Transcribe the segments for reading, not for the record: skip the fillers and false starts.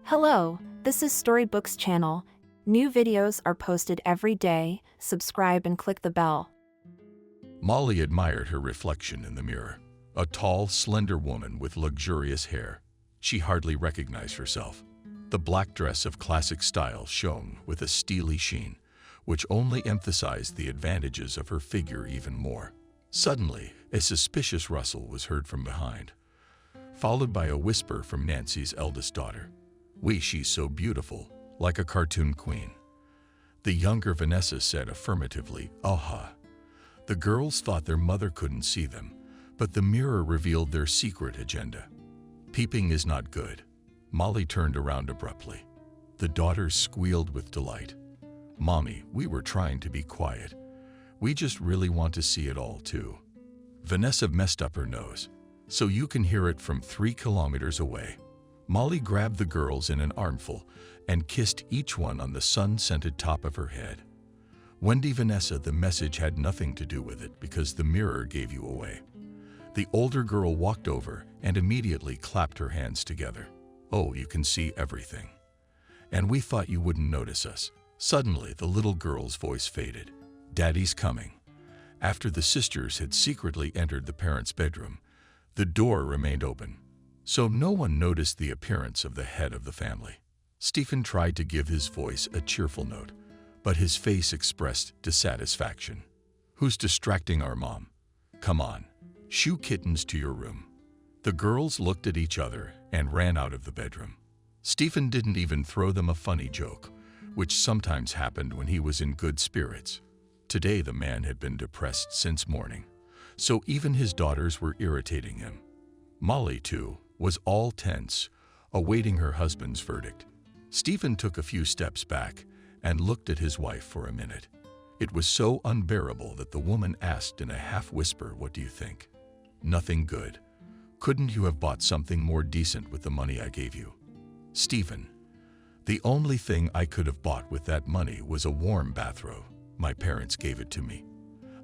Hello, this is Storybooks channel. New videos are posted every day. Subscribe and click the bell. Molly admired her reflection in the mirror. A tall, slender woman with luxurious hair. She hardly recognized herself. The black dress of classic style shone with a steely sheen, which only emphasized the advantages of her figure even more. Suddenly, a suspicious rustle was heard from behind, followed by a whisper from Nancy's eldest daughter. She's so beautiful, like a cartoon queen." The younger Vanessa said affirmatively, "Aha." The girls thought their mother couldn't see them, but the mirror revealed their secret agenda. Peeping is not good. Molly turned around abruptly. The daughters squealed with delight. "Mommy, we were trying to be quiet. We just really want to see it all too." Vanessa messed up her nose, "So you can hear it from 3 kilometers away." Molly grabbed the girls in an armful and kissed each one on the sun-scented top of her head. "Wendy, Vanessa, the message had nothing to do with it because the mirror gave you away." The older girl walked over and immediately clapped her hands together. "Oh, you can see everything. And we thought you wouldn't notice us." Suddenly, the little girl's voice faded. "Daddy's coming." After the sisters had secretly entered the parents' bedroom, the door remained open, so no one noticed the appearance of the head of the family. Stephen tried to give his voice a cheerful note, but his face expressed dissatisfaction. "Who's distracting our mom? Come on, shoo kittens to your room." The girls looked at each other and ran out of the bedroom. Stephen didn't even throw them a funny joke, which sometimes happened when he was in good spirits. Today the man had been depressed since morning, so even his daughters were irritating him. Molly, too, was all tense, awaiting her husband's verdict. Stephen took a few steps back and looked at his wife for a minute. It was so unbearable that the woman asked in a half-whisper, "What do you think?" "Nothing good. Couldn't you have bought something more decent with the money I gave you?" "Stephen, the only thing I could have bought with that money was a warm bathrobe. My parents gave it to me.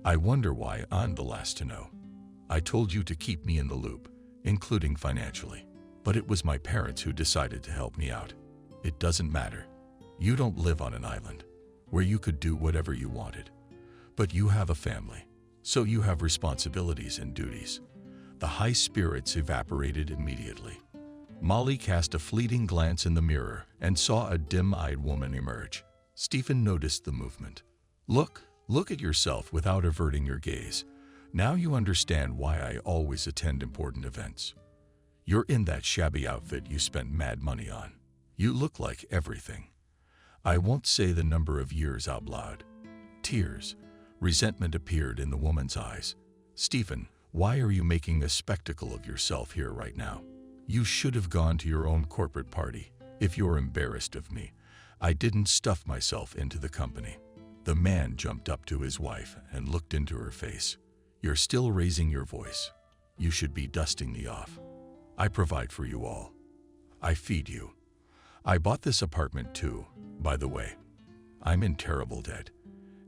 I wonder why I'm the last to know. I told you to keep me in the loop, including financially. But it was my parents who decided to help me out. It doesn't matter. You don't live on an island where you could do whatever you wanted. But you have a family, so you have responsibilities and duties." The high spirits evaporated immediately. Molly cast a fleeting glance in the mirror and saw a dim-eyed woman emerge. Stephen noticed the movement. Look at yourself without averting your gaze. Now you understand why I always attend important events. You're in that shabby outfit you spent mad money on. You look like everything. I won't say the number of years out loud. Tears, resentment appeared in the woman's eyes. "Stephen, why are you making a spectacle of yourself here right now? You should have gone to your own corporate party. If you're embarrassed of me, I didn't stuff myself into the company." The man jumped up to his wife and looked into her face. "You're still raising your voice. You should be dusting me off. I provide for you all. I feed you. I bought this apartment too, by the way. I'm in terrible debt.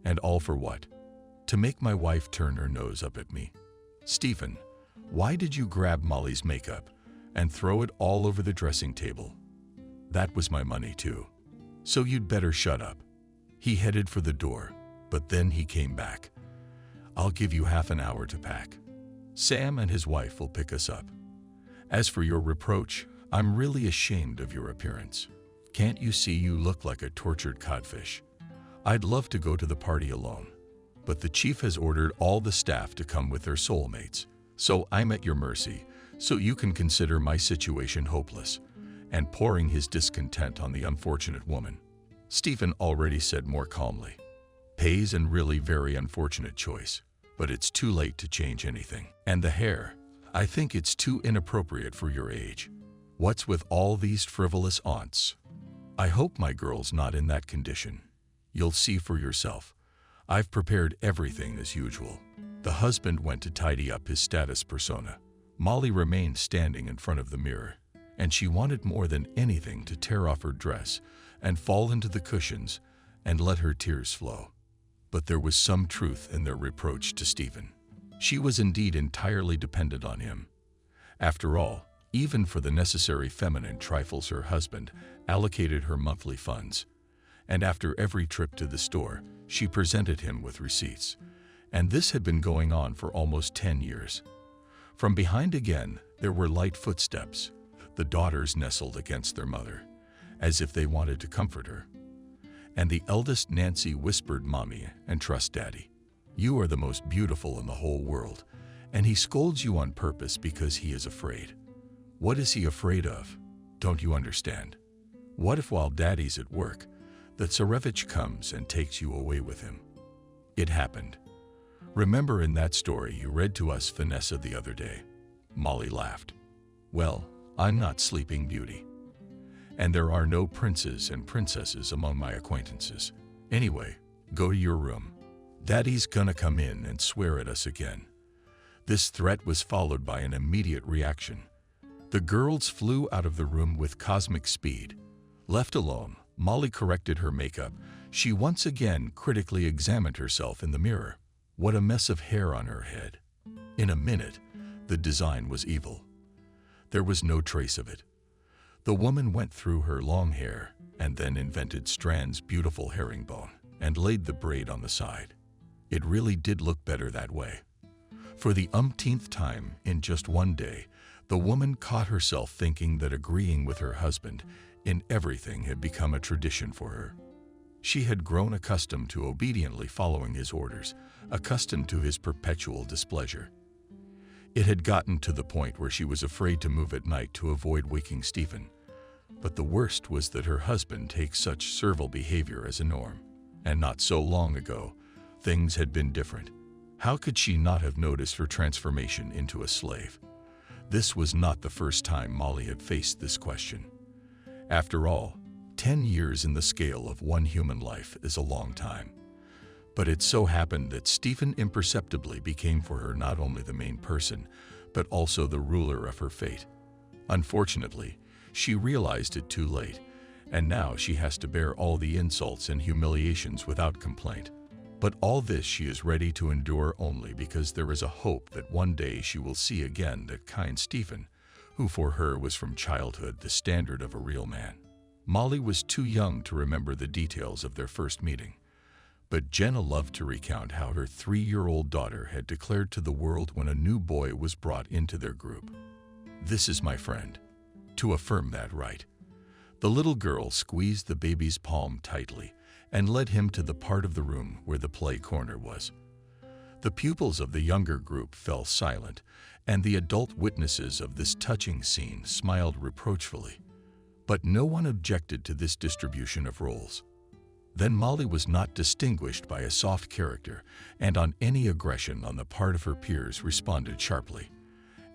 And all for what? To make my wife turn her nose up at me." "Stephen, why did you grab Molly's makeup and throw it all over the dressing table? That was my money too. So you'd better shut up." He headed for the door, but then he came back. "I'll give you half an hour to pack. Sam and his wife will pick us up. As for your reproach, I'm really ashamed of your appearance. Can't you see you look like a tortured codfish? I'd love to go to the party alone, but the chief has ordered all the staff to come with their soulmates, so I'm at your mercy, so you can consider my situation hopeless," and pouring his discontent on the unfortunate woman. Stephen already said more calmly, "Pays and really very unfortunate choice, but it's too late to change anything. And the hair, I think it's too inappropriate for your age. What's with all these frivolous aunts? I hope my girl's not in that condition. You'll see for yourself. I've prepared everything as usual." The husband went to tidy up his status persona. Molly remained standing in front of the mirror, and she wanted more than anything to tear off her dress and fall into the cushions and let her tears flow. But there was some truth in their reproach to Stephen. She was indeed entirely dependent on him. After all, even for the necessary feminine trifles her husband allocated her monthly funds. And after every trip to the store, she presented him with receipts. And this had been going on for almost 10 years. From behind again, there were light footsteps. The daughters nestled against their mother, as if they wanted to comfort her. And the eldest, Nancy, whispered, "Mommy, and trust Daddy. You are the most beautiful in the whole world." And he scolds you on purpose because he is afraid. What is he afraid of? Don't you understand? What if while Daddy's at work, the Tsarevich comes and takes you away with him? It happened. Remember in that story you read to us, Vanessa, the other day? Molly laughed. Well, I'm not Sleeping Beauty. And there are no princes and princesses among my acquaintances. Anyway, go to your room. Daddy's gonna come in and swear at us again. This threat was followed by an immediate reaction. The girls flew out of the room with cosmic speed. Left alone, Molly corrected her makeup. She once again critically examined herself in the mirror. What a mess of hair on her head. In a minute, the design was evil. There was no trace of it. The woman went through her long hair and then invented Strand's beautiful herringbone and laid the braid on the side. It really did look better that way. For the umpteenth time in just one day, the woman caught herself thinking that agreeing with her husband in everything had become a tradition for her. She had grown accustomed to obediently following his orders, accustomed to his perpetual displeasure. It had gotten to the point where she was afraid to move at night to avoid waking Stephen. But the worst was that her husband takes such servile behavior as a norm. And not so long ago, things had been different. How could she not have noticed her transformation into a slave? This was not the first time Molly had faced this question. After all, 10 years in the scale of one human life is a long time. But it so happened that Stephen imperceptibly became for her not only the main person, but also the ruler of her fate. Unfortunately, she realized it too late, and now she has to bear all the insults and humiliations without complaint. But all this she is ready to endure only because there is a hope that one day she will see again that kind Stephen, who for her was from childhood the standard of a real man. Molly was too young to remember the details of their first meeting, but Jenna loved to recount how her 3-year-old daughter had declared to the world when a new boy was brought into their group, "This is my friend," to affirm that right. The little girl squeezed the baby's palm tightly and led him to the part of the room where the play corner was. The pupils of the younger group fell silent, and the adult witnesses of this touching scene smiled reproachfully. But no one objected to this distribution of roles. Then Molly was not distinguished by a soft character, and on any aggression on the part of her peers responded sharply.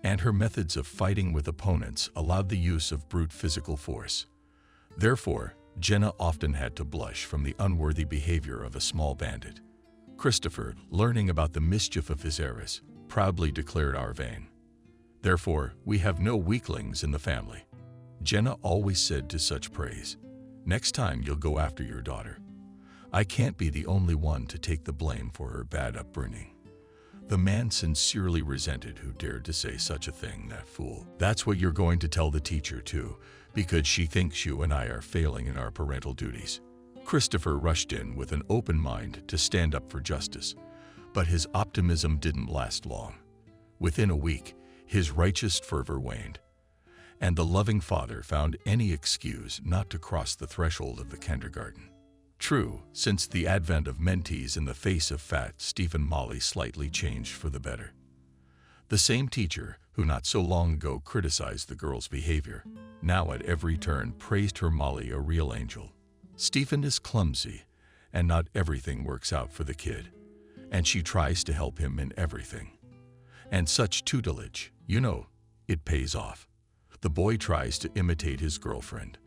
And her methods of fighting with opponents allowed the use of brute physical force. Therefore, Jenna often had to blush from the unworthy behavior of a small bandit. Christopher, learning about the mischief of his heiress, proudly declared Arvane. "Therefore, we have no weaklings in the family." Jenna always said to such praise, "Next time you'll go after your daughter. I can't be the only one to take the blame for her bad upbringing." The man sincerely resented who dared to say such a thing. That fool. "That's what you're going to tell the teacher too, because she thinks you and I are failing in our parental duties." Christopher rushed in with an open mind to stand up for justice, but his optimism didn't last long. Within a week, his righteous fervor waned, and the loving father found any excuse not to cross the threshold of the kindergarten. True, since the advent of mentees in the face of fat Stephen, Molly slightly changed for the better. The same teacher, who not so long ago criticized the girl's behavior, now at every turn praised her Molly a real angel. Stephen is clumsy, and not everything works out for the kid, and she tries to help him in everything. And such tutelage, it pays off. The boy tries to imitate his girlfriend,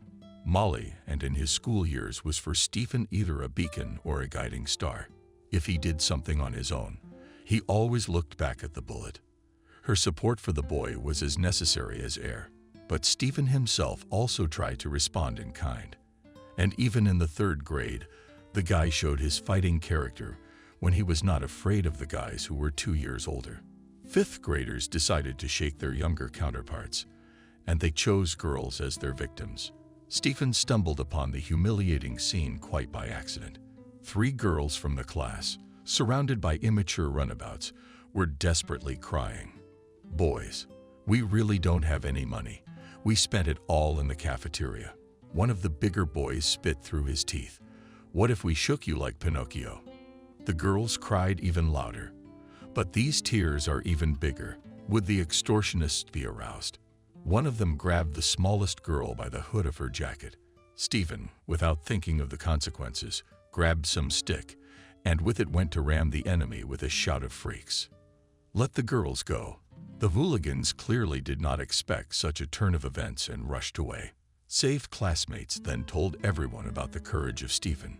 Molly, and in his school years was for Stephen either a beacon or a guiding star. If he did something on his own, he always looked back at the bullet. Her support for the boy was as necessary as air, but Stephen himself also tried to respond in kind. And even in the 3rd grade, the guy showed his fighting character when he was not afraid of the guys who were 2 years older. 5th graders decided to shake their younger counterparts, and they chose girls as their victims. Stephen stumbled upon the humiliating scene quite by accident. 3 girls from the class, surrounded by immature runabouts, were desperately crying. "Boys, we really don't have any money. We spent it all in the cafeteria." One of the bigger boys spit through his teeth. "What if we shook you like Pinocchio?" The girls cried even louder. But these tears are even bigger. Would the extortionists be aroused? One of them grabbed the smallest girl by the hood of her jacket. Stephen, without thinking of the consequences, grabbed some stick, and with it went to ram the enemy with a shout of freaks. Let the girls go. The hooligans clearly did not expect such a turn of events and rushed away. Saved classmates then told everyone about the courage of Stephen,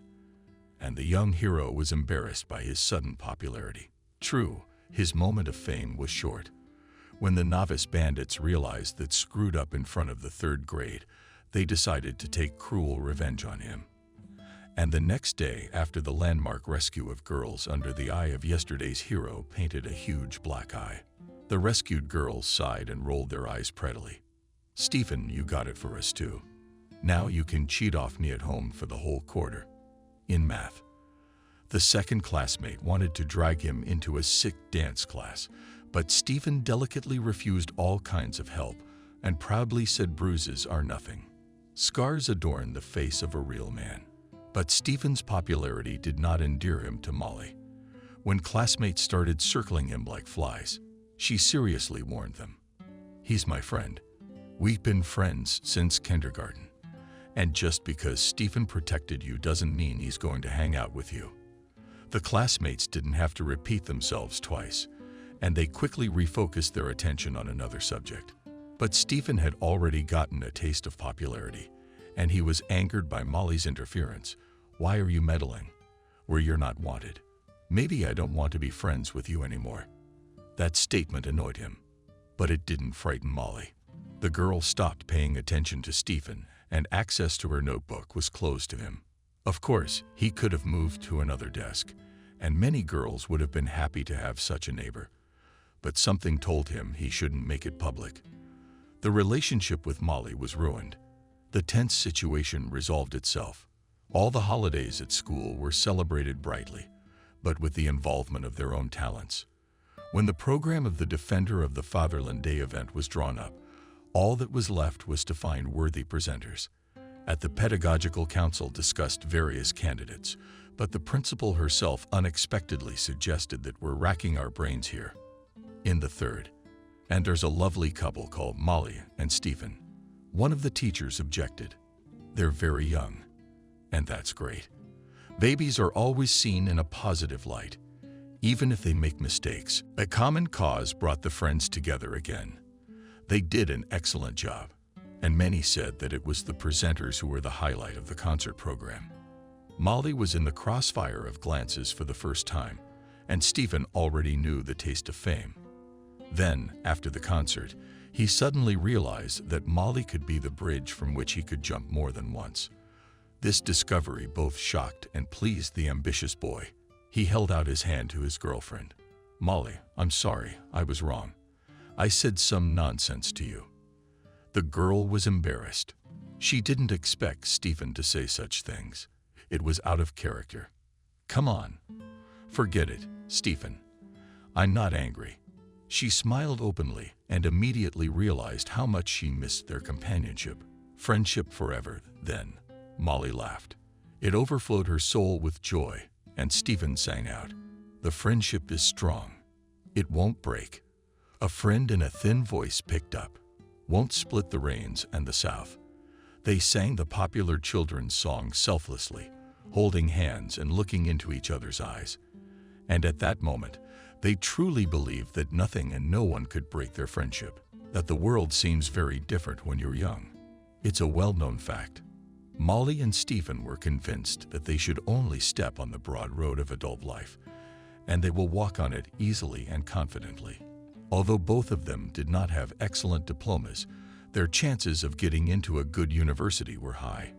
and the young hero was embarrassed by his sudden popularity. True, his moment of fame was short. When the novice bandits realized that screwed up in front of the 3rd grade, they decided to take cruel revenge on him. And the next day, after the landmark rescue of girls under the eye of yesterday's hero painted a huge black eye, the rescued girls sighed and rolled their eyes prettily. "Stephen, you got it for us too. Now you can cheat off me at home for the whole quarter." In math, the 2nd classmate wanted to drag him into a sick dance class, but Stephen delicately refused all kinds of help and proudly said bruises are nothing. Scars adorn the face of a real man. But Stephen's popularity did not endear him to Molly. When classmates started circling him like flies, she seriously warned them. "He's my friend. We've been friends since kindergarten. And just because Stephen protected you doesn't mean he's going to hang out with you." The classmates didn't have to repeat themselves twice, and they quickly refocused their attention on another subject. But Stephen had already gotten a taste of popularity, and he was angered by Molly's interference. "Why are you meddling where you're not wanted? Maybe I don't want to be friends with you anymore." That statement annoyed him, but it didn't frighten Molly. The girl stopped paying attention to Stephen, and access to her notebook was closed to him. Of course, he could have moved to another desk, and many girls would have been happy to have such a neighbor. But something told him he shouldn't make it public. The relationship with Molly was ruined. The tense situation resolved itself. All the holidays at school were celebrated brightly, but with the involvement of their own talents. When the program of the Defender of the Fatherland Day event was drawn up, all that was left was to find worthy presenters. At the Pedagogical Council discussed various candidates, but the principal herself unexpectedly suggested that we're racking our brains here. In the 3rd, and there's a lovely couple called Molly and Stephen. One of the teachers objected. "They're very young." And that's great. Babies are always seen in a positive light, even if they make mistakes. A common cause brought the friends together again. They did an excellent job, and many said that it was the presenters who were the highlight of the concert program. Molly was in the crossfire of glances for the first time, and Stephen already knew the taste of fame. Then, after the concert, he suddenly realized that Molly could be the bridge from which he could jump more than once. This discovery both shocked and pleased the ambitious boy. He held out his hand to his girlfriend. "Molly, I'm sorry, I was wrong. I said some nonsense to you." The girl was embarrassed. She didn't expect Stephen to say such things. It was out of character. "Come on. Forget it, Stephen. I'm not angry." She smiled openly and immediately realized how much she missed their companionship. Friendship forever, then. Molly laughed. It overflowed her soul with joy, and Stephen sang out, "The friendship is strong. It won't break." A friend in a thin voice picked up, "Won't split the rains and the South." They sang the popular children's song selflessly, holding hands and looking into each other's eyes. And at that moment, they truly believed that nothing and no one could break their friendship, that the world seems very different when you're young. It's a well-known fact. Molly and Stephen were convinced that they should only step on the broad road of adult life, and they will walk on it easily and confidently. Although both of them did not have excellent diplomas, their chances of getting into a good university were high.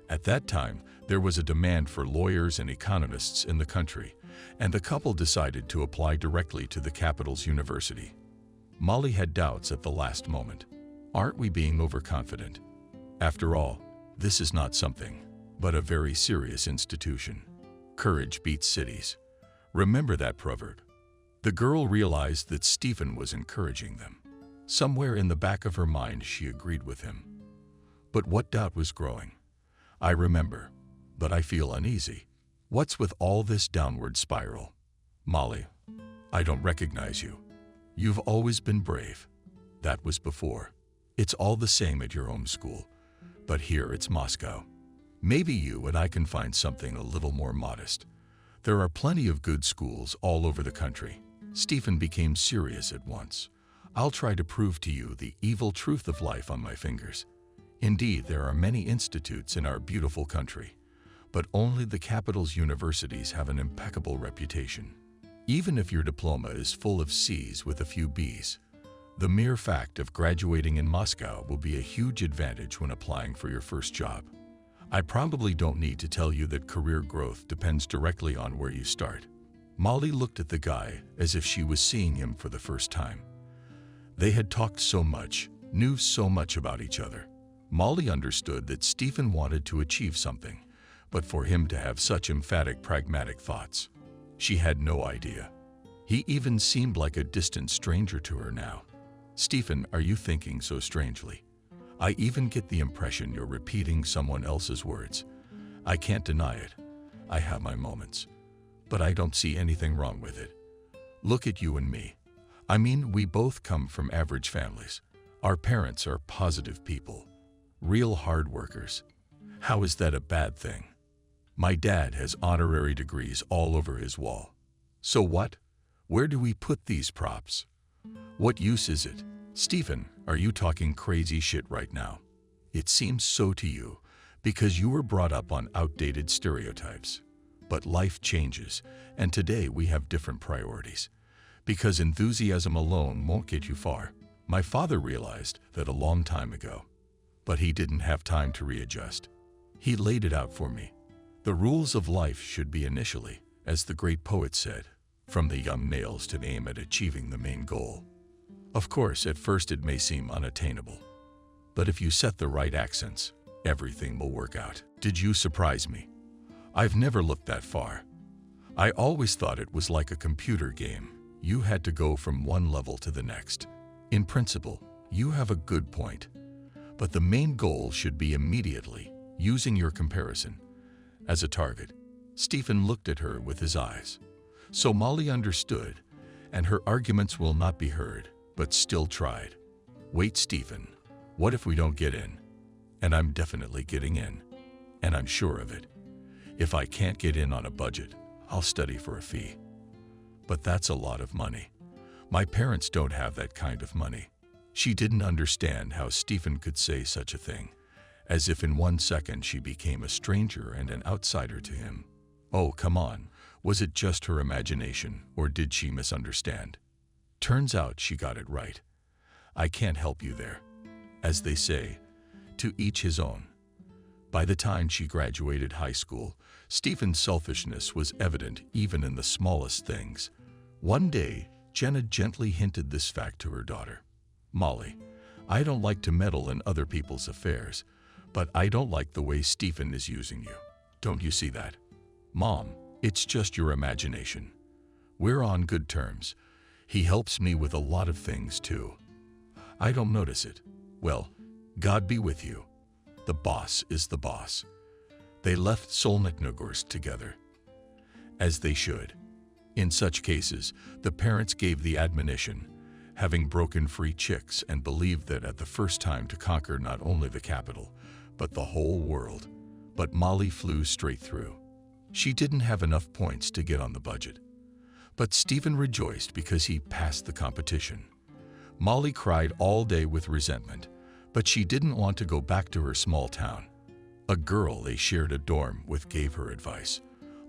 At that time, there was a demand for lawyers and economists in the country, and the couple decided to apply directly to the capital's university. Molly had doubts at the last moment. Aren't we being overconfident? After all, this is not something, but a very serious institution. Courage beats cities. Remember that proverb. The girl realized that Stephen was encouraging them. Somewhere in the back of her mind, she agreed with him. But what doubt was growing? I remember, but I feel uneasy. What's with all this downward spiral? Molly, I don't recognize you. You've always been brave. That was before. It's all the same at your home school, but here it's Moscow. Maybe you and I can find something a little more modest. There are plenty of good schools all over the country. Stephen became serious at once. I'll try to prove to you the evil truth of life on my fingers. Indeed, there are many institutes in our beautiful country, but only the capital's universities have an impeccable reputation. Even if your diploma is full of C's with a few B's, the mere fact of graduating in Moscow will be a huge advantage when applying for your first job. I probably don't need to tell you that career growth depends directly on where you start. Molly looked at the guy as if she was seeing him for the first time. They had talked so much, knew so much about each other. Molly understood that Stephen wanted to achieve something, but for him to have such emphatic, pragmatic thoughts, she had no idea. He even seemed like a distant stranger to her now. Stephen, are you thinking so strangely? I even get the impression you're repeating someone else's words. I can't deny it. I have my moments. But I don't see anything wrong with it. Look at you and me. I mean, we both come from average families. Our parents are positive people, real hard workers. How is that a bad thing? My dad has honorary degrees all over his wall. So what? Where do we put these props? What use is it? Stephen, are you talking crazy shit right now? It seems so to you because you were brought up on outdated stereotypes. But life changes, and today we have different priorities. Because enthusiasm alone won't get you far. My father realized that a long time ago, but he didn't have time to readjust. He laid it out for me. The rules of life should be initially, as the great poet said, from the young nails to aim at achieving the main goal. Of course, at first it may seem unattainable, but if you set the right accents, everything will work out. Did you surprise me? I've never looked that far. I always thought it was like a computer game. You had to go from one level to the next. In principle, you have a good point, but the main goal should be immediately using your comparison as a target. Stephen looked at her with his eyes. So Molly understood, and her arguments will not be heard, but still tried. Wait, Stephen, what if we don't get in? And I'm definitely getting in, and I'm sure of it. If I can't get in on a budget, I'll study for a fee. But that's a lot of money. My parents don't have that kind of money. She didn't understand how Stephen could say such a thing, as if in 1 second she became a stranger and an outsider to him. Oh, come on. Was it just her imagination, or did she misunderstand? Turns out she got it right. I can't help you there. As they say, to each his own. By the time she graduated high school, Stephen's selfishness was evident even in the smallest things. One day, Jenna gently hinted this fact to her daughter. Molly, I don't like to meddle in other people's affairs, but I don't like the way Stephen is using you. Don't you see that? Mom, it's just your imagination. We're on good terms. He helps me with a lot of things too. I don't notice it. Well, God be with you. The boss is the boss. They left Solnitnogorsk together. As they should. In such cases, the parents gave the admonition, having broken free chicks and believed that at the first time to conquer not only the capital, but the whole world. But Molly flew straight through. She didn't have enough points to get on the budget. But Stephen rejoiced because he passed the competition. Molly cried all day with resentment, but she didn't want to go back to her small town. A girl they shared a dorm with gave her advice.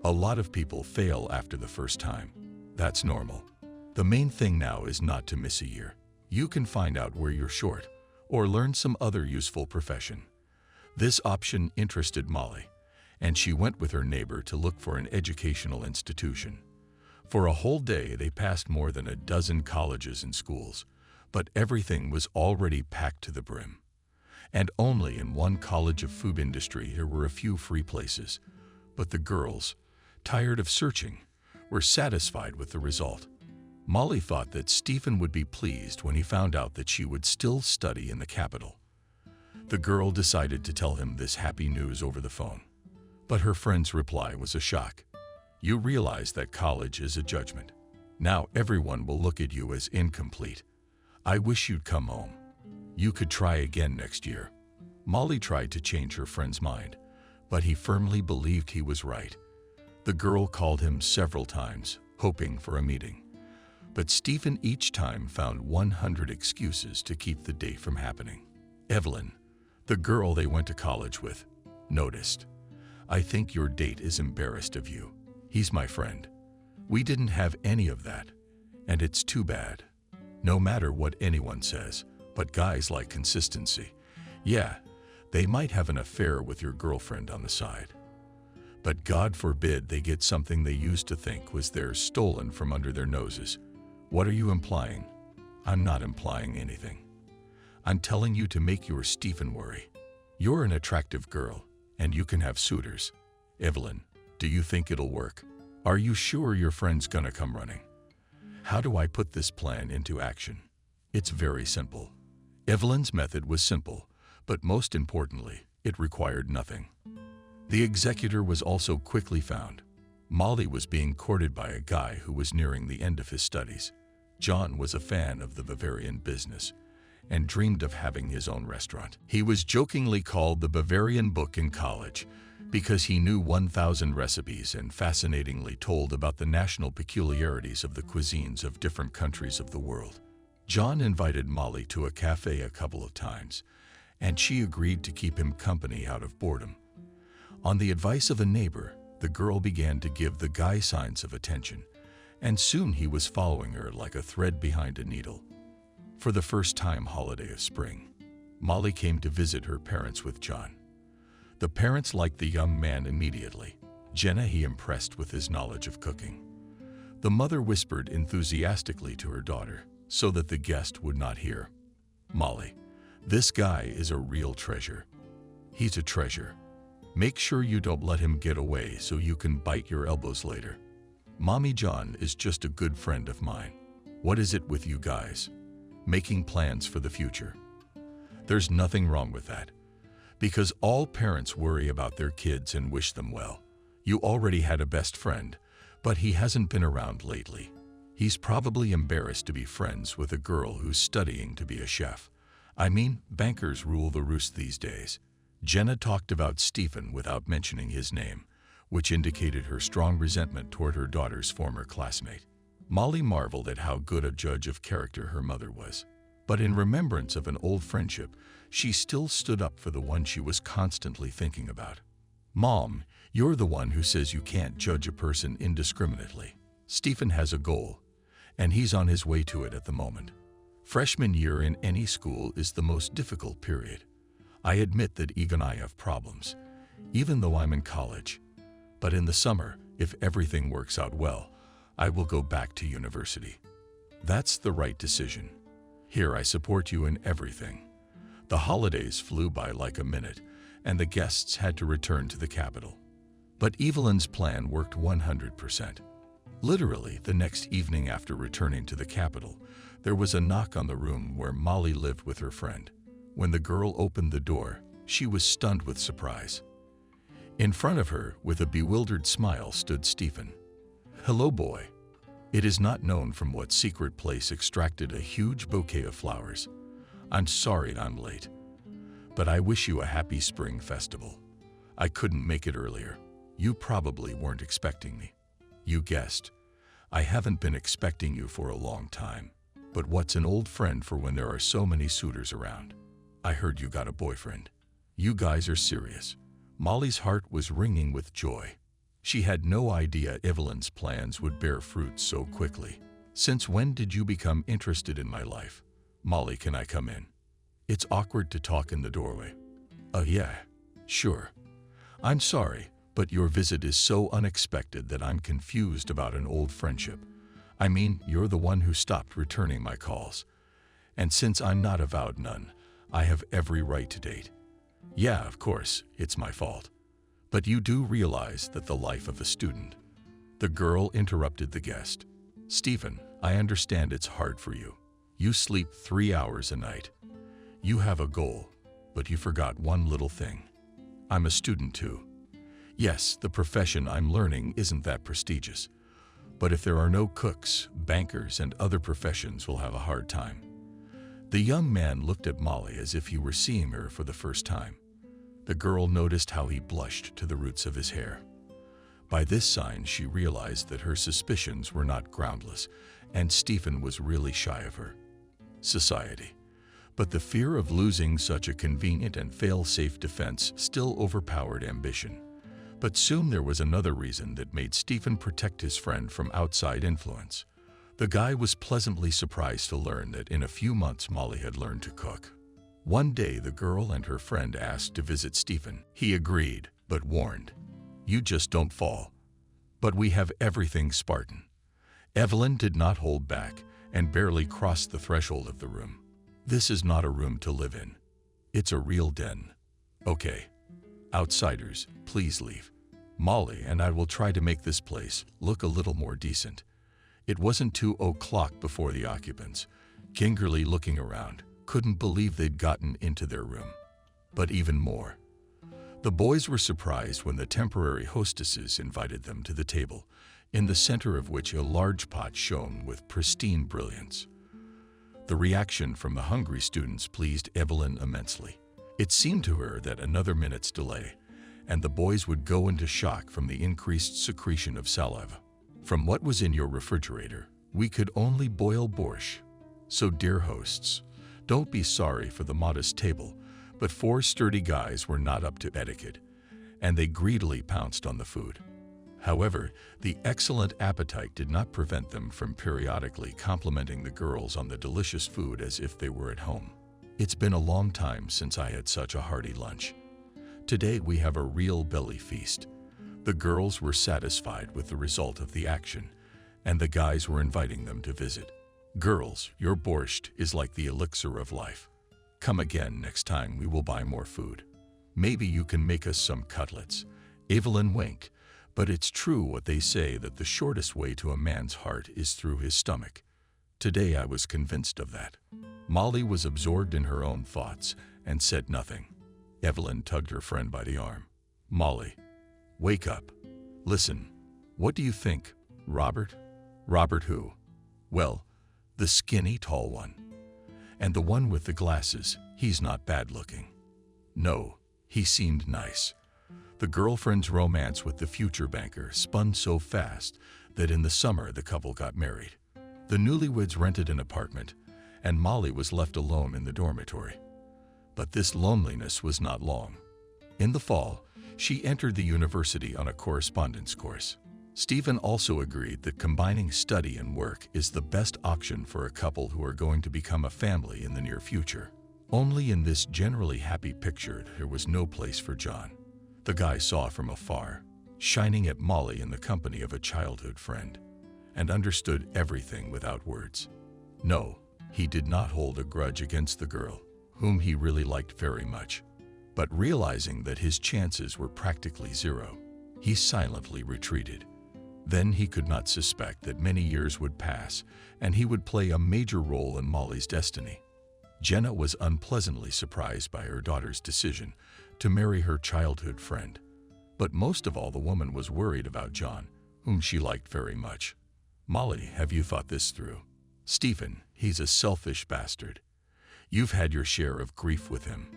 A lot of people fail after the first time. That's normal. The main thing now is not to miss a year. You can find out where you're short, or learn some other useful profession. This option interested Molly, and she went with her neighbor to look for an educational institution. For a whole day, they passed more than a dozen colleges and schools, but everything was already packed to the brim. And only in one college of food industry there were a few free places. But the girls, tired of searching, were satisfied with the result. Molly thought that Stephen would be pleased when he found out that she would still study in the capital. The girl decided to tell him this happy news over the phone. But her friend's reply was a shock. You realize that college is a judgment. Now everyone will look at you as incomplete. I wish you'd come home. You could try again next year. Molly tried to change her friend's mind, but he firmly believed he was right. The girl called him several times, hoping for a meeting. But Stephen each time found 100 excuses to keep the date from happening. Evelyn, the girl they went to college with, noticed. I think your date is embarrassed of you. He's my friend. We didn't have any of that, and it's too bad. No matter what anyone says, but guys like consistency. Yeah, they might have an affair with your girlfriend on the side. But God forbid they get something they used to think was theirs stolen from under their noses. What are you implying? I'm not implying anything. I'm telling you to make your Stephen worry. You're an attractive girl, and you can have suitors. Evelyn, do you think it'll work? Are you sure your friend's gonna come running? How do I put this plan into action? It's very simple. Evelyn's method was simple, but most importantly, it required nothing. The executor was also quickly found. Molly was being courted by a guy who was nearing the end of his studies. John was a fan of the Bavarian business and dreamed of having his own restaurant. He was jokingly called the Bavarian Book in college because he knew 1,000 recipes and fascinatingly told about the national peculiarities of the cuisines of different countries of the world. John invited Molly to a cafe a couple of times, and she agreed to keep him company out of boredom. On the advice of a neighbor, the girl began to give the guy signs of attention, and soon he was following her like a thread behind a needle. For the first time holiday of spring, Molly came to visit her parents with John. The parents liked the young man immediately. Jenna he impressed with his knowledge of cooking. The mother whispered enthusiastically to her daughter so that the guest would not hear. Molly, this guy is a real treasure. He's a treasure. Make sure you don't let him get away so you can bite your elbows later. Mommy John is just a good friend of mine. What is it with you guys? Making plans for the future. There's nothing wrong with that, because all parents worry about their kids and wish them well. You already had a best friend, but he hasn't been around lately. He's probably embarrassed to be friends with a girl who's studying to be a chef. I mean, bankers rule the roost these days. Jenna talked about Stephen without mentioning his name, which indicated her strong resentment toward her daughter's former classmate. Molly marveled at how good a judge of character her mother was. But in remembrance of an old friendship, she still stood up for the one she was constantly thinking about. Mom, you're the one who says you can't judge a person indiscriminately. Stephen has a goal, and he's on his way to it at the moment. Freshman year in any school is the most difficult period. I admit that Ig and I have problems, even though I'm in college. But in the summer, if everything works out well, I will go back to university. That's the right decision. Here I support you in everything. The holidays flew by like a minute, and the guests had to return to the capital. But Evelyn's plan worked 100%. Literally, the next evening after returning to the capital, there was a knock on the room where Molly lived with her friend. When the girl opened the door, she was stunned with surprise. In front of her, with a bewildered smile, stood Stephen. Hello, boy. It is not known from what secret place extracted a huge bouquet of flowers. I'm sorry I'm late, but I wish you a happy spring festival. I couldn't make it earlier. You probably weren't expecting me. You guessed. I haven't been expecting you for a long time. But what's an old friend for when there are so many suitors around? I heard you got a boyfriend. You guys are serious. Molly's heart was ringing with joy. She had no idea Evelyn's plans would bear fruit so quickly. Since when did you become interested in my life? Molly, can I come in? It's awkward to talk in the doorway. Yeah, sure. I'm sorry, but your visit is so unexpected that I'm confused about an old friendship. I mean, you're the one who stopped returning my calls. And since I'm not a vowed nun, I have every right to date. Yeah, of course, it's my fault. But you do realize that the life of a student. The girl interrupted the guest. Stephen, I understand it's hard for you. You sleep 3 hours a night. You have a goal, but you forgot one little thing. I'm a student too. Yes, the profession I'm learning isn't that prestigious. But if there are no cooks, bankers, and other professions will have a hard time. The young man looked at Molly as if he were seeing her for the first time. The girl noticed how he blushed to the roots of his hair. By this sign, she realized that her suspicions were not groundless, and Stephen was really shy of her. Society. But the fear of losing such a convenient and fail-safe defense still overpowered ambition. But soon there was another reason that made Stephen protect his friend from outside influence. The guy was pleasantly surprised to learn that in a few months Molly had learned to cook. One day the girl and her friend asked to visit Stephen. He agreed, but warned, "You just don't fall." But we have everything Spartan. Evelyn did not hold back and barely crossed the threshold of the room. This is not a room to live in. It's a real den. Okay. Outsiders, please leave. Molly and I will try to make this place look a little more decent. It wasn't 2 o'clock before the occupants, gingerly looking around, couldn't believe they'd gotten into their room. But even more. The boys were surprised when the temporary hostesses invited them to the table, in the center of which a large pot shone with pristine brilliance. The reaction from the hungry students pleased Evelyn immensely. It seemed to her that another minute's delay, and the boys would go into shock from the increased secretion of saliva. From what was in your refrigerator, we could only boil borscht. So, dear hosts, don't be sorry for the modest table, but 4 sturdy guys were not up to etiquette, and they greedily pounced on the food. However, the excellent appetite did not prevent them from periodically complimenting the girls on the delicious food as if they were at home. It's been a long time since I had such a hearty lunch. Today we have a real belly feast. The girls were satisfied with the result of the action, and the guys were inviting them to visit. Girls, your borscht is like the elixir of life. Come again next time, we will buy more food. Maybe you can make us some cutlets. Evelyn winked, but it's true what they say that the shortest way to a man's heart is through his stomach. Today I was convinced of that. Molly was absorbed in her own thoughts and said nothing. Evelyn tugged her friend by the arm. Molly, wake up. Listen, what do you think, Robert? Robert who? Well, the skinny, tall one. And the one with the glasses, he's not bad looking. No, he seemed nice. The girlfriend's romance with the future banker spun so fast that in the summer the couple got married. The newlyweds rented an apartment, and Molly was left alone in the dormitory. But this loneliness was not long. In the fall, she entered the university on a correspondence course. Stephen also agreed that combining study and work is the best option for a couple who are going to become a family in the near future. Only in this generally happy picture there was no place for John. The guy saw from afar, shining at Molly in the company of a childhood friend, and understood everything without words. No, he did not hold a grudge against the girl, whom he really liked very much. But realizing that his chances were practically zero, he silently retreated. Then he could not suspect that many years would pass, and he would play a major role in Molly's destiny. Jenna was unpleasantly surprised by her daughter's decision to marry her childhood friend. But most of all, the woman was worried about John, whom she liked very much. Molly, have you thought this through? Stephen, he's a selfish bastard. You've had your share of grief with him.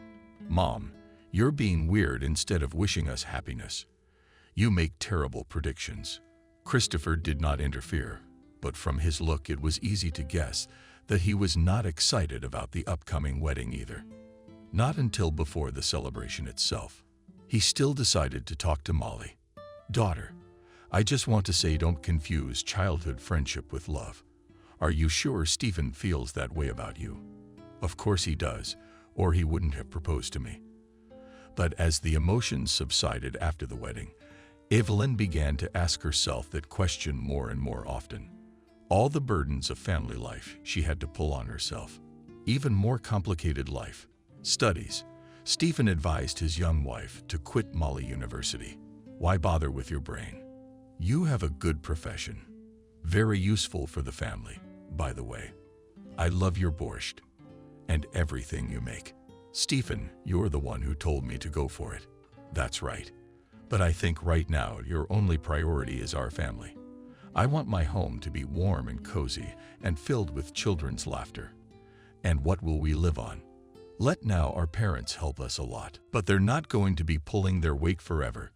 Mom, you're being weird instead of wishing us happiness. You make terrible predictions. Christopher did not interfere, but from his look it was easy to guess that he was not excited about the upcoming wedding either. Not until before the celebration itself. He still decided to talk to Molly. Daughter, I just want to say don't confuse childhood friendship with love. Are you sure Stephen feels that way about you? Of course he does, or he wouldn't have proposed to me. But as the emotions subsided after the wedding, Evelyn began to ask herself that question more and more often. All the burdens of family life she had to pull on herself. even more complicated life. Studies. Stephen advised his young wife to quit Molly University. Why bother with your brain? You have a good profession. Very useful for the family, by the way. I love your borscht and everything you make. Stephen, you're the one who told me to go for it. That's right. But I think right now your only priority is our family. I want my home to be warm and cozy and filled with children's laughter. And what will we live on? Let now our parents help us a lot, but they're not going to be pulling their weight forever.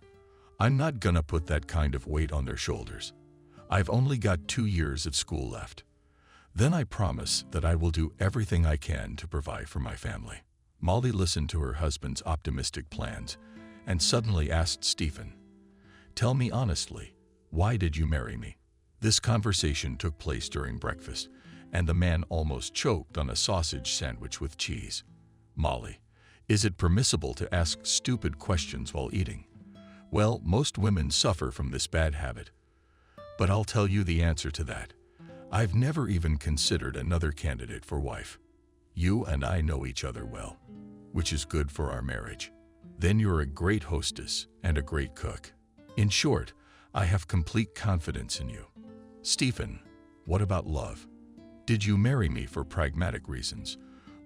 I'm not gonna put that kind of weight on their shoulders. I've only got 2 years of school left. Then I promise that I will do everything I can to provide for my family. Molly listened to her husband's optimistic plans and suddenly asked Stephen, "Tell me honestly, why did you marry me?" This conversation took place during breakfast, and the man almost choked on a sausage sandwich with cheese. Molly, is it permissible to ask stupid questions while eating? Well, most women suffer from this bad habit. But I'll tell you the answer to that. I've never even considered another candidate for wife. You and I know each other well, which is good for our marriage. Then you're a great hostess and a great cook. In short, I have complete confidence in you. Stephen, what about love? Did you marry me for pragmatic reasons?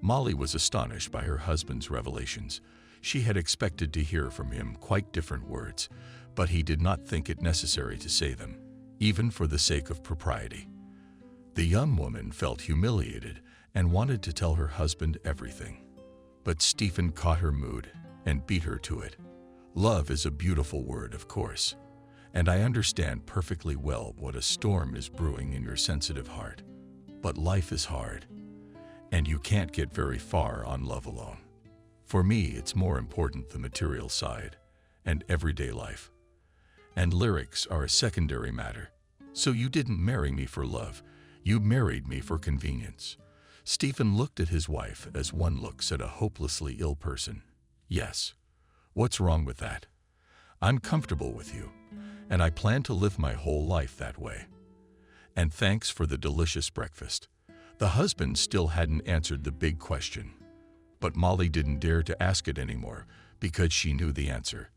Molly was astonished by her husband's revelations. She had expected to hear from him quite different words, but he did not think it necessary to say them, even for the sake of propriety. The young woman felt humiliated and wanted to tell her husband everything. But Stephen caught her mood and beat her to it. Love is a beautiful word, of course, and I understand perfectly well what a storm is brewing in your sensitive heart. But life is hard, and you can't get very far on love alone. For me, it's more important the material side and everyday life. And lyrics are a secondary matter. So you didn't marry me for love. You married me for convenience. Stephen looked at his wife as one looks at a hopelessly ill person. Yes. What's wrong with that? I'm comfortable with you, and I plan to live my whole life that way. And thanks for the delicious breakfast. The husband still hadn't answered the big question. But Molly didn't dare to ask it anymore because she knew the answer.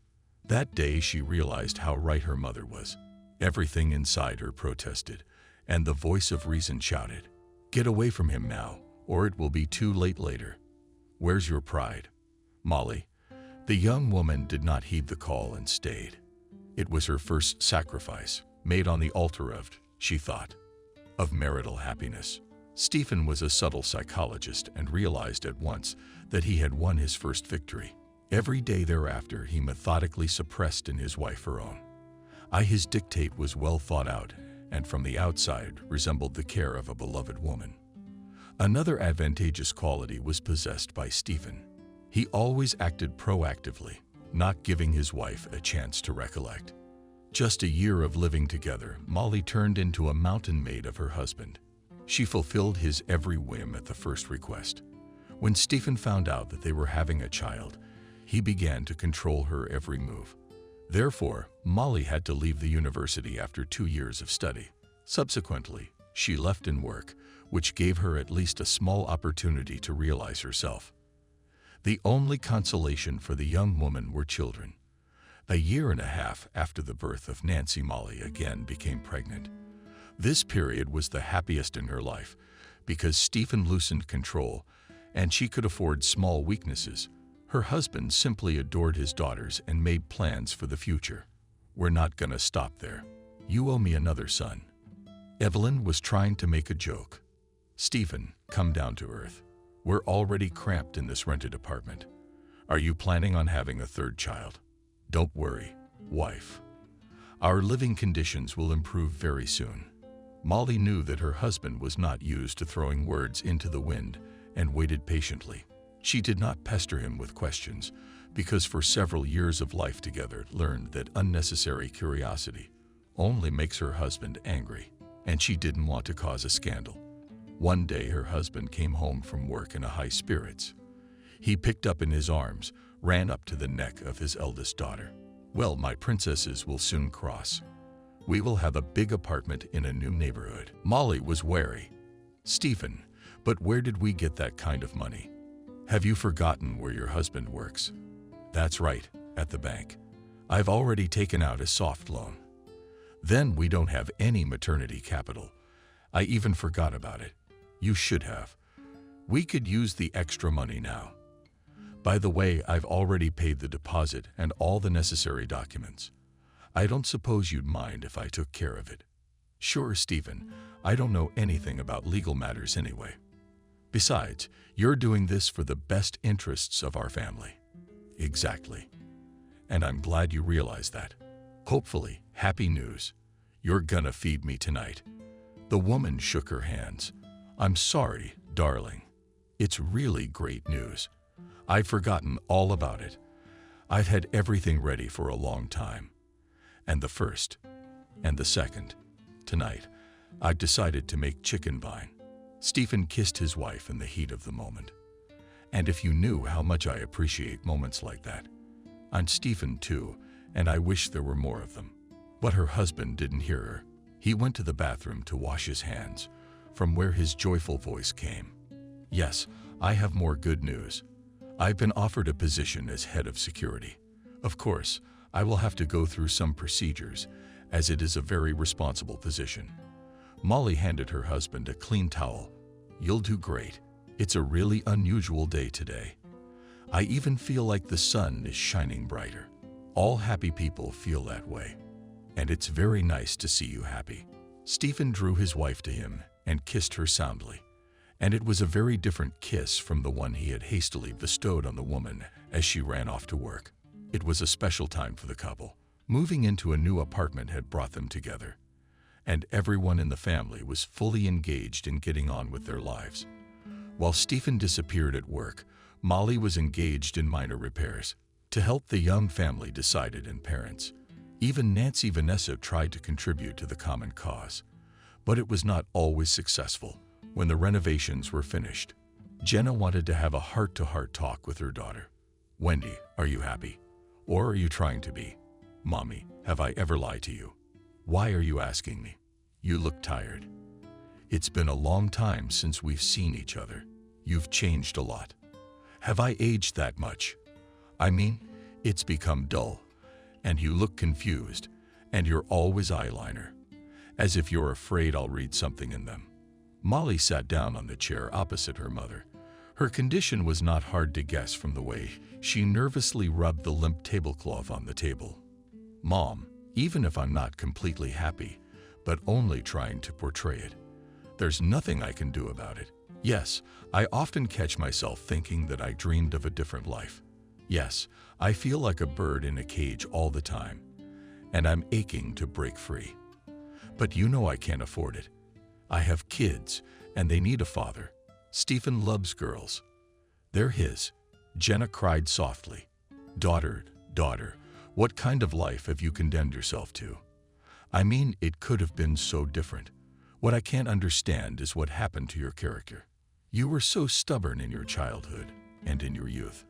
That day she realized how right her mother was. Everything inside her protested, and the voice of reason shouted, "Get away from him now, or it will be too late later. Where's your pride?" Molly, the young woman, did not heed the call and stayed. It was her first sacrifice, made on the altar of, she thought, of marital happiness. Stephen was a subtle psychologist and realized at once that he had won his first victory. Every day thereafter he methodically suppressed in his wife her own. His dictate was well thought out and from the outside resembled the care of a beloved woman. Another advantageous quality was possessed by Stephen. He always acted proactively, not giving his wife a chance to recollect. Just a year of living together, Molly turned into a mountain maid of her husband. She fulfilled his every whim at the first request. When Stephen found out that they were having a child, he began to control her every move. Therefore, Molly had to leave the university after 2 years of study. Subsequently, she left in work, which gave her at least a small opportunity to realize herself. The only consolation for the young woman were children. A year and a half after the birth of Nancy, Molly again became pregnant. This period was the happiest in her life because Stephen loosened control and she could afford small weaknesses. Her husband simply adored his daughters and made plans for the future. "We're not gonna stop there. You owe me another son." Evelyn was trying to make a joke. "Stephen, come down to earth. We're already cramped in this rented apartment. Are you planning on having a third child?" "Don't worry, wife. Our living conditions will improve very soon." Molly knew that her husband was not used to throwing words into the wind and waited patiently. She did not pester him with questions because for several years of life together learned that unnecessary curiosity only makes her husband angry, and she didn't want to cause a scandal. One day her husband came home from work in a high spirits. He picked up in his arms, ran up to the neck of his eldest daughter. "Well, my princesses will soon cross. We will have a big apartment in a new neighborhood." Molly was wary. "Stephen, But where did we get that kind of money? Have you forgotten where your husband works? That's right, at the bank. I've already taken out a soft loan. Then we don't have any maternity capital. I even forgot about it. You should have. We could use the extra money now. By the way, I've already paid the deposit and all the necessary documents. I don't suppose you'd mind if I took care of it. Sure, Stephen. I don't know anything about legal matters anyway. Besides, you're doing this for the best interests of our family. Exactly. And I'm glad you realize that. Hopefully, happy news. You're gonna feed me tonight. The woman shook her hands. I'm sorry, darling. It's really great news. I'd forgotten all about it. I've had everything ready for a long time. And the first, and the second. Tonight, I decided to make chicken vine. Stephen kissed his wife in the heat of the moment. And if you knew how much I appreciate moments like that. I'm Stephen too, and I wish there were more of them. But her husband didn't hear her. He went to the bathroom to wash his hands, from where his joyful voice came. Yes, I have more good news. I've been offered a position as head of security. Of course, I will have to go through some procedures, as it is a very responsible position. Molly handed her husband a clean towel. You'll do great. It's a really unusual day today. I even feel like the sun is shining brighter. All happy people feel that way. And it's very nice to see you happy. Stephen drew his wife to him and kissed her soundly. And it was a very different kiss from the one he had hastily bestowed on the woman as she ran off to work. It was a special time for the couple. Moving into a new apartment had brought them together. And everyone in the family was fully engaged in getting on with their lives. While Stephen disappeared at work, Molly was engaged in minor repairs. To help the young family decided and parents. Even Nancy Vanessa tried to contribute to the common cause. But it was not always successful. When the renovations were finished, Jenna wanted to have a heart-to-heart talk with her daughter. Wendy, are you happy? Or are you trying to be? Mommy, have I ever lied to you? Why are you asking me? You look tired. It's been a long time since we've seen each other. You've changed a lot. Have I aged that much? I mean, it's become dull, and you look confused, and you're always eyeliner, as if you're afraid I'll read something in them. Molly sat down on the chair opposite her mother. Her condition was not hard to guess from the way she nervously rubbed the limp tablecloth on the table. Mom, even if I'm not completely happy, but only trying to portray it, there's nothing I can do about it. Yes, I often catch myself thinking that I dreamed of a different life. Yes, I feel like a bird in a cage all the time, and I'm aching to break free. But you know I can't afford it. I have kids, and they need a father. Stephen loves girls. They're his. Jenna cried softly. Daughter, what kind of life have you condemned yourself to? I mean, it could have been so different. What I can't understand is what happened to your character. You were so stubborn in your childhood and in your youth.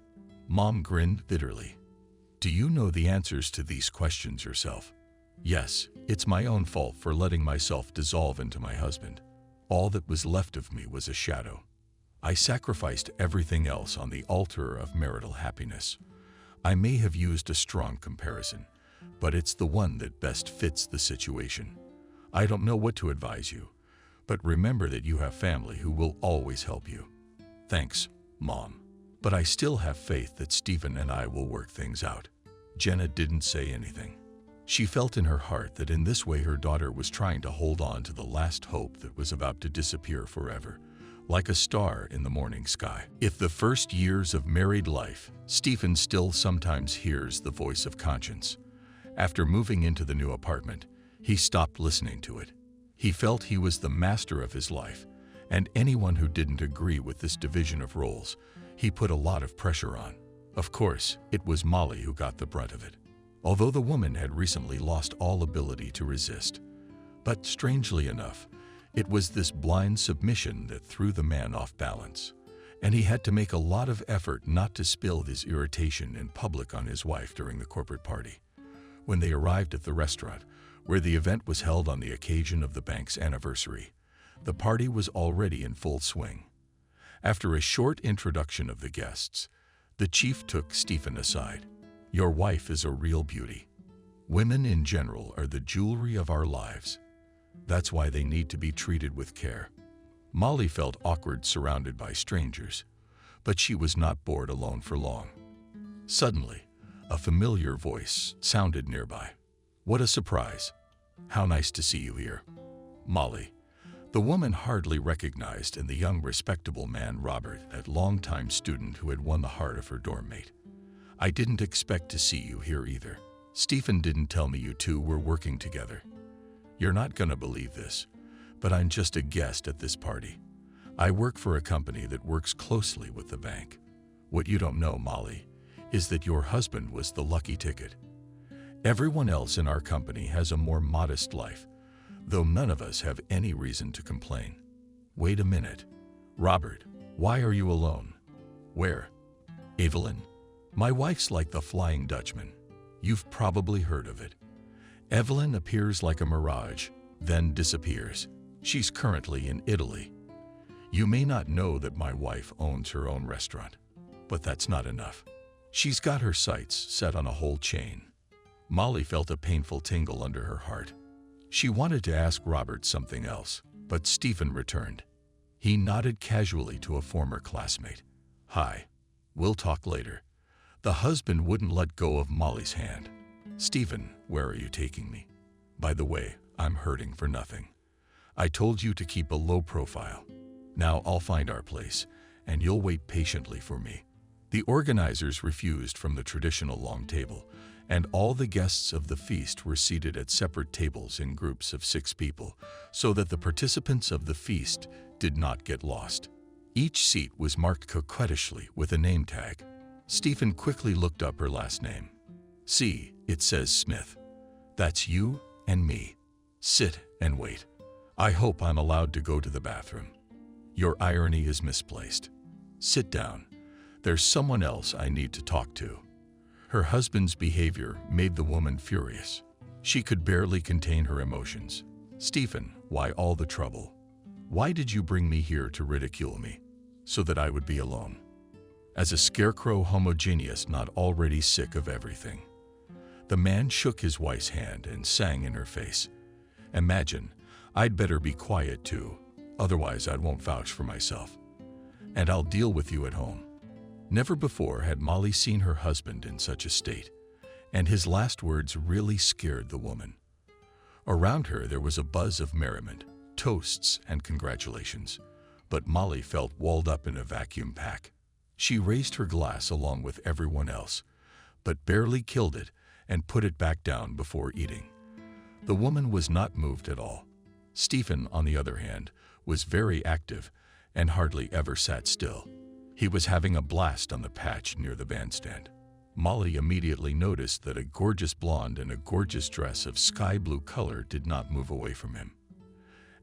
Mom grinned bitterly. Do you know the answers to these questions yourself? Yes, it's my own fault for letting myself dissolve into my husband. All that was left of me was a shadow. I sacrificed everything else on the altar of marital happiness. I may have used a strong comparison, but it's the one that best fits the situation. I don't know what to advise you, but remember that you have family who will always help you. Thanks, Mom. But I still have faith that Stephen and I will work things out. Jenna didn't say anything. She felt in her heart that in this way her daughter was trying to hold on to the last hope that was about to disappear forever, like a star in the morning sky. If the first years of married life, Stephen still sometimes hears the voice of conscience. After moving into the new apartment, he stopped listening to it. He felt he was the master of his life, and anyone who didn't agree with this division of roles, he put a lot of pressure on. Of course, it was Molly who got the brunt of it, although the woman had recently lost all ability to resist. But strangely enough, it was this blind submission that threw the man off balance, and he had to make a lot of effort not to spill his irritation in public on his wife during the corporate party. When they arrived at the restaurant, where the event was held on the occasion of the bank's anniversary, the party was already in full swing. After a short introduction of the guests, the chief took Stephen aside. Your wife is a real beauty. Women in general are the jewelry of our lives. That's why they need to be treated with care. Molly felt awkward surrounded by strangers, but she was not bored alone for long. Suddenly, a familiar voice sounded nearby. What a surprise! How nice to see you here. Molly, the woman hardly recognized in the young respectable man Robert, that longtime student who had won the heart of her dorm mate. I didn't expect to see you here either. Stephen didn't tell me you two were working together. You're not gonna believe this, but I'm just a guest at this party. I work for a company that works closely with the bank. What you don't know, Molly, is that your husband was the lucky ticket. Everyone else in our company has a more modest life, though none of us have any reason to complain. Wait a minute. Robert, why are you alone? Where? Evelyn. My wife's like the Flying Dutchman. You've probably heard of it. Evelyn appears like a mirage, then disappears. She's currently in Italy. You may not know that my wife owns her own restaurant, but that's not enough. She's got her sights set on a whole chain. Molly felt a painful tingle under her heart. She wanted to ask Robert something else, but Stephen returned. He nodded casually to a former classmate. Hi, we'll talk later. The husband wouldn't let go of Molly's hand. Stephen, where are you taking me? By the way, I'm hurting for nothing. I told you to keep a low profile. Now I'll find our place, and you'll wait patiently for me. The organizers refused from the traditional long table, and all the guests of the feast were seated at separate tables in groups of 6 people, so that the participants of the feast did not get lost. Each seat was marked coquettishly with a name tag. Stephen quickly looked up her last name. See, it says Smith. That's you and me. Sit and wait. I hope I'm allowed to go to the bathroom. Your irony is misplaced. Sit down. There's someone else I need to talk to. Her husband's behavior made the woman furious. She could barely contain her emotions. Stephen, why all the trouble? Why did you bring me here to ridicule me? So that I would be alone? As a scarecrow homogeneous not already sick of everything. The man shook his wife's hand and sang in her face. Imagine, I'd better be quiet too, otherwise I won't vouch for myself. And I'll deal with you at home. Never before had Molly seen her husband in such a state, and his last words really scared the woman. Around her there was a buzz of merriment, toasts and congratulations, but Molly felt walled up in a vacuum pack. She raised her glass along with everyone else, but barely killed it and put it back down before eating. The woman was not moved at all. Stephen, on the other hand, was very active and hardly ever sat still. He was having a blast on the patch near the bandstand. Molly immediately noticed that a gorgeous blonde in a gorgeous dress of sky blue color did not move away from him.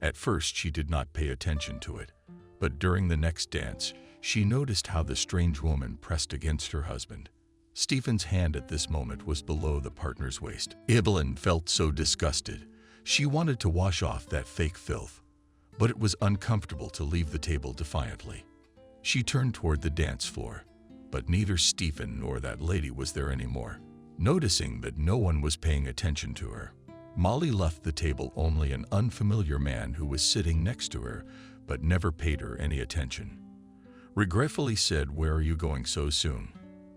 At first she did not pay attention to it, but during the next dance, she noticed how the strange woman pressed against her husband. Stephen's hand at this moment was below the partner's waist. Evelyn felt so disgusted. She wanted to wash off that fake filth, but it was uncomfortable to leave the table defiantly. She turned toward the dance floor, but neither Stephen nor that lady was there anymore. Noticing that no one was paying attention to her, Molly left the table. Only an unfamiliar man who was sitting next to her, but never paid her any attention. Regretfully said, "Where are you going so soon?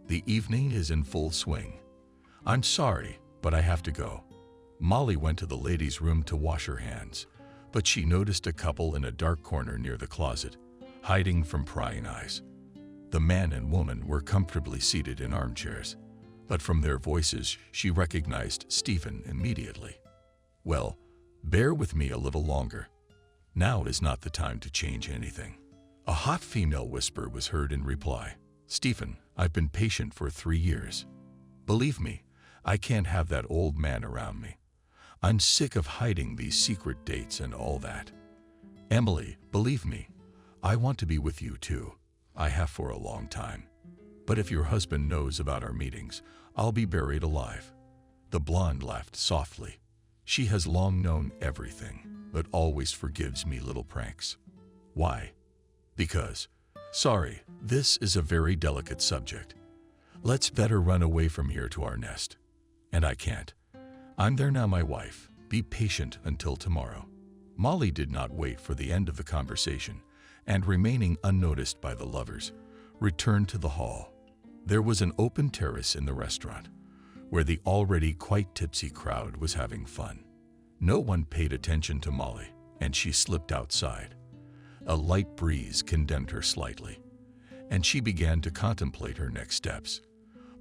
The evening is in full swing." "I'm sorry, but I have to go." Molly went to the ladies' room to wash her hands, but she noticed a couple in a dark corner near the closet, hiding from prying eyes. The man and woman were comfortably seated in armchairs, but from their voices she recognized Stephen immediately. "Well, bear with me a little longer. Now is not the time to change anything." A hot female whisper was heard in reply. "Stephen, I've been patient for 3 years. Believe me, I can't have that old man around me. I'm sick of hiding these secret dates and all that. Emily, believe me, I want to be with you too. I have for a long time. But if your husband knows about our meetings, I'll be buried alive." The blonde laughed softly. "She has long known everything, but always forgives me little pranks." "Why?" "Because Sorry, this is a very delicate subject. Let's better run away from here to our nest. And I can't. I'm there now, my wife. Be patient until tomorrow. Molly did not wait for the end of the conversation, and remaining unnoticed by the lovers, returned to the hall. There was an open terrace in the restaurant, where the already quite tipsy crowd was having fun. No one paid attention to Molly, and she slipped outside. A light breeze condemned her slightly, and she began to contemplate her next steps.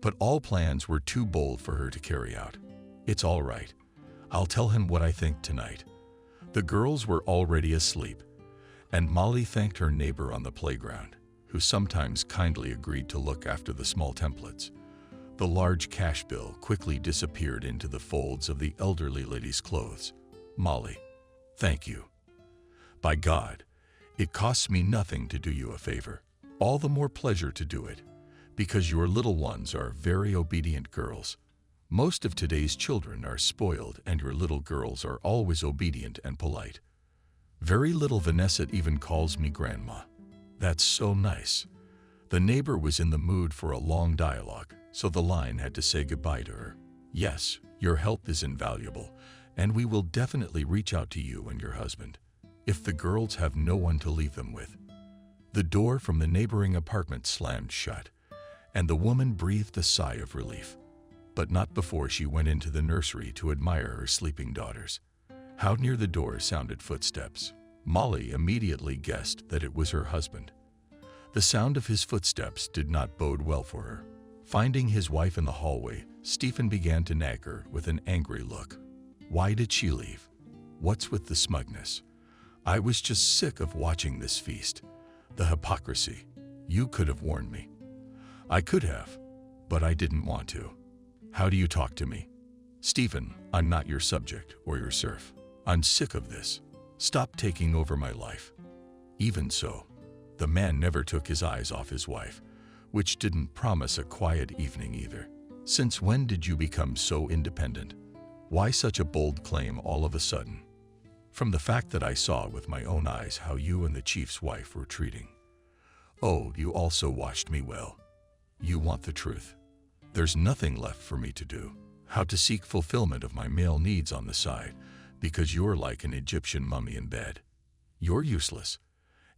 But all plans were too bold for her to carry out. It's all right. I'll tell him what I think tonight. The girls were already asleep, and Molly thanked her neighbor on the playground, who sometimes kindly agreed to look after the small templates. The large cash bill quickly disappeared into the folds of the elderly lady's clothes. Molly, thank you. By God, it costs me nothing to do you a favor. All the more pleasure to do it, because your little ones are very obedient girls. Most of today's children are spoiled, and your little girls are always obedient and polite. Very little Vanessa even calls me grandma. That's so nice. The neighbor was in the mood for a long dialogue, so the line had to say goodbye to her. Yes, your help is invaluable, and we will definitely reach out to you and your husband, if the girls have no one to leave them with. The door from the neighboring apartment slammed shut, and the woman breathed a sigh of relief, but not before she went into the nursery to admire her sleeping daughters. How near the door sounded footsteps. Molly immediately guessed that it was her husband. The sound of his footsteps did not bode well for her. Finding his wife in the hallway, Stephen began to nag her with an angry look. Why did she leave? What's with the smugness? I was just sick of watching this feast. The hypocrisy. You could have warned me. I could have, but I didn't want to. How do you talk to me? Stephen, I'm not your subject or your serf. I'm sick of this. Stop taking over my life. Even so, the man never took his eyes off his wife, which didn't promise a quiet evening either. Since when did you become so independent? Why such a bold claim all of a sudden? From the fact that I saw with my own eyes how you and the chief's wife were treating. Oh, you also watched me well. You want the truth. There's nothing left for me to do. How to seek fulfillment of my male needs on the side, because you're like an Egyptian mummy in bed. You're useless,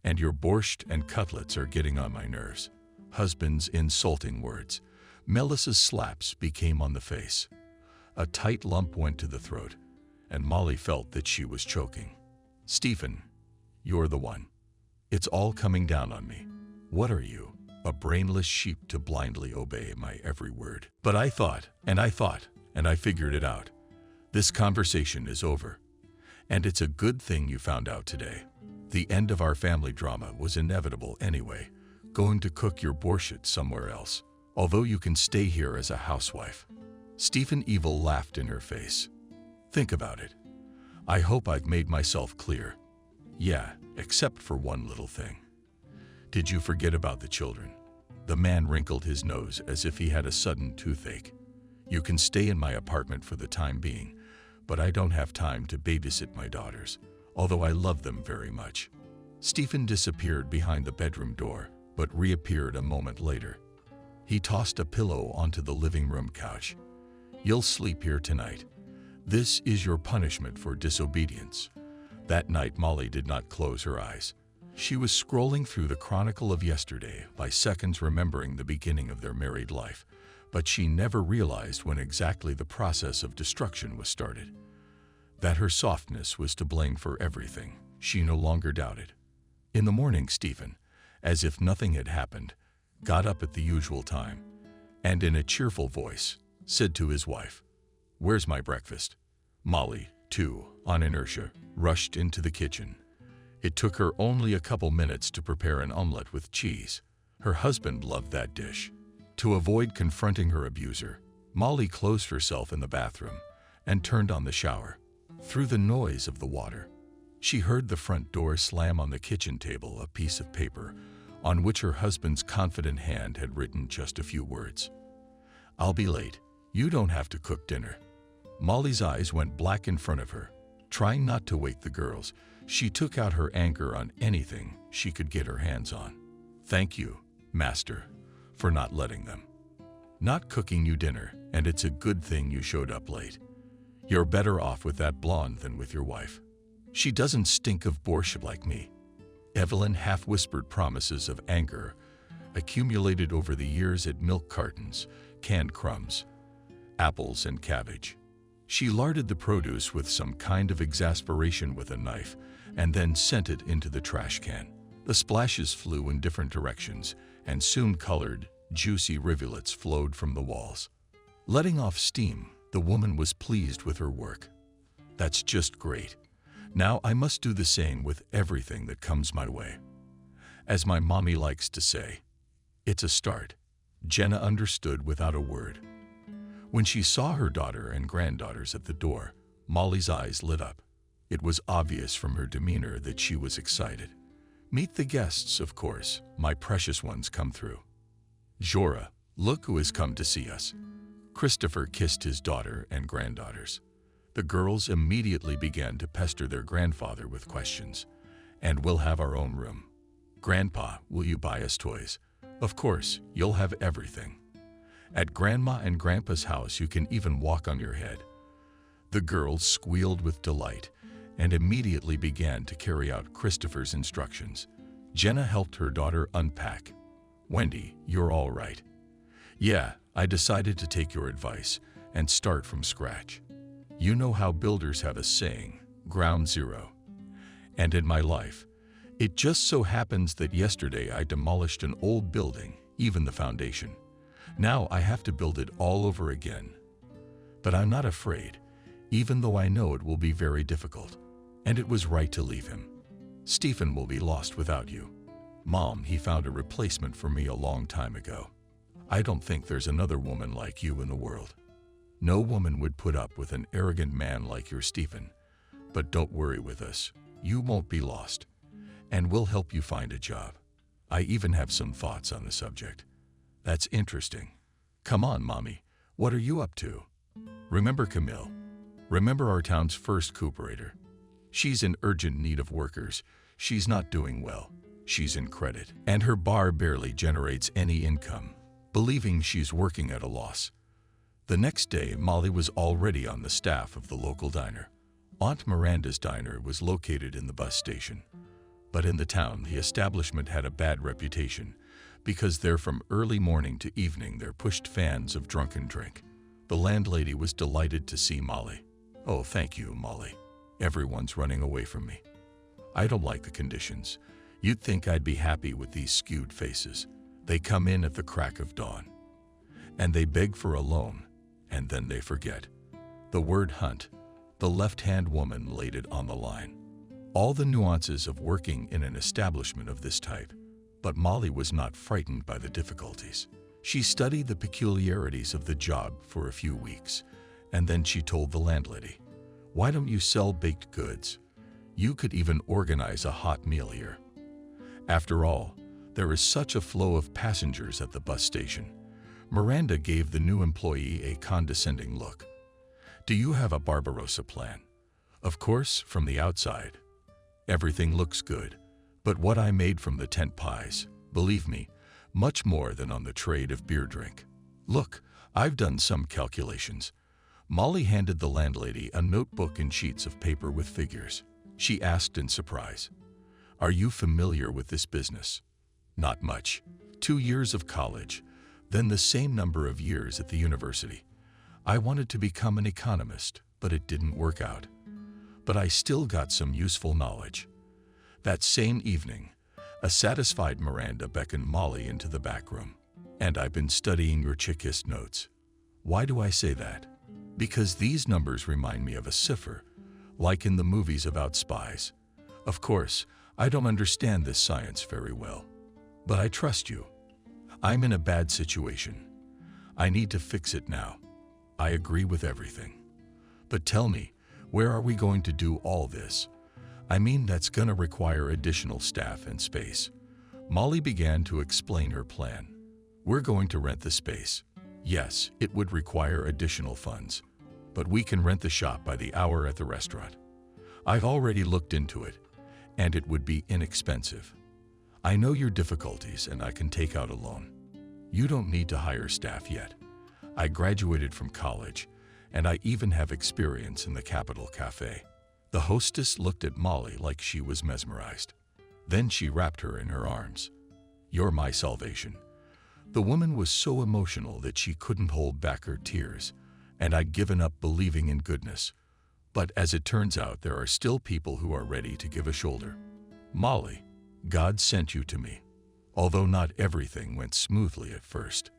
and your borscht and cutlets are getting on my nerves. Husband's insulting words. Melissa's slaps became on the face. A tight lump went to the throat, and Molly felt that she was choking. Stephen, you're the one. It's all coming down on me. What are you? A brainless sheep to blindly obey my every word. But I thought, and I figured it out. This conversation is over. And it's a good thing you found out today. The end of our family drama was inevitable anyway. Going to cook your borscht somewhere else, although you can stay here as a housewife. Stephen Evil laughed in her face. Think about it. I hope I've made myself clear. Yeah, except for one little thing. Did you forget about the children? The man wrinkled his nose as if he had a sudden toothache. You can stay in my apartment for the time being, but I don't have time to babysit my daughters, although I love them very much. Stephen disappeared behind the bedroom door, but reappeared a moment later. He tossed a pillow onto the living room couch. You'll sleep here tonight. This is your punishment for disobedience. That night, Molly did not close her eyes. She was scrolling through the chronicle of yesterday, by seconds remembering the beginning of their married life, but she never realized when exactly the process of destruction was started. That her softness was to blame for everything, she no longer doubted. In the morning, Stephen, as if nothing had happened, got up at the usual time, and in a cheerful voice, said to his wife, "Where's my breakfast?" Molly, too, on inertia, rushed into the kitchen. It took her only a couple minutes to prepare an omelette with cheese. Her husband loved that dish. To avoid confronting her abuser, Molly closed herself in the bathroom and turned on the shower. Through the noise of the water, she heard the front door slam on the kitchen table, a piece of paper on which her husband's confident hand had written just a few words. "I'll be late. You don't have to cook dinner." Molly's eyes went black in front of her. Trying not to wake the girls, she took out her anger on anything she could get her hands on. Thank you, Master, for not letting them. Not cooking you dinner, and it's a good thing you showed up late. You're better off with that blonde than with your wife. She doesn't stink of borscht like me. Evelyn half-whispered promises of anger accumulated over the years at milk cartons, canned crumbs, apples, and cabbage. She larded the produce with some kind of exasperation with a knife and then sent it into the trash can. The splashes flew in different directions, and soon colored, juicy rivulets flowed from the walls. Letting off steam, the woman was pleased with her work. That's just great. Now I must do the same with everything that comes my way. As my mommy likes to say, it's a start. Jenna understood without a word. When she saw her daughter and granddaughters at the door, Molly's eyes lit up. It was obvious from her demeanor that she was excited. Meet the guests, of course. My precious ones come through. Jorah, look who has come to see us. Christopher kissed his daughter and granddaughters. The girls immediately began to pester their grandfather with questions. And we'll have our own room. Grandpa, will you buy us toys? Of course, you'll have everything. At Grandma and Grandpa's house, you can even walk on your head. The girls squealed with delight and immediately began to carry out Christopher's instructions. Jenna helped her daughter unpack. Wendy, you're all right. Yeah, I decided to take your advice and start from scratch. You know how builders have a saying, ground zero. And in my life, it just so happens that yesterday I demolished an old building, even the foundation. Now I have to build it all over again. But I'm not afraid, even though I know it will be very difficult. And it was right to leave him. Stephen will be lost without you. Mom, he found a replacement for me a long time ago. I don't think there's another woman like you in the world. No woman would put up with an arrogant man like your Stephen. But don't worry with us. You won't be lost. And we'll help you find a job. I even have some thoughts on the subject. That's interesting. Come on, Mommy. What are you up to? Remember Camille? Remember our town's first cooperator? She's in urgent need of workers. She's not doing well. She's in credit. And her bar barely generates any income, believing she's working at a loss. The next day, Molly was already on the staff of the local diner. Aunt Miranda's diner was located in the bus station. But in the town, the establishment had a bad reputation because there from early morning to evening there pushed fans of drunken drink. The landlady was delighted to see Molly. Oh, thank you, Molly. Everyone's running away from me. I don't like the conditions. You'd think I'd be happy with these skewed faces. They come in at the crack of dawn. And they beg for a loan, and then they forget. The word hunt, the left-hand woman laid it on the line. All the nuances of working in an establishment of this type. But Molly was not frightened by the difficulties. She studied the peculiarities of the job for a few weeks, and then she told the landlady, "Why don't you sell baked goods? You could even organize a hot meal here." After all, there is such a flow of passengers at the bus station. Miranda gave the new employee a condescending look. "Do you have a Barbarossa plan?" "Of course, from the outside. Everything looks good, but what I made from the tent pies, believe me, much more than on the trade of beer drink. Look, I've done some calculations." Molly handed the landlady a notebook and sheets of paper with figures. She asked in surprise, "Are you familiar with this business?" "Not much. 2 years of college, then the same number of years at the university. I wanted to become an economist, but it didn't work out. But I still got some useful knowledge." That same evening, a satisfied Miranda beckoned Molly into the back room. "And I've been studying your Checklist notes." Why do I say that? Because these numbers remind me of a cipher, like in the movies about spies. Of course, I don't understand this science very well. But I trust you. I'm in a bad situation. I need to fix it now. I agree with everything. But tell me, where are we going to do all this? I mean, that's going to require additional staff and space. Molly began to explain her plan. We're going to rent the space. Yes, it would require additional funds, but we can rent the shop by the hour at the restaurant. I've already looked into it, and it would be inexpensive. I know your difficulties and I can take out a loan. You don't need to hire staff yet. I graduated from college, and I even have experience in the Capitol Cafe." The hostess looked at Molly like she was mesmerized. Then she wrapped her in her arms. "You're my salvation." The woman was so emotional that she couldn't hold back her tears, and I'd given up believing in goodness. But as it turns out, there are still people who are ready to give a shoulder. "Molly, God sent you to me." Although not everything went smoothly at first.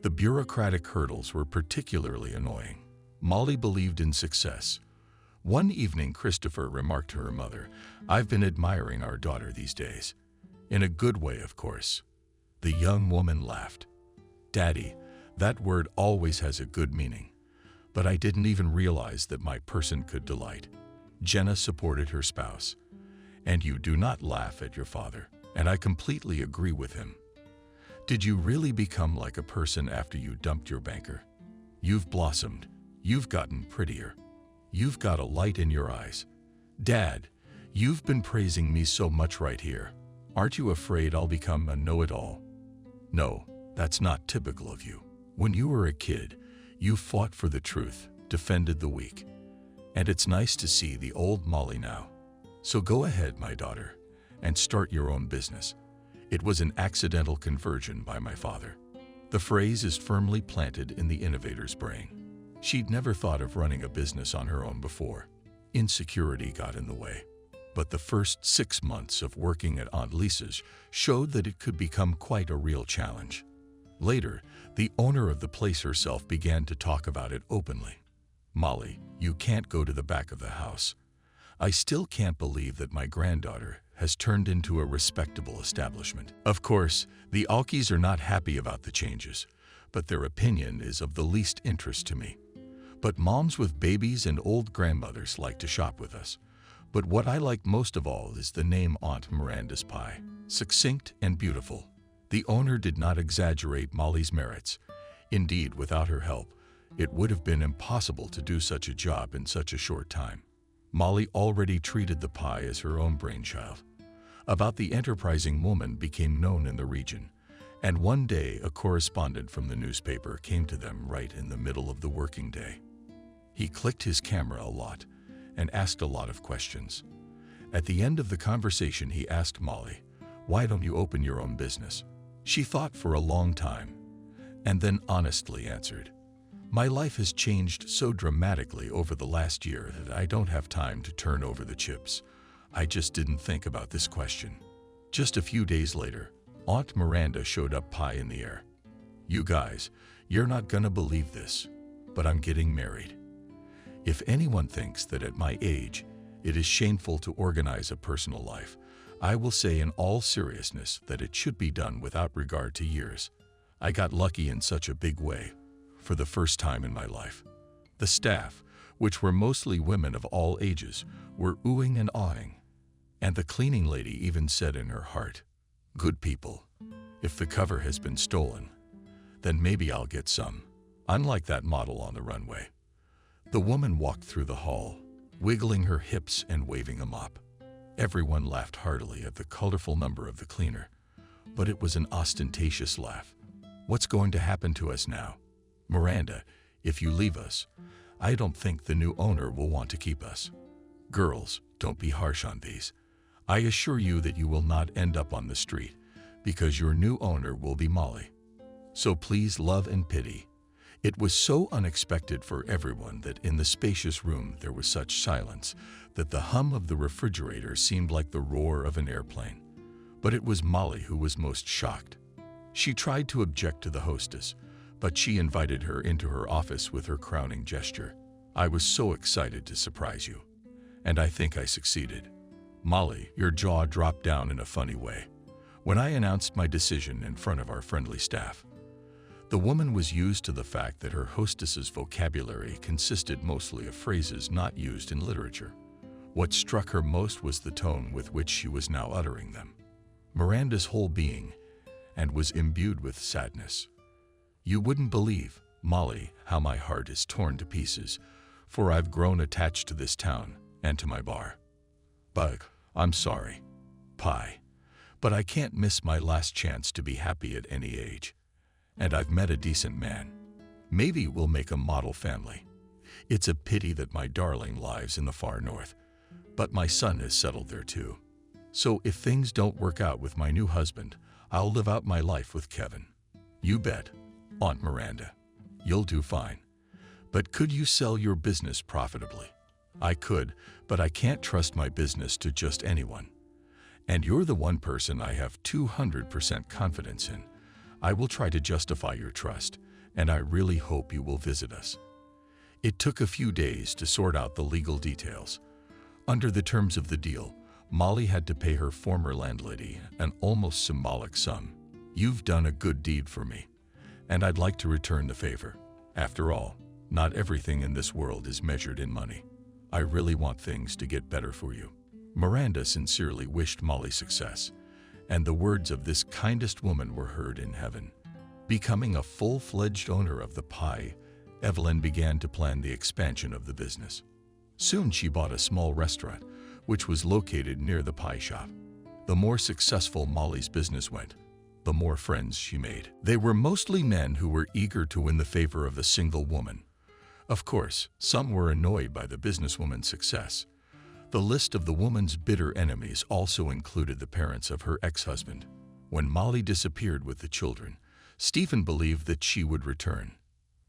The bureaucratic hurdles were particularly annoying. Molly believed in success. One evening, Christopher remarked to her mother, "I've been admiring our daughter these days." In a good way, of course. The young woman laughed. "Daddy, that word always has a good meaning. But I didn't even realize that my person could delight." Jenna supported her spouse. "And you do not laugh at your father, and I completely agree with him. Did you really become like a person after you dumped your banker? You've blossomed. You've gotten prettier. You've got a light in your eyes. Dad, you've been praising me so much right here. Aren't you afraid I'll become a know-it-all?" "No, that's not typical of you. When you were a kid, you fought for the truth, defended the weak. And it's nice to see the old Molly now. So go ahead, my daughter, and start your own business." It was an accidental conversion by my father. The phrase is firmly planted in the innovator's brain. She'd never thought of running a business on her own before. Insecurity got in the way. But the first 6 months of working at Aunt Lisa's showed that it could become quite a real challenge. Later, the owner of the place herself began to talk about it openly. "Molly, you can't go to the back of the house. I still can't believe that my granddaughter has turned into a respectable establishment." Of course, the Alkis are not happy about the changes, but their opinion is of the least interest to me. But moms with babies and old grandmothers like to shop with us. But what I like most of all is the name Aunt Miranda's Pie. Succinct and beautiful. The owner did not exaggerate Molly's merits. Indeed, without her help, it would have been impossible to do such a job in such a short time. Molly already treated the pie as her own brainchild. About the enterprising woman became known in the region, and one day a correspondent from the newspaper came to them right in the middle of the working day. He clicked his camera a lot and asked a lot of questions. At the end of the conversation, he asked Molly, "Why don't you open your own business?" She thought for a long time, and then honestly answered, "My life has changed so dramatically over the last year that I don't have time to turn over the chips. I just didn't think about this question." Just a few days later, Aunt Miranda showed up, pie in the air. "You guys, you're not gonna believe this, but I'm getting married. If anyone thinks that at my age it is shameful to organize a personal life, I will say in all seriousness that it should be done without regard to years. I got lucky in such a big way. For the first time in my life." The staff, which were mostly women of all ages, were oohing and awing. And the cleaning lady even said in her heart, "Good people. If the cover has been stolen, then maybe I'll get some. Unlike that model on the runway." The woman walked through the hall, wiggling her hips and waving a mop. Everyone laughed heartily at the colorful number of the cleaner, but it was an ostentatious laugh. "What's going to happen to us now? Miranda, if you leave us, I don't think the new owner will want to keep us. Girls, don't be harsh on these. I assure you that you will not end up on the street, because your new owner will be Molly. So please love and pity." It was so unexpected for everyone that in the spacious room there was such silence that the hum of the refrigerator seemed like the roar of an airplane. But it was Molly who was most shocked. She tried to object to the hostess, but she invited her into her office with her crowning gesture. "I was so excited to surprise you, and I think I succeeded." Molly, your jaw dropped down in a funny way when I announced my decision in front of our friendly staff. The woman was used to the fact that her hostess's vocabulary consisted mostly of phrases not used in literature. What struck her most was the tone with which she was now uttering them. Miranda's whole being and was imbued with sadness. "You wouldn't believe, Molly, how my heart is torn to pieces, for I've grown attached to this town and to my bar. But I'm sorry, Pie, But I can't miss my last chance to be happy at any age. And I've met a decent man. Maybe we'll make a model family. It's a pity that my darling lives in the far north, but my son is settled there too. So if things don't work out with my new husband, I'll live out my life with Kevin. You bet, Aunt Miranda. You'll do fine. But could you sell your business profitably? I could, but I can't trust my business to just anyone. And you're the one person I have 200% confidence in. I will try to justify your trust, and I really hope you will visit us. It took a few days to sort out the legal details. Under the terms of the deal, Molly had to pay her former landlady an almost symbolic sum. You've done a good deed for me, and I'd like to return the favor. After all, not everything in this world is measured in money. I really want things to get better for you. Miranda sincerely wished Molly success, and the words of this kindest woman were heard in heaven. Becoming a full-fledged owner of the pie, Evelyn began to plan the expansion of the business. Soon she bought a small restaurant, which was located near the pie shop. The more successful Molly's business went, the more friends she made. They were mostly men who were eager to win the favor of the single woman. Of course, some were annoyed by the businesswoman's success. The list of the woman's bitter enemies also included the parents of her ex-husband. When Molly disappeared with the children, Stephen believed that she would return.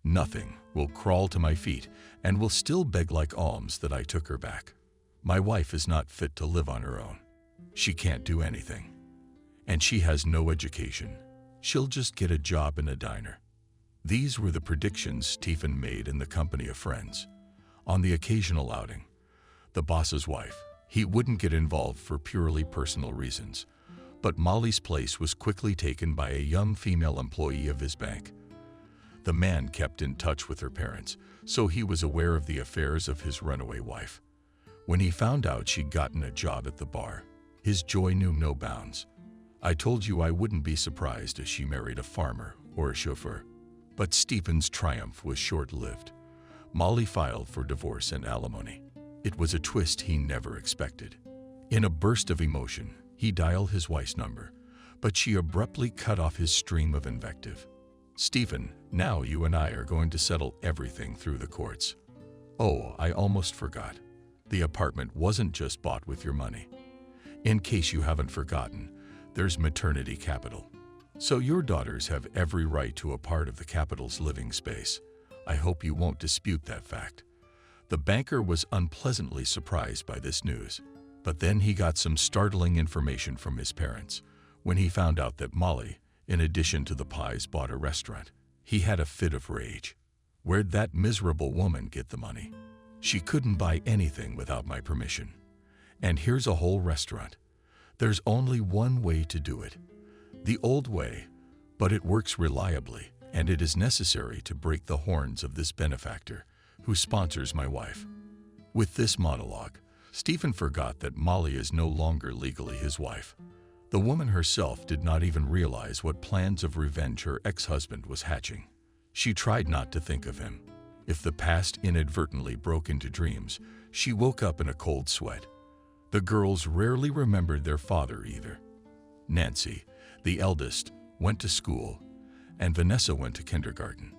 Nothing will crawl to my feet and will still beg like alms that I took her back. My wife is not fit to live on her own. She can't do anything. And she has no education. She'll just get a job in a diner. These were the predictions Stephen made in the company of friends. On the occasional outing, the boss's wife, he wouldn't get involved for purely personal reasons. But Molly's place was quickly taken by a young female employee of his bank. The man kept in touch with her parents, so he was aware of the affairs of his runaway wife. When he found out she'd gotten a job at the bar, his joy knew no bounds. I told you I wouldn't be surprised if she married a farmer or a chauffeur. But Stephen's triumph was short-lived. Molly filed for divorce and alimony. It was a twist he never expected. In a burst of emotion, he dialed his wife's number, but she abruptly cut off his stream of invective. Stephen, now you and I are going to settle everything through the courts. Oh, I almost forgot. The apartment wasn't just bought with your money. In case you haven't forgotten, there's maternity capital. So your daughters have every right to a part of the capital's living space. I hope you won't dispute that fact. The banker was unpleasantly surprised by this news, but then he got some startling information from his parents. When he found out that Molly, in addition to the pies, bought a restaurant, he had a fit of rage. Where'd that miserable woman get the money? She couldn't buy anything without my permission. And here's a whole restaurant. There's only one way to do it. The old way, but it works reliably, and it is necessary to break the horns of this benefactor who sponsors my wife. With this monologue, Stephen forgot that Molly is no longer legally his wife. The woman herself did not even realize what plans of revenge her ex-husband was hatching. She tried not to think of him. If the past inadvertently broke into dreams, she woke up in a cold sweat. The girls rarely remembered their father either. Nancy, the eldest, went to school, and Vanessa went to kindergarten.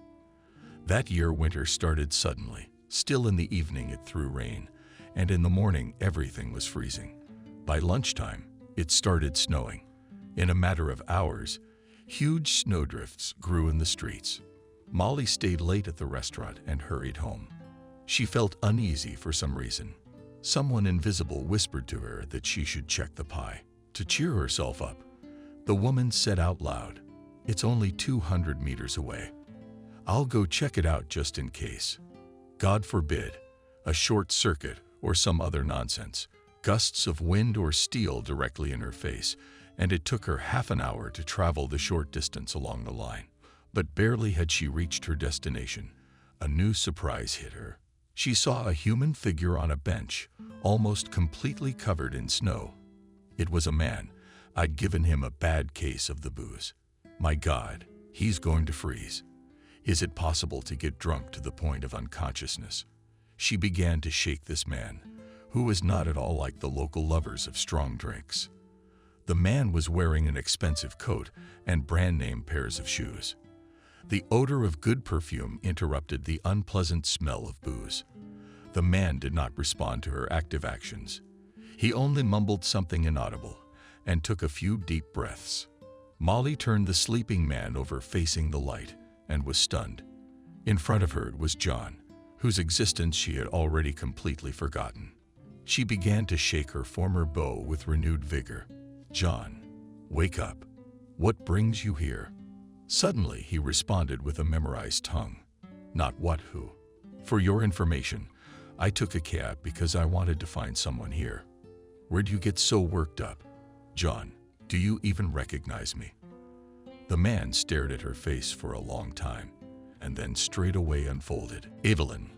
That year winter started suddenly. Still in the evening it threw rain, and in the morning everything was freezing. By lunchtime, it started snowing. In a matter of hours, huge snowdrifts grew in the streets. Molly stayed late at the restaurant and hurried home. She felt uneasy for some reason. Someone invisible whispered to her that she should check the pie. To cheer herself up, the woman said out loud, "It's only 200 meters away. I'll go check it out just in case. God forbid, a short circuit or some other nonsense, gusts of wind or steel directly in her face, and it took her half an hour to travel the short distance along the line. But barely had she reached her destination, a new surprise hit her. She saw a human figure on a bench, almost completely covered in snow. It was a man. I'd given him a bad case of the booze. My God, he's going to freeze. Is it possible to get drunk to the point of unconsciousness? She began to shake this man, who was not at all like the local lovers of strong drinks. The man was wearing an expensive coat and brand-name pairs of shoes. The odor of good perfume interrupted the unpleasant smell of booze. The man did not respond to her active actions. He only mumbled something inaudible and took a few deep breaths. Molly turned the sleeping man over facing the light and was stunned. In front of her was John, whose existence she had already completely forgotten. She began to shake her former beau with renewed vigor. "John, wake up. What brings you here?" Suddenly, he responded with a memorized tongue. "Not what, who. For your information, I took a cab because I wanted to find someone here." "Where'd you get so worked up?" "John, do you even recognize me?" The man stared at her face for a long time, and then straightaway unfolded. "Evelyn,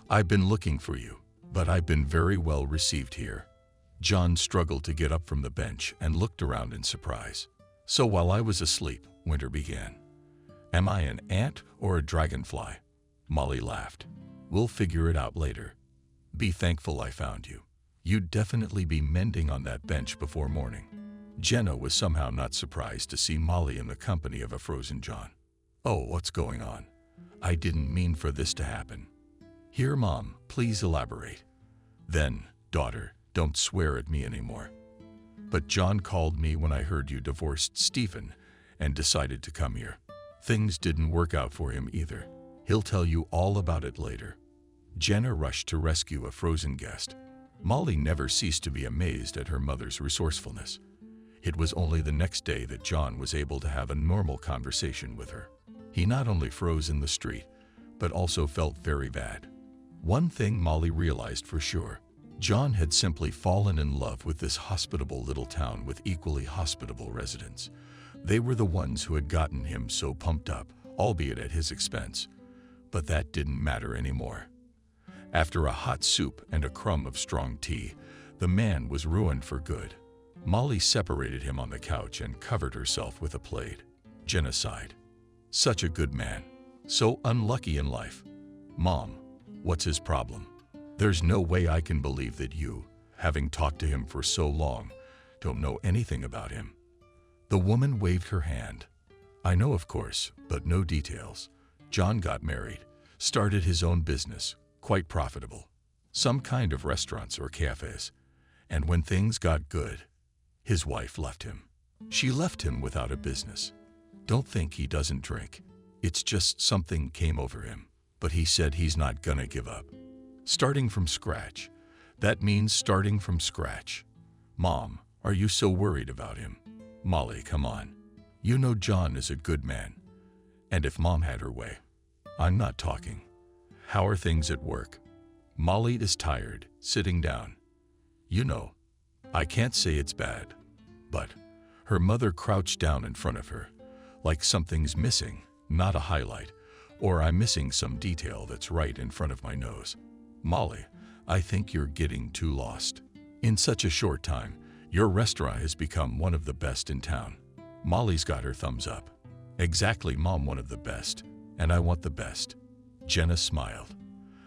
I've been looking for you, but I've been very well received here." John struggled to get up from the bench and looked around in surprise. "So while I was asleep, winter began. Am I an ant or a dragonfly?" Molly laughed. "We'll figure it out later. Be thankful I found you. You'd definitely be mending on that bench before morning." Jenna was somehow not surprised to see Molly in the company of a frozen John. "Oh, what's going on? I didn't mean for this to happen." "Here, Mom, please elaborate." "Then, daughter, don't swear at me anymore. But John called me when I heard you divorced Stephen and decided to come here. Things didn't work out for him either. He'll tell you all about it later." Jenna rushed to rescue a frozen guest. Molly never ceased to be amazed at her mother's resourcefulness. It was only the next day that John was able to have a normal conversation with her. He not only froze in the street, but also felt very bad. One thing Molly realized for sure: John had simply fallen in love with this hospitable little town with equally hospitable residents. They were the ones who had gotten him so pumped up, albeit at his expense. But that didn't matter anymore. After a hot soup and a crumb of strong tea, the man was ruined for good. Molly separated him on the couch and covered herself with a plaid. Jenna sighed. "Such a good man. So unlucky in life. Mom, what's his problem? There's no way I can believe that you, having talked to him for so long, don't know anything about him." The woman waved her hand. "I know, of course, but no details. John got married, started his own business, quite profitable. Some kind of restaurants or cafes. And when things got good, his wife left him. She left him without a business. Don't think he doesn't drink. It's just something came over him. But he said he's not gonna give up. Starting from scratch. That means starting from scratch. Mom, are you so worried about him?" "Molly, come on. You know John is a good man. And if Mom had her way." "I'm not talking. How are things at work?" Molly is tired, sitting down. "You know, I can't say it's bad, but..." Her mother crouched down in front of her, like something's missing, not a highlight, or I'm missing some detail that's right in front of my nose. "Molly, I think you're getting too lost. In such a short time, your restaurant has become one of the best in town." Molly's got her thumbs up. "Exactly, Mom, one of the best, and I want the best." Jenna smiled.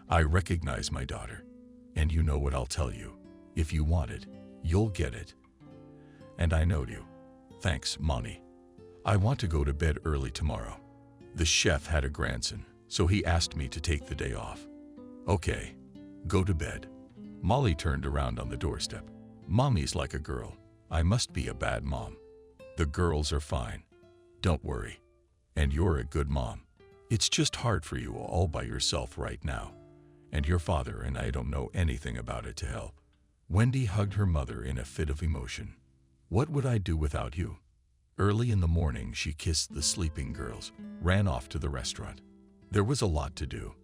"I recognize my daughter, and you know what I'll tell you. If you want it, you'll get it. And I know you. Thanks, Monty. I want to go to bed early tomorrow. The chef had a grandson, so he asked me to take the day off." "Okay, go to bed." Molly turned around on the doorstep. "Mommy's like a girl. I must be a bad mom. The girls are fine. Don't worry. And you're a good mom. It's just hard for you all by yourself right now. And your father and I don't know anything about it to help." Wendy hugged her mother in a fit of emotion. "What would I do without you?" Early in the morning, she kissed the sleeping girls, ran off to the restaurant. There was a lot to do,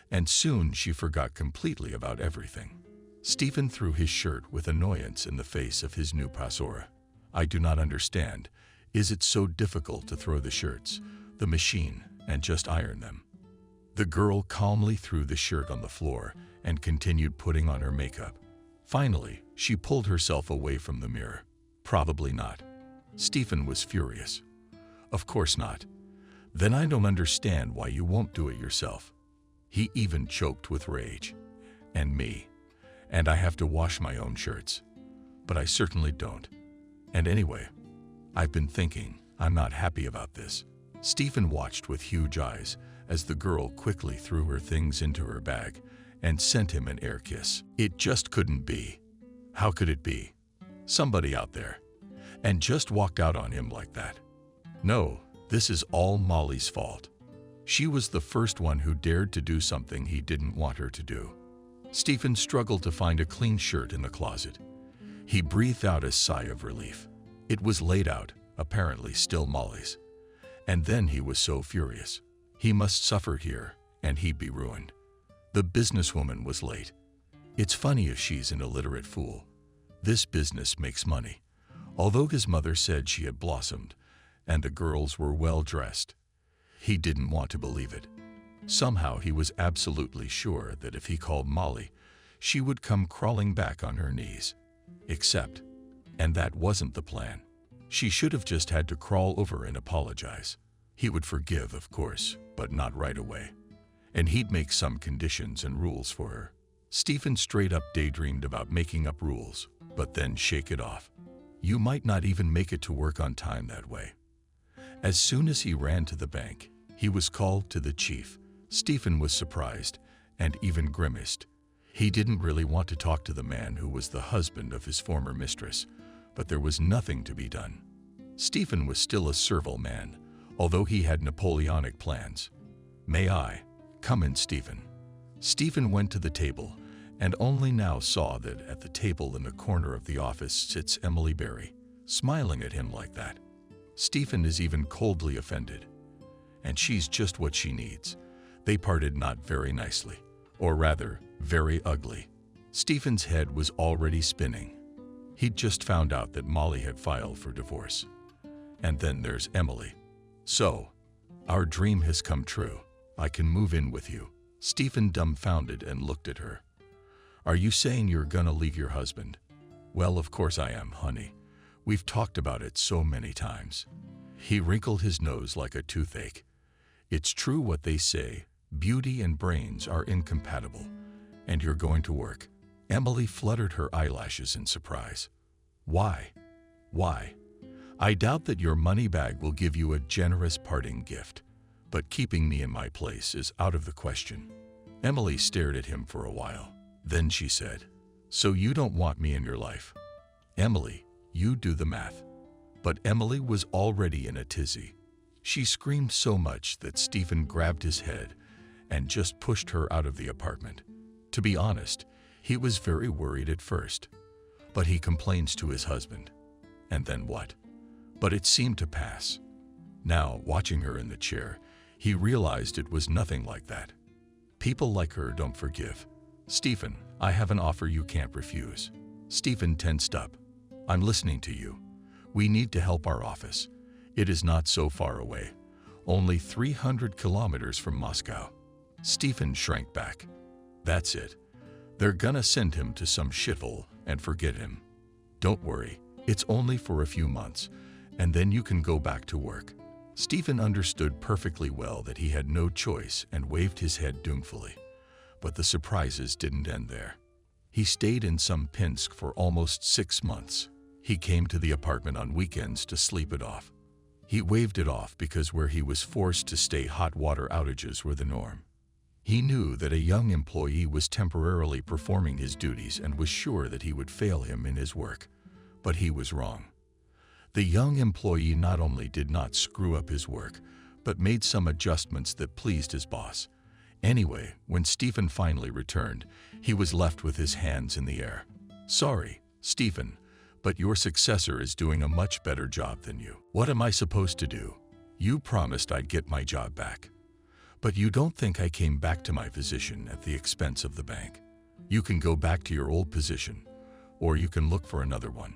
and soon she forgot completely about everything. Stephen threw his shirt with annoyance in the face of his new pasora. "I do not understand. Is it so difficult to throw the shirts, the machine, and just iron them?" The girl calmly threw the shirt on the floor and continued putting on her makeup. Finally, she pulled herself away from the mirror. "Probably not." Stephen was furious. "Of course not. Then I don't understand why you won't do it yourself." He even choked with rage. "And me. And I have to wash my own shirts. But I certainly don't. And anyway, I've been thinking, I'm not happy about this. Stephen watched with huge eyes as the girl quickly threw her things into her bag and sent him an air kiss. It just couldn't be. How could it be? Somebody out there. And just walked out on him like that. No, this is all Molly's fault. She was the first one who dared to do something he didn't want her to do. Stephen struggled to find a clean shirt in the closet. He breathed out a sigh of relief. It was laid out, apparently still Molly's. And then he was so furious. He must suffer here, and he'd be ruined. The businesswoman was late. It's funny if she's an illiterate fool. This business makes money. Although his mother said she had blossomed, and the girls were well dressed, he didn't want to believe it. Somehow he was absolutely sure that if he called Molly, she would come crawling back on her knees. Except, and that wasn't the plan. She should have just had to crawl over and apologize. He would forgive, of course, but not right away. And he'd make some conditions and rules for her. Stephen straight up daydreamed about making up rules, but then shake it off. You might not even make it to work on time that way. As soon as he ran to the bank, he was called to the chief. Stephen was surprised and even grimaced. He didn't really want to talk to the man who was the husband of his former mistress, but there was nothing to be done. Stephen was still a servile man, although he had Napoleonic plans. "May I come in, Stephen?" Stephen went to the table and only now saw that at the table in the corner of the office sits Emily Berry, smiling at him like that. Stephen is even coldly offended. And she's just what she needs. They parted not very nicely, or rather, very ugly. Stephen's head was already spinning. He'd just found out that Molly had filed for divorce. And then there's Emily. So, our dream has come true. I can move in with you. Stephen dumbfounded and looked at her. Are you saying you're gonna leave your husband? Well, of course I am, honey. We've talked about it so many times. He wrinkled his nose like a toothache. It's true what they say, beauty and brains are incompatible, and you're going to work. Emily fluttered her eyelashes in surprise. Why? Why? I doubt that your money bag will give you a generous parting gift, but keeping me in my place is out of the question. Emily stared at him for a while. Then she said, So you don't want me in your life? Emily, you do the math. But Emily was already in a tizzy. She screamed so much that Stephen grabbed his head and just pushed her out of the apartment. To be honest, he was very worried at first. But he complains to his husband. And then what? But it seemed to pass. Now, watching her in the chair, he realized it was nothing like that. People like her don't forgive. Stephen, I have an offer you can't refuse. Stephen tensed up. I'm listening to you. We need to help our office. It is not so far away. Only 300 kilometers from Moscow. Stephen shrank back. That's it. They're gonna send him to some shithole and forget him. Don't worry, it's only for a few months, and then you can go back to work. Stephen understood perfectly well that he had no choice and waved his head doomfully. But the surprises didn't end there. He stayed in some Pinsk for almost 6 months. He came to the apartment on weekends to sleep it off. He waved it off because where he was forced to stay, hot water outages were the norm. He knew that a young employee was temporarily performing his duties and was sure that he would fail him in his work. But he was wrong. The young employee not only did not screw up his work, but made some adjustments that pleased his boss. Anyway, when Stephen finally returned, he was left with his hands in the air. Sorry, Stephen, but your successor is doing a much better job than you. What am I supposed to do? You promised I'd get my job back. But you don't think I came back to my position at the expense of the bank. You can go back to your old position, or you can look for another one,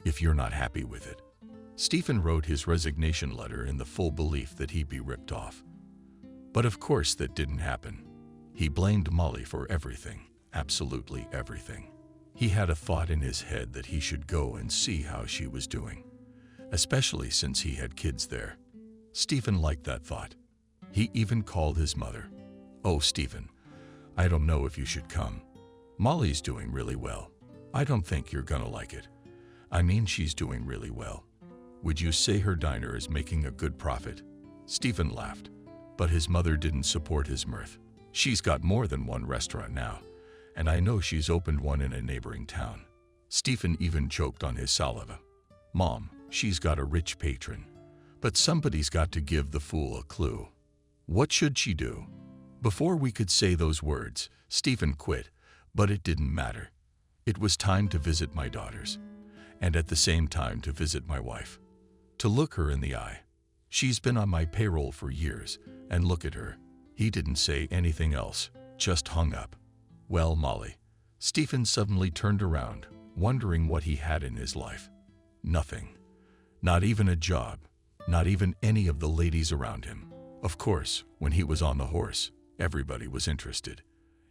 if you're not happy with it. Stephen wrote his resignation letter in the full belief that he'd be ripped off. But of course that didn't happen. He blamed Molly for everything, absolutely everything. He had a thought in his head that he should go and see how she was doing, especially since he had kids there. Stephen liked that thought. He even called his mother. Oh, Stephen, I don't know if you should come. Molly's doing really well. I don't think you're gonna like it. I mean, she's doing really well. Would you say her diner is making a good profit? Stephen laughed, but his mother didn't support his mirth. She's got more than one restaurant now, and I know she's opened one in a neighboring town. Stephen even choked on his saliva. Mom, she's got a rich patron, but somebody's got to give the fool a clue. What should she do? Before we could say those words, Stephen quit, but it didn't matter. It was time to visit my daughters, and at the same time to visit my wife, to look her in the eye. She's been on my payroll for years, and look at her. He didn't say anything else, just hung up. Well, Molly, Stephen suddenly turned around, wondering what he had in his life. Nothing. Not even a job. Not even any of the ladies around him. Of course, when he was on the horse, everybody was interested.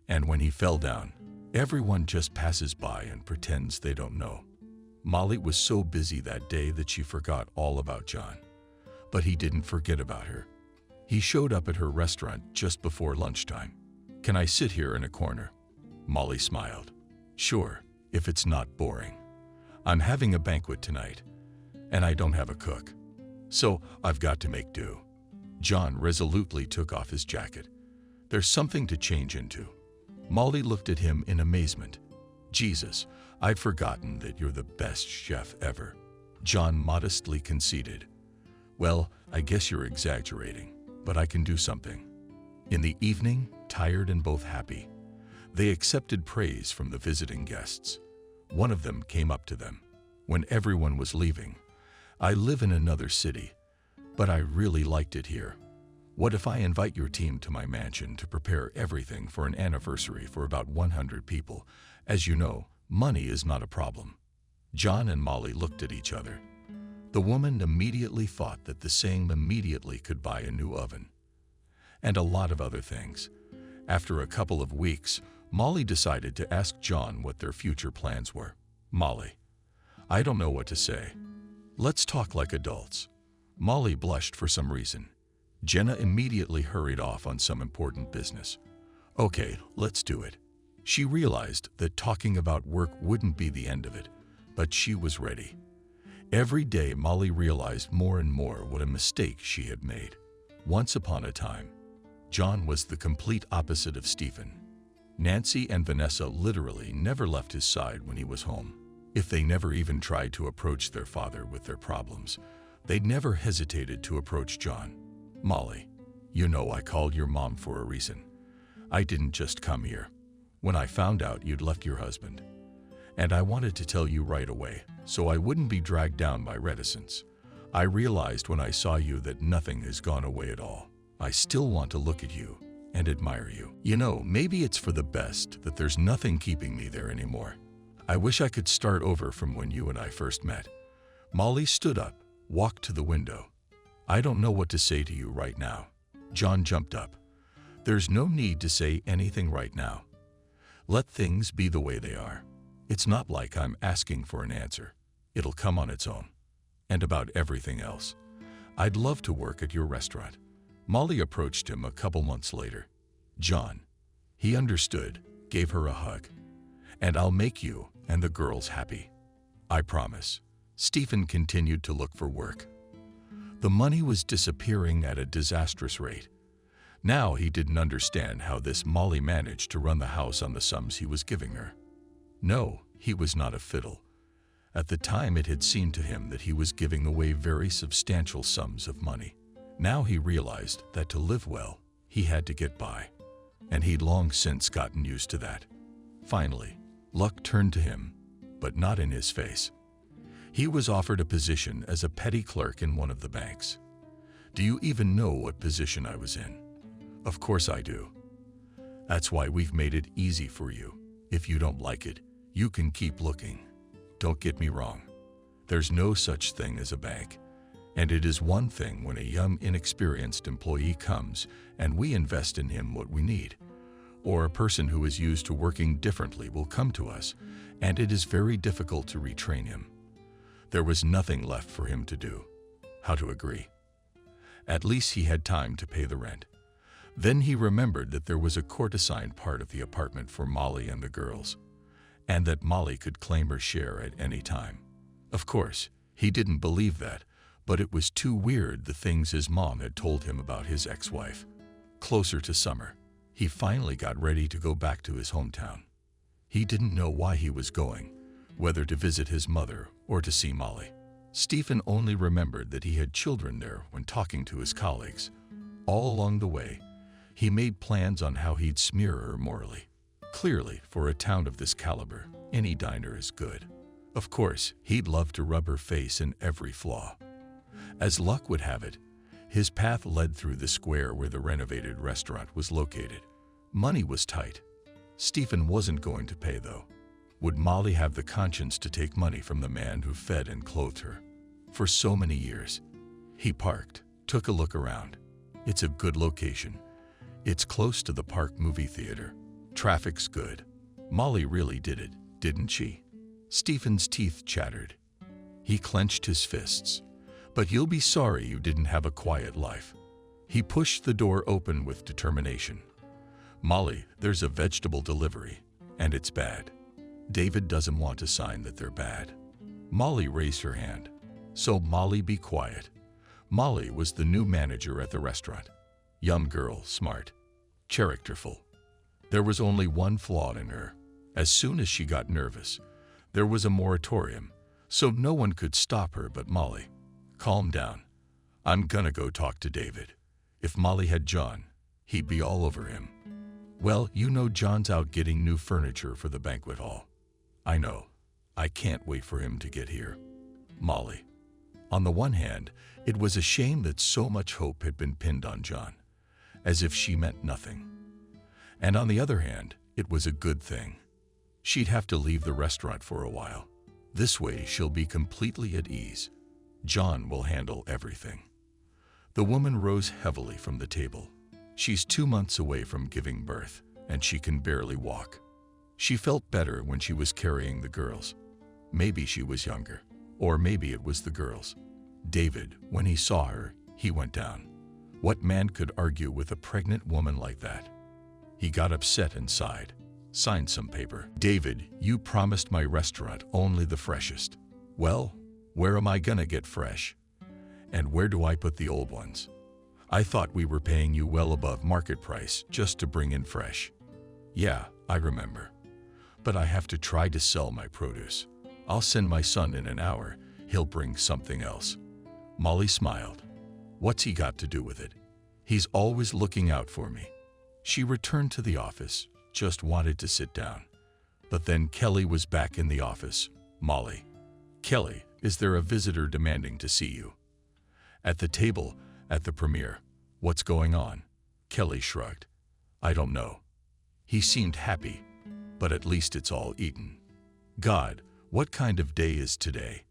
And when he fell down, everyone just passes by and pretends they don't know. Molly was so busy that day that she forgot all about John. But he didn't forget about her. He showed up at her restaurant just before lunchtime. Can I sit here in a corner? Molly smiled. Sure, if it's not boring. I'm having a banquet tonight, and I don't have a cook. So I've got to make do. John resolutely took off his jacket. There's something to change into. Molly looked at him in amazement. Jesus, I'd forgotten that you're the best chef ever. John modestly conceded. Well, I guess you're exaggerating, but I can do something. In the evening, tired and both happy, they accepted praise from the visiting guests. One of them came up to them. When everyone was leaving, I live in another city, but I really liked it here. What if I invite your team to my mansion to prepare everything for an anniversary for about 100 people? As you know, money is not a problem. John and Molly looked at each other. The woman immediately thought that the same immediately could buy a new oven. And a lot of other things. After a couple of weeks, Molly decided to ask John what their future plans were. Molly, I don't know what to say. Let's talk like adults. Molly blushed for some reason. Jenna immediately hurried off on some important business. Okay, let's do it. She realized that talking about work wouldn't be the end of it, but she was ready. Every day, Molly realized more and more what a mistake she had made. Once upon a time, John was the complete opposite of Stephen. Nancy and Vanessa literally never left his side when he was home. If they never even tried to approach their father with their problems, they'd never hesitated to approach John. Molly, you know I called your mom for a reason. I didn't just come here. When I found out you'd left your husband, and I wanted to tell you right away, so I wouldn't be dragged down by reticence. I realized when I saw you that nothing has gone away at all. I still want to look at you and admire you. You know, maybe it's for the best that there's nothing keeping me there anymore. I wish I could start over from when you and I first met. Molly stood up, walked to the window. I don't know what to say to you right now. John jumped up. There's no need to say anything right now. Let things be the way they are. It's not like I'm asking for an answer. It'll come on its own. And about everything else, I'd love to work at your restaurant. Molly approached him a couple months later. John, he understood, gave her a hug. And I'll make you and the girls happy. I promise. Stephen continued to look for work. The money was disappearing at a disastrous rate. Now he didn't understand how this Molly managed to run the house on the sums he was giving her. No, he was not a fiddle. At the time it had seemed to him that he was giving away very substantial sums of money. Now he realized that to live well, he had to get by. And he'd long since gotten used to that. Finally, luck turned to him, but not in his face. He was offered a position as a petty clerk in one of the banks. Do you even know what position I was in? Of course I do. That's why we've made it easy for you. If you don't like it, you can keep looking. Don't get me wrong. There's no such thing as a bank. And it is one thing when a young, inexperienced employee comes and we invest in him what we need. Or a person who is used to working differently will come to us, and it is very difficult to retrain him. There was nothing left for him to do. How to agree? At least he had time to pay the rent. Then he remembered that there was a court-assigned part of the apartment for Molly and the girls, and that Molly could claim her share at any time. Of course, he didn't believe that, but it was too weird the things his mom had told him about his ex-wife. Closer to summer, he finally got ready to go back to his hometown. He didn't know why he was going, whether to visit his mother or to see Molly. Stephen only remembered that he had children there when talking to his colleagues. All along the way, he made plans on how he'd smear her morally. Clearly, for a town of this caliber, any diner is good. Of course, he'd love to rub her face in every flaw. As luck would have it, his path led through the square where the renovated restaurant was located. Money was tight. Stephen wasn't going to pay, though. Would Molly have the conscience to take money from the man who fed and clothed her for so many years? He parked, took a look around. It's a good location. It's close to the Park movie theater. Traffic's good. Molly really did it, didn't she? Stephen's teeth chattered. He clenched his fists. But you'll be sorry you didn't have a quiet life. He pushed the door open with determination. Molly, there's a vegetable delivery, and it's bad. David doesn't want to sign that they're bad. Molly raised her hand. So Molly, be quiet. Molly was the new manager at the restaurant. Young girl, smart, characterful. There was only one flaw in her. As soon as she got nervous, there was a moratorium, so no one could stop her but Molly. Calm down. I'm gonna go talk to David. If Molly had John, he'd be all over him. Well, you know John's out getting new furniture for the banquet hall. I know. I can't wait for him to get here. Molly. On the one hand, it was a shame that so much hope had been pinned on John, as if she meant nothing. And on the other hand, it was a good thing. She'd have to leave the restaurant for a while. This way she'll be completely at ease. John will handle everything. The woman rose heavily from the table. She's 2 months away from giving birth, and she can barely walk. She felt better when she was carrying the girls. Maybe she was younger, or maybe it was the girls. David, when he saw her, he went down. What man could argue with a pregnant woman like that? He got upset and sighed. Signed some paper. David, you promised my restaurant only the freshest. Well, where am I gonna get fresh? And where do I put the old ones? I thought we were paying you well above market price just to bring in fresh. Yeah, I remember. But I have to try to sell my produce. I'll send my son in an hour. He'll bring something else. Molly smiled. What's he got to do with it? He's always looking out for me. She returned to the office, just wanted to sit down. But then Kelly was back in the office. Molly. Kelly, is there a visitor demanding to see you? At the table, at the premiere. What's going on? Kelly shrugged. I don't know. He seemed happy, but at least it's all eaten. God, what kind of day is today?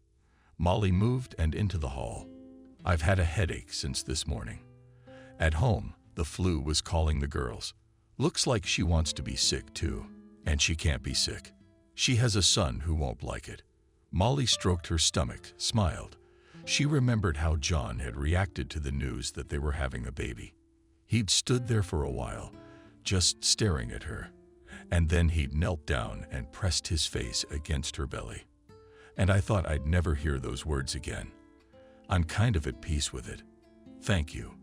Molly moved and into the hall. I've had a headache since this morning. At home, the flu was calling the girls. Looks like she wants to be sick too, and she can't be sick. She has a son who won't like it. Molly stroked her stomach, smiled. She remembered how John had reacted to the news that they were having a baby. He'd stood there for a while, just staring at her, and then he'd knelt down and pressed his face against her belly. And I thought I'd never hear those words again. I'm kind of at peace with it. Thank you.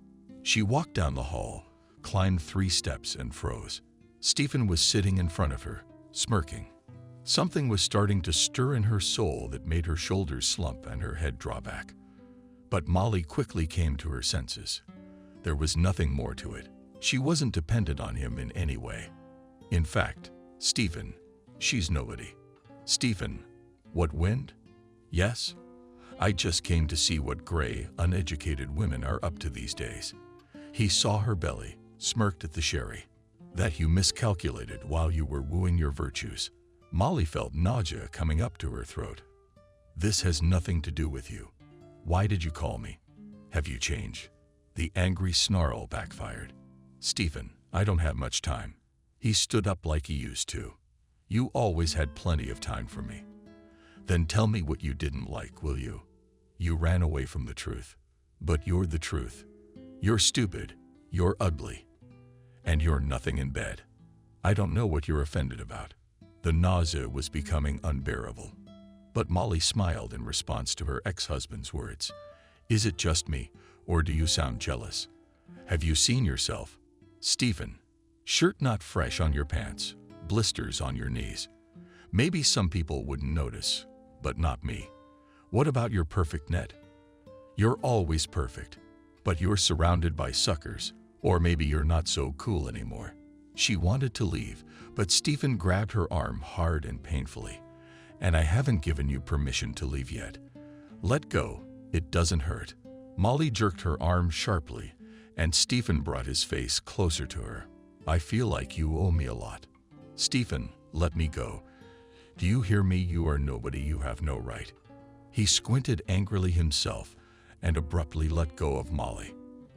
She walked down the hall, climbed 3 steps and froze. Stephen was sitting in front of her, smirking. Something was starting to stir in her soul that made her shoulders slump and her head draw back. But Molly quickly came to her senses. There was nothing more to it. She wasn't dependent on him in any way. In fact, Stephen, she's nobody. Stephen, what wind? Yes? I just came to see what gray, uneducated women are up to these days. He saw her belly, smirked at the sherry. That you miscalculated while you were wooing your virtues. Molly felt nausea coming up to her throat. This has nothing to do with you. Why did you call me? Have you changed? The angry snarl backfired. Stephen, I don't have much time. He stood up like he used to. You always had plenty of time for me. Then tell me what you didn't like, will you? You ran away from the truth. But you're the truth. You're stupid. You're ugly. And you're nothing in bed. I don't know what you're offended about. The nausea was becoming unbearable. But Molly smiled in response to her ex-husband's words. Is it just me, or do you sound jealous? Have you seen yourself? Stephen, shirt not fresh on your pants, blisters on your knees. Maybe some people wouldn't notice, but not me. What about your perfect net? You're always perfect, but you're surrounded by suckers, or maybe you're not so cool anymore. She wanted to leave, but Stephen grabbed her arm hard and painfully. And I haven't given you permission to leave yet. Let go, it doesn't hurt. Molly jerked her arm sharply, and Stephen brought his face closer to her. I feel like you owe me a lot. Stephen, let me go. Do you hear me? You are nobody, you have no right. He squinted angrily himself and abruptly let go of Molly.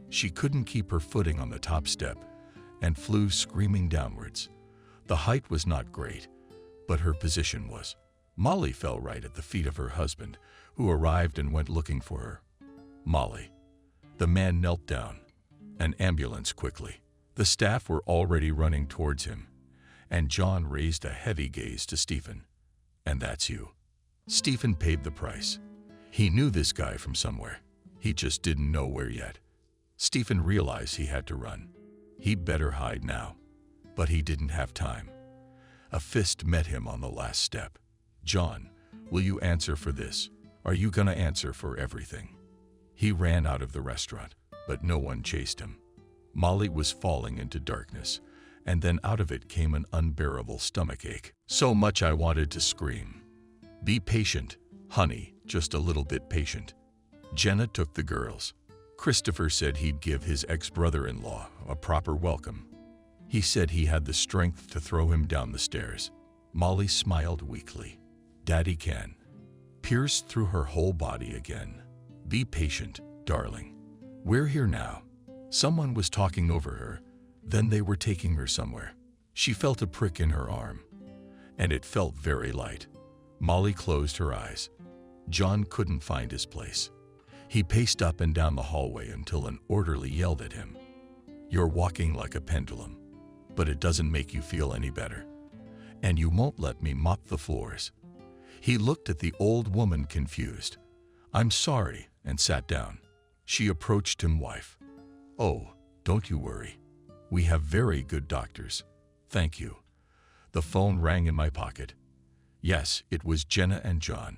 She couldn't keep her footing on the top step and flew screaming downwards. The height was not great, but her position was. Molly fell right at the feet of her husband, who arrived and went looking for her. Molly. The man knelt down. An ambulance quickly. The staff were already running towards him, and John raised a heavy gaze to Stephen. And that's you. Stephen paid the price. He knew this guy from somewhere. He just didn't know where yet. Stephen realized he had to run. He'd better hide now. But he didn't have time. A fist met him on the last step. John, will you answer for this? Are you gonna answer for everything? He ran out of the restaurant, but no one chased him. Molly was falling into darkness, and then out of it came an unbearable stomachache. So much I wanted to scream. Be patient, honey, just a little bit patient. Jenna took the girls. Christopher said he'd give his ex-brother-in-law a proper welcome. He said he had the strength to throw him down the stairs. Molly smiled weakly. Daddy can. Pierced through her whole body again. Be patient, darling. We're here now. Someone was talking over her. Then they were taking her somewhere. She felt a prick in her arm, and it felt very light. Molly closed her eyes. John couldn't find his place. He paced up and down the hallway until an orderly yelled at him. You're walking like a pendulum, but it doesn't make you feel any better. And you won't let me mop the floors. He looked at the old woman confused. I'm sorry, and sat down. She approached him, wife. Oh, don't you worry. We have very good doctors. Thank you. The phone rang in my pocket. Yes, it was Jenna and John.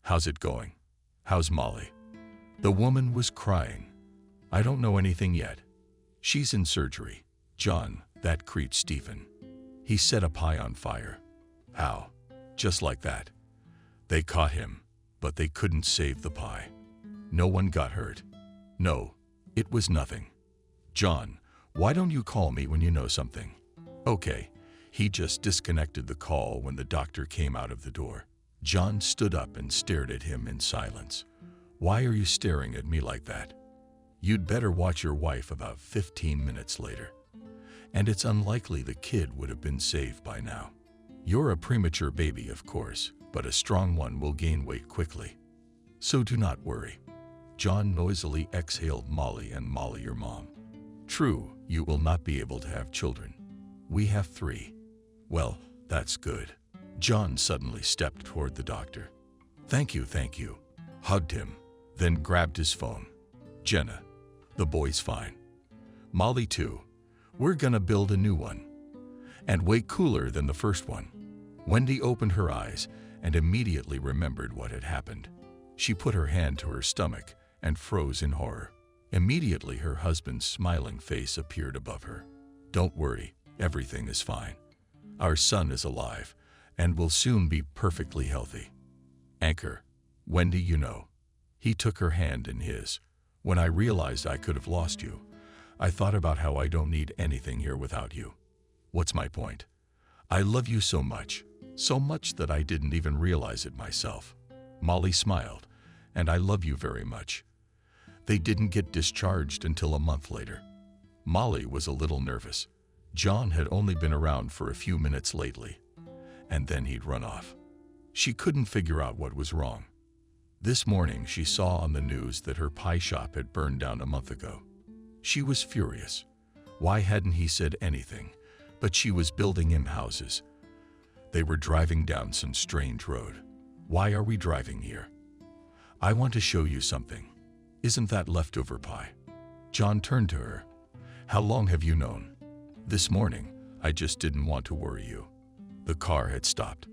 How's it going? How's Molly? The woman was crying. I don't know anything yet. She's in surgery. John, that creep Stephen. He set a pie on fire. How? Just like that. They caught him, but they couldn't save the pie. No one got hurt. No, it was nothing. John, why don't you call me when you know something? Okay. He just disconnected the call when the doctor came out of the door. John stood up and stared at him in silence. Why are you staring at me like that? You'd better watch your wife. About 15 minutes later. And it's unlikely the kid would have been saved by now. You're a premature baby, of course, but a strong one will gain weight quickly. So do not worry. John noisily exhaled. Molly and Molly, your mom. True, you will not be able to have children. We have 3. Well, that's good. John suddenly stepped toward the doctor. Thank you, hugged him, then grabbed his phone. Jenna, the boy's fine. Molly too. We're gonna build a new one. And way cooler than the first one. Wendy opened her eyes and immediately remembered what had happened. She put her hand to her stomach and froze in horror. Immediately her husband's smiling face appeared above her. Don't worry, everything is fine. Our son is alive and will soon be perfectly healthy. Anchor, Wendy, you know. He took her hand in his. When I realized I could have lost you, I thought about how I don't need anything here without you. What's my point? I love you so much that I didn't even realize it myself. Molly smiled, and I love you very much. They didn't get discharged until a month later. Molly was a little nervous. John had only been around for a few minutes lately, and then he'd run off. She couldn't figure out what was wrong. This morning she saw on the news that her pie shop had burned down a month ago. She was furious. Why hadn't he said anything? But she was building him houses. They were driving down some strange road. Why are we driving here? I want to show you something. Isn't that leftover pie? John turned to her. How long have you known? This morning. I just didn't want to worry you. The car had stopped.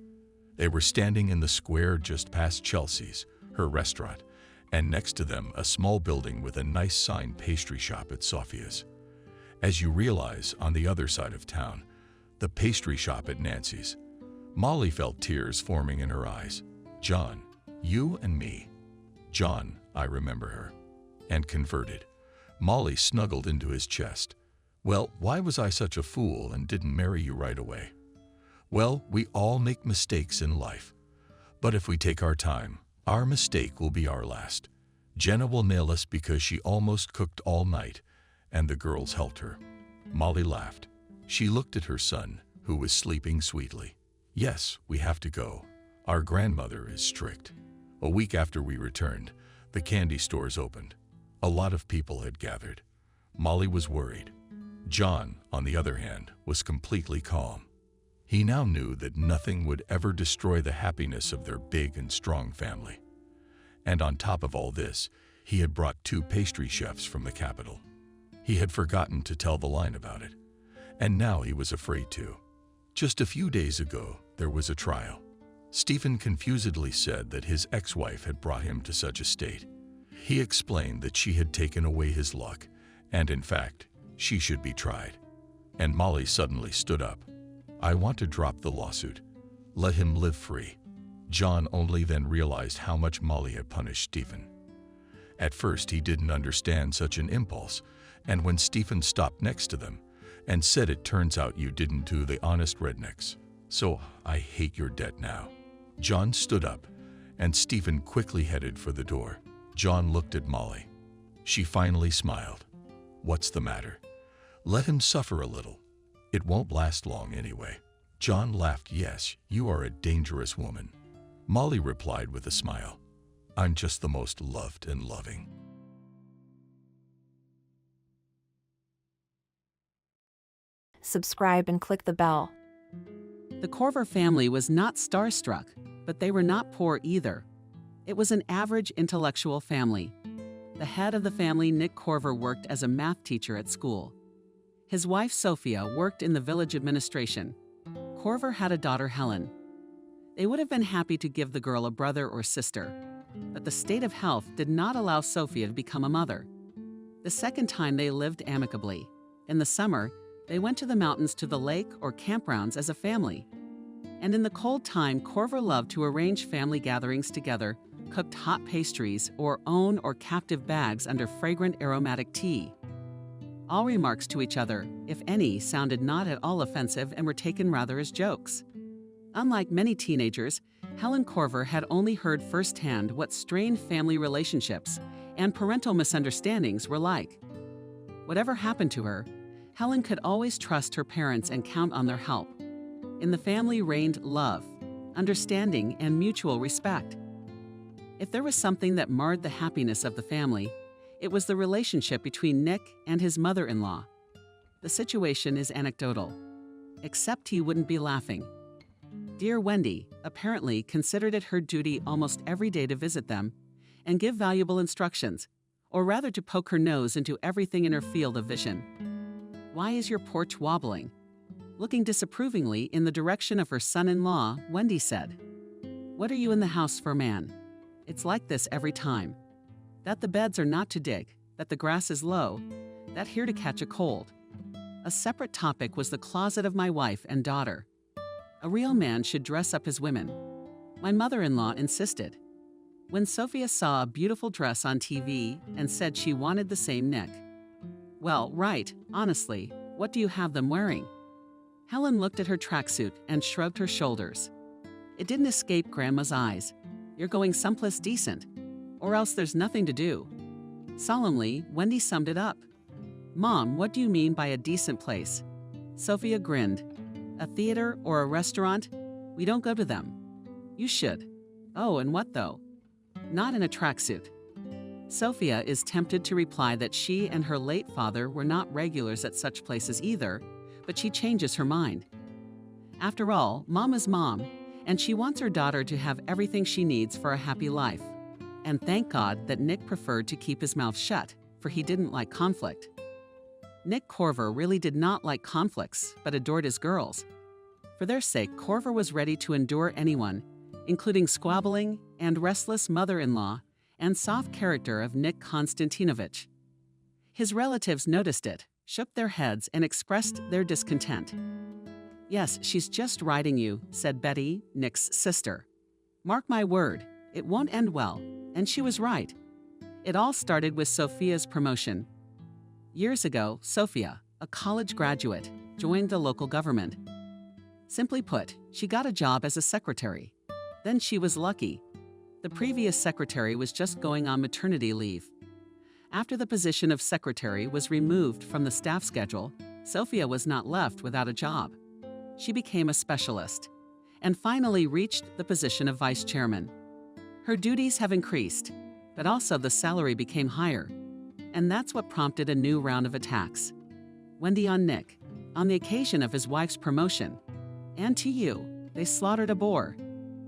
They were standing in the square just past Chelsea's, her restaurant, and next to them a small building with a nice sign pastry shop at Sophia's. As you realize, on the other side of town, the pastry shop at Nancy's. Molly felt tears forming in her eyes. John, you and me. John, I remember her. And converted. Molly snuggled into his chest. Well, why was I such a fool and didn't marry you right away? Well, we all make mistakes in life. But if we take our time, our mistake will be our last. Jenna will nail us because she almost cooked all night, and the girls helped her. Molly laughed. She looked at her son, who was sleeping sweetly. Yes, we have to go. Our grandmother is strict. A week after we returned, the candy stores opened. A lot of people had gathered. Molly was worried. John, on the other hand, was completely calm. He now knew that nothing would ever destroy the happiness of their big and strong family. And on top of all this, he had brought 2 pastry chefs from the capital. He had forgotten to tell the line about it, and now he was afraid to. Just a few days ago, there was a trial. Stephen confusedly said that his ex-wife had brought him to such a state. He explained that she had taken away his luck, and in fact, she should be tried. And Molly suddenly stood up. I want to drop the lawsuit. Let him live free. John only then realized how much Molly had punished Stephen. At first, he didn't understand such an impulse, and when Stephen stopped next to them and said, it turns out you didn't do the honest rednecks, so I hate your debt now. John stood up, and Stephen quickly headed for the door. John looked at Molly. She finally smiled. What's the matter? Let him suffer a little. It won't last long anyway. John laughed. Yes, you are a dangerous woman. Molly replied with a smile. I'm just the most loved and loving. Subscribe and click the bell. The Corver family was not starstruck, but they were not poor either. It was an average intellectual family. The head of the family, Nick Corver, worked as a math teacher at school. His wife, Sophia, worked in the village administration. Corver had a daughter, Helen. They would have been happy to give the girl a brother or sister, but the state of health did not allow Sophia to become a mother. The second time they lived amicably. In the summer, they went to the mountains, to the lake, or campgrounds as a family. And in the cold time, Corver loved to arrange family gatherings together, cooked hot pastries, or own or captive bags under fragrant aromatic tea. All remarks to each other, if any, sounded not at all offensive and were taken rather as jokes. Unlike many teenagers, Helen Corver had only heard firsthand what strained family relationships and parental misunderstandings were like. Whatever happened to her, Helen could always trust her parents and count on their help. In the family reigned love, understanding, and mutual respect. If there was something that marred the happiness of the family, it was the relationship between Nick and his mother-in-law. The situation is anecdotal, except he wouldn't be laughing. Dear Wendy apparently considered it her duty almost every day to visit them and give valuable instructions, or rather to poke her nose into everything in her field of vision. Why is your porch wobbling? Looking disapprovingly in the direction of her son-in-law, Wendy said, What are you in the house for, man? It's like this every time. That the beds are not to dig, that the grass is low, that here to catch a cold. A separate topic was the closet of my wife and daughter. A real man should dress up his women. My mother-in-law insisted. When Sophia saw a beautiful dress on TV and said she wanted the same Nick. Well, right, honestly, what do you have them wearing? Helen looked at her tracksuit and shrugged her shoulders. It didn't escape Grandma's eyes. You're going someplace decent, or else there's nothing to do. Solemnly, Wendy summed it up. Mom, what do you mean by a decent place? Sophia grinned. A theater or a restaurant? We don't go to them. You should. Oh, and what though? Not in a tracksuit. Sophia is tempted to reply that she and her late father were not regulars at such places either, but she changes her mind. After all, Mom is Mom, and she wants her daughter to have everything she needs for a happy life. And thank God that Nick preferred to keep his mouth shut, for he didn't like conflict. Nick Corver really did not like conflicts, but adored his girls. For their sake, Corver was ready to endure anyone, including squabbling and restless mother-in-law and soft character of Nick Konstantinovich. His relatives noticed it, shook their heads, and expressed their discontent. "Yes, she's just riding you," said Betty, Nick's sister. "Mark my word, it won't end well," and she was right. It all started with Sophia's promotion. Years ago, Sophia, a college graduate, joined the local government. Simply put, she got a job as a secretary. Then she was lucky. The previous secretary was just going on maternity leave. After the position of secretary was removed from the staff schedule, Sophia was not left without a job. She became a specialist and finally reached the position of vice chairman. Her duties have increased, but also the salary became higher. And that's what prompted a new round of attacks. Wendy on Nick, on the occasion of his wife's promotion. And to you, they slaughtered a boar.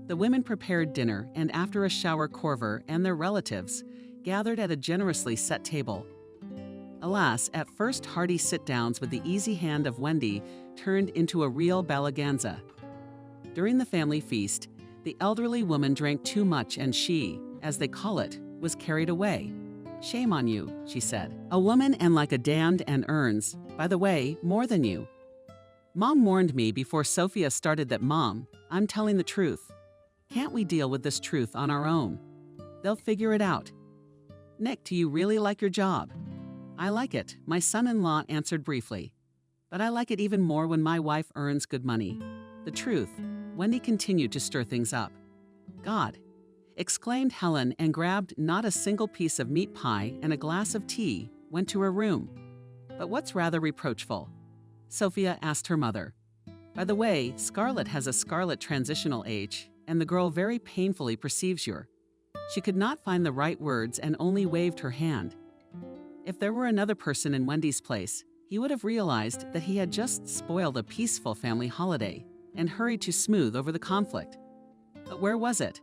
The women prepared dinner, and after a shower, Corver and their relatives gathered at a generously set table. Alas, at first hearty sit-downs with the easy hand of Wendy turned into a real balaganza. During the family feast, the elderly woman drank too much and she, as they call it, was carried away. "Shame on you," she said. "A woman and like a damned and earns, by the way, more than you." Mom warned me before Sophia started that, "Mom, I'm telling the truth. Can't we deal with this truth on our own? They'll figure it out." "Nick, do you really like your job?" "I like it," my son-in-law answered briefly. "But I like it even more when my wife earns good money." The truth, Wendy continued to stir things up. "God," exclaimed Helen, and grabbed not a single piece of meat pie and a glass of tea, went to her room. "But what's rather reproachful?" Sophia asked her mother. "By the way, Scarlett has a scarlet transitional age, and the girl very painfully perceives you." She could not find the right words and only waved her hand. If there were another person in Wendy's place, he would have realized that he had just spoiled a peaceful family holiday and hurried to smooth over the conflict. But where was it?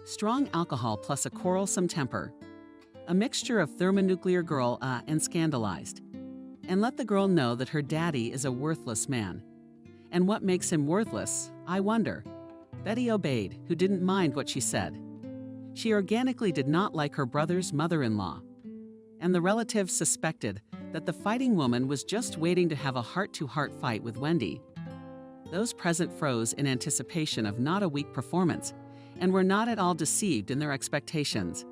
Strong alcohol plus a quarrelsome temper. A mixture of thermonuclear girl and scandalized. And let the girl know that her daddy is a worthless man. And what makes him worthless, I wonder. Betty obeyed, who didn't mind what she said. She organically did not like her brother's mother-in-law. And the relatives suspected that the fighting woman was just waiting to have a heart-to-heart fight with Wendy. Those present froze in anticipation of not a weak performance, and were not at all deceived in their expectations.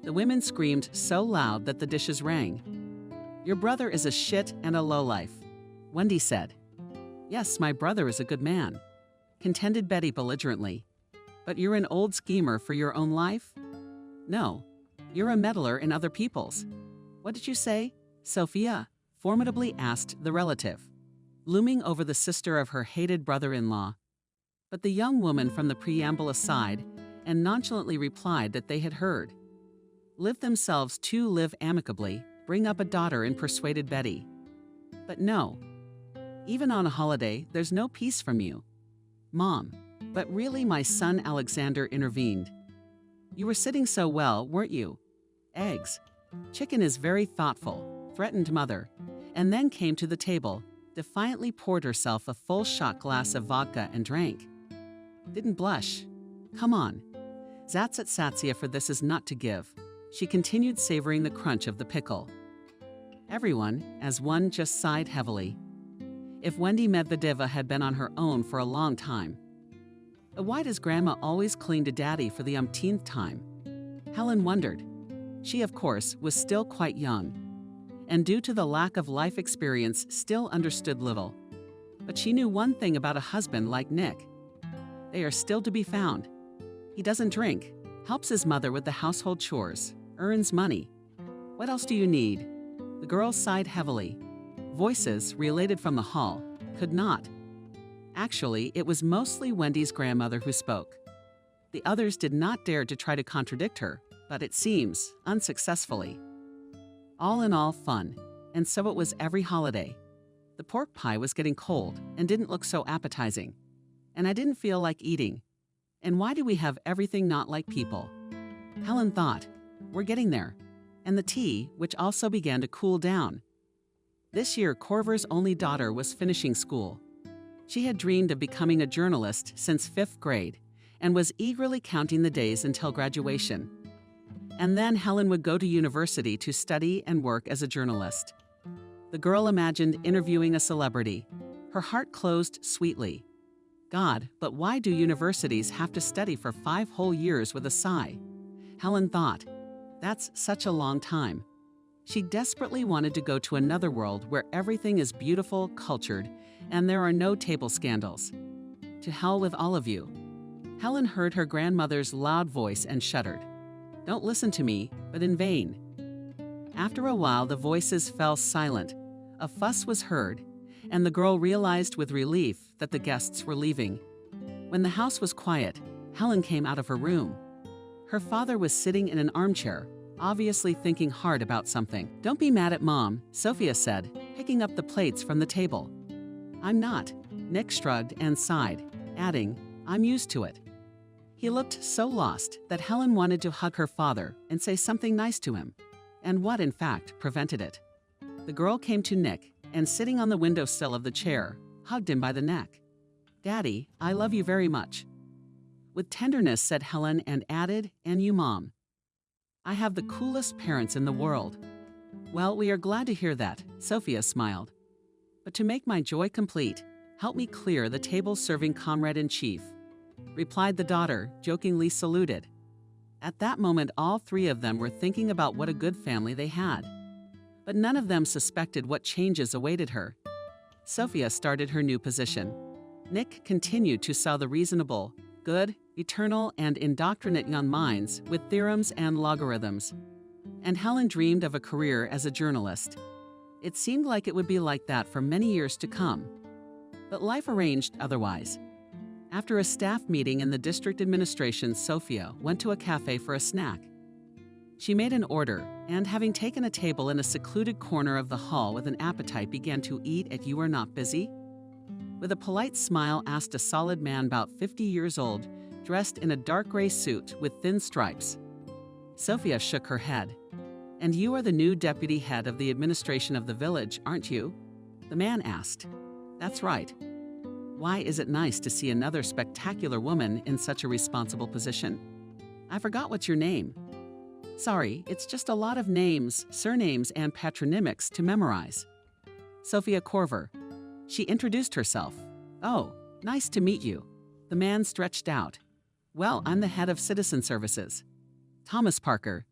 The women screamed so loud that the dishes rang. "Your brother is a shit and a lowlife," Wendy said. "Yes, my brother is a good man," contended Betty belligerently. "But you're an old schemer for your own life?" "No, you're a meddler in other people's." "What did you say?" Sophia formidably asked the relative, looming over the sister of her hated brother-in-law. But the young woman from the preamble aside and nonchalantly replied that they had heard. Live themselves to live amicably, bring up a daughter, and persuaded Betty. But no, even on a holiday, there's no peace from you. "Mom, but really," my son Alexander intervened. "You were sitting so well, weren't you?" "Eggs. Chicken is very thoughtful," threatened mother, and then came to the table, defiantly poured herself a full shot glass of vodka and drank. "Didn't blush. Come on. Zatsatsatsia for this is not to give." She continued, savoring the crunch of the pickle. Everyone, as one, just sighed heavily. If Wendy Medvedeva had been on her own for a long time. But why does Grandma always cling to Daddy for the umpteenth time? Helen wondered. She, of course, was still quite young, and due to the lack of life experience, still understood little. But she knew one thing about a husband like Nick. They are still to be found. He doesn't drink, helps his mother with the household chores, earns money. What else do you need? The girls sighed heavily. Voices, related from the hall, could not. Actually, it was mostly Wendy's grandmother who spoke. The others did not dare to try to contradict her, but it seems, unsuccessfully. All in all, fun, and so it was every holiday. The pork pie was getting cold and didn't look so appetizing. and I didn't feel like eating. And why do we have everything not like people? Helen thought, we're getting there. And the tea, which also began to cool down. This year, Corver's only daughter was finishing school. She had dreamed of becoming a journalist since 5th grade and was eagerly counting the days until graduation. And then Helen would go to university to study and work as a journalist. The girl imagined interviewing a celebrity. Her heart closed sweetly. God, but why do universities have to study for 5 whole years with a sigh? Helen thought, that's such a long time. She desperately wanted to go to another world where everything is beautiful, cultured, and there are no table scandals. To hell with all of you. Helen heard her grandmother's loud voice and shuddered. Don't listen to me, but in vain. After a while, the voices fell silent. A fuss was heard, and the girl realized with relief that the guests were leaving. When the house was quiet, Helen came out of her room. Her father was sitting in an armchair, obviously thinking hard about something. Don't be mad at Mom, Sophia said, picking up the plates from the table. I'm not. Nick shrugged and sighed, adding, I'm used to it. He looked so lost that Helen wanted to hug her father and say something nice to him, and what, in fact, prevented it. The girl came to Nick and, sitting on the windowsill of the chair, hugged him by the neck. Daddy, I love you very much. With tenderness, said Helen, and added, and you, Mom. I have the coolest parents in the world. Well, we are glad to hear that, Sophia smiled. But to make my joy complete, help me clear the table serving comrade-in-chief, replied the daughter, jokingly saluted. At that moment, all 3 of them were thinking about what a good family they had. But none of them suspected what changes awaited her. Sophia started her new position. Nick continued to sow the reasonable, good, eternal, and indoctrinate young minds with theorems and logarithms. And Helen dreamed of a career as a journalist. It seemed like it would be like that for many years to come. But life arranged otherwise. After a staff meeting in the district administration, Sophia went to a cafe for a snack. She made an order, and having taken a table in a secluded corner of the hall with an appetite, began to eat at You Are Not Busy? With a polite smile, asked a solid man about 50 years old, dressed in a dark gray suit with thin stripes. Sophia shook her head. And you are the new deputy head of the administration of the village, aren't you? The man asked. That's right. Why is it nice to see another spectacular woman in such a responsible position? I forgot what's your name. Sorry, it's just a lot of names, surnames, and patronymics to memorize. Sophia Corver. She introduced herself. Oh, nice to meet you. The man stretched out. Well, I'm the head of Citizen Services. Thomas Parker.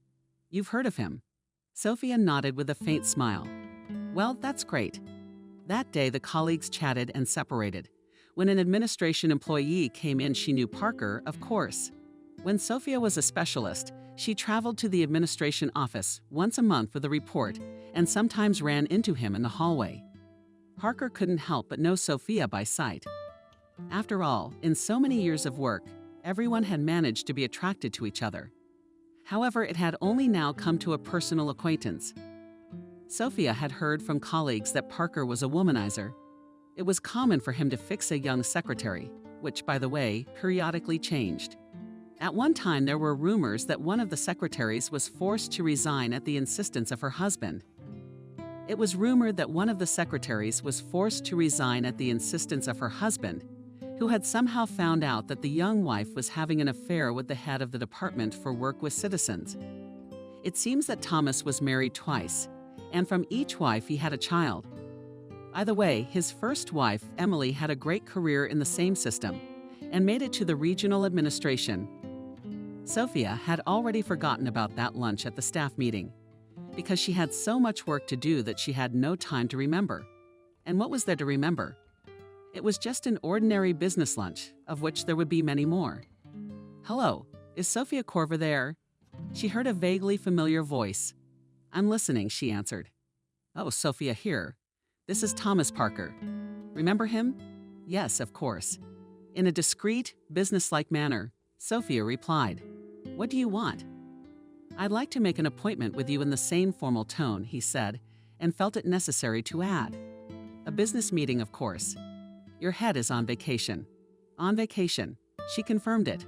You've heard of him. Sophia nodded with a faint smile. Well, that's great. That day, the colleagues chatted and separated. When an administration employee came in, she knew Parker, of course. When Sophia was a specialist, she traveled to the administration office once a month with a report and sometimes ran into him in the hallway. Parker couldn't help but know Sophia by sight. After all, in so many years of work, everyone had managed to be attracted to each other. However, it had only now come to a personal acquaintance. Sophia had heard from colleagues that Parker was a womanizer. It was common for him to fix a young secretary, which, by the way, periodically changed. At one time, there were rumors that one of the secretaries was forced to resign at the insistence of her husband. It was rumored that one of the secretaries was forced to resign at the insistence of her husband, who had somehow found out that the young wife was having an affair with the head of the Department for Work with Citizens. It seems that Thomas was married twice, and from each wife he had a child. By the way, his first wife, Emily, had a great career in the same system and made it to the regional administration. Sophia had already forgotten about that lunch at the staff meeting because she had so much work to do that she had no time to remember. And what was there to remember? It was just an ordinary business lunch, of which there would be many more. Hello, is Sophia Corver there? She heard a vaguely familiar voice. I'm listening, she answered. Oh, Sophia here. This is Thomas Parker. Remember him? Yes, of course. In a discreet, businesslike manner, Sophia replied. What do you want? I'd like to make an appointment with you in the same formal tone, he said, and felt it necessary to add. A business meeting, of course. Your head is on vacation. On vacation. She confirmed it.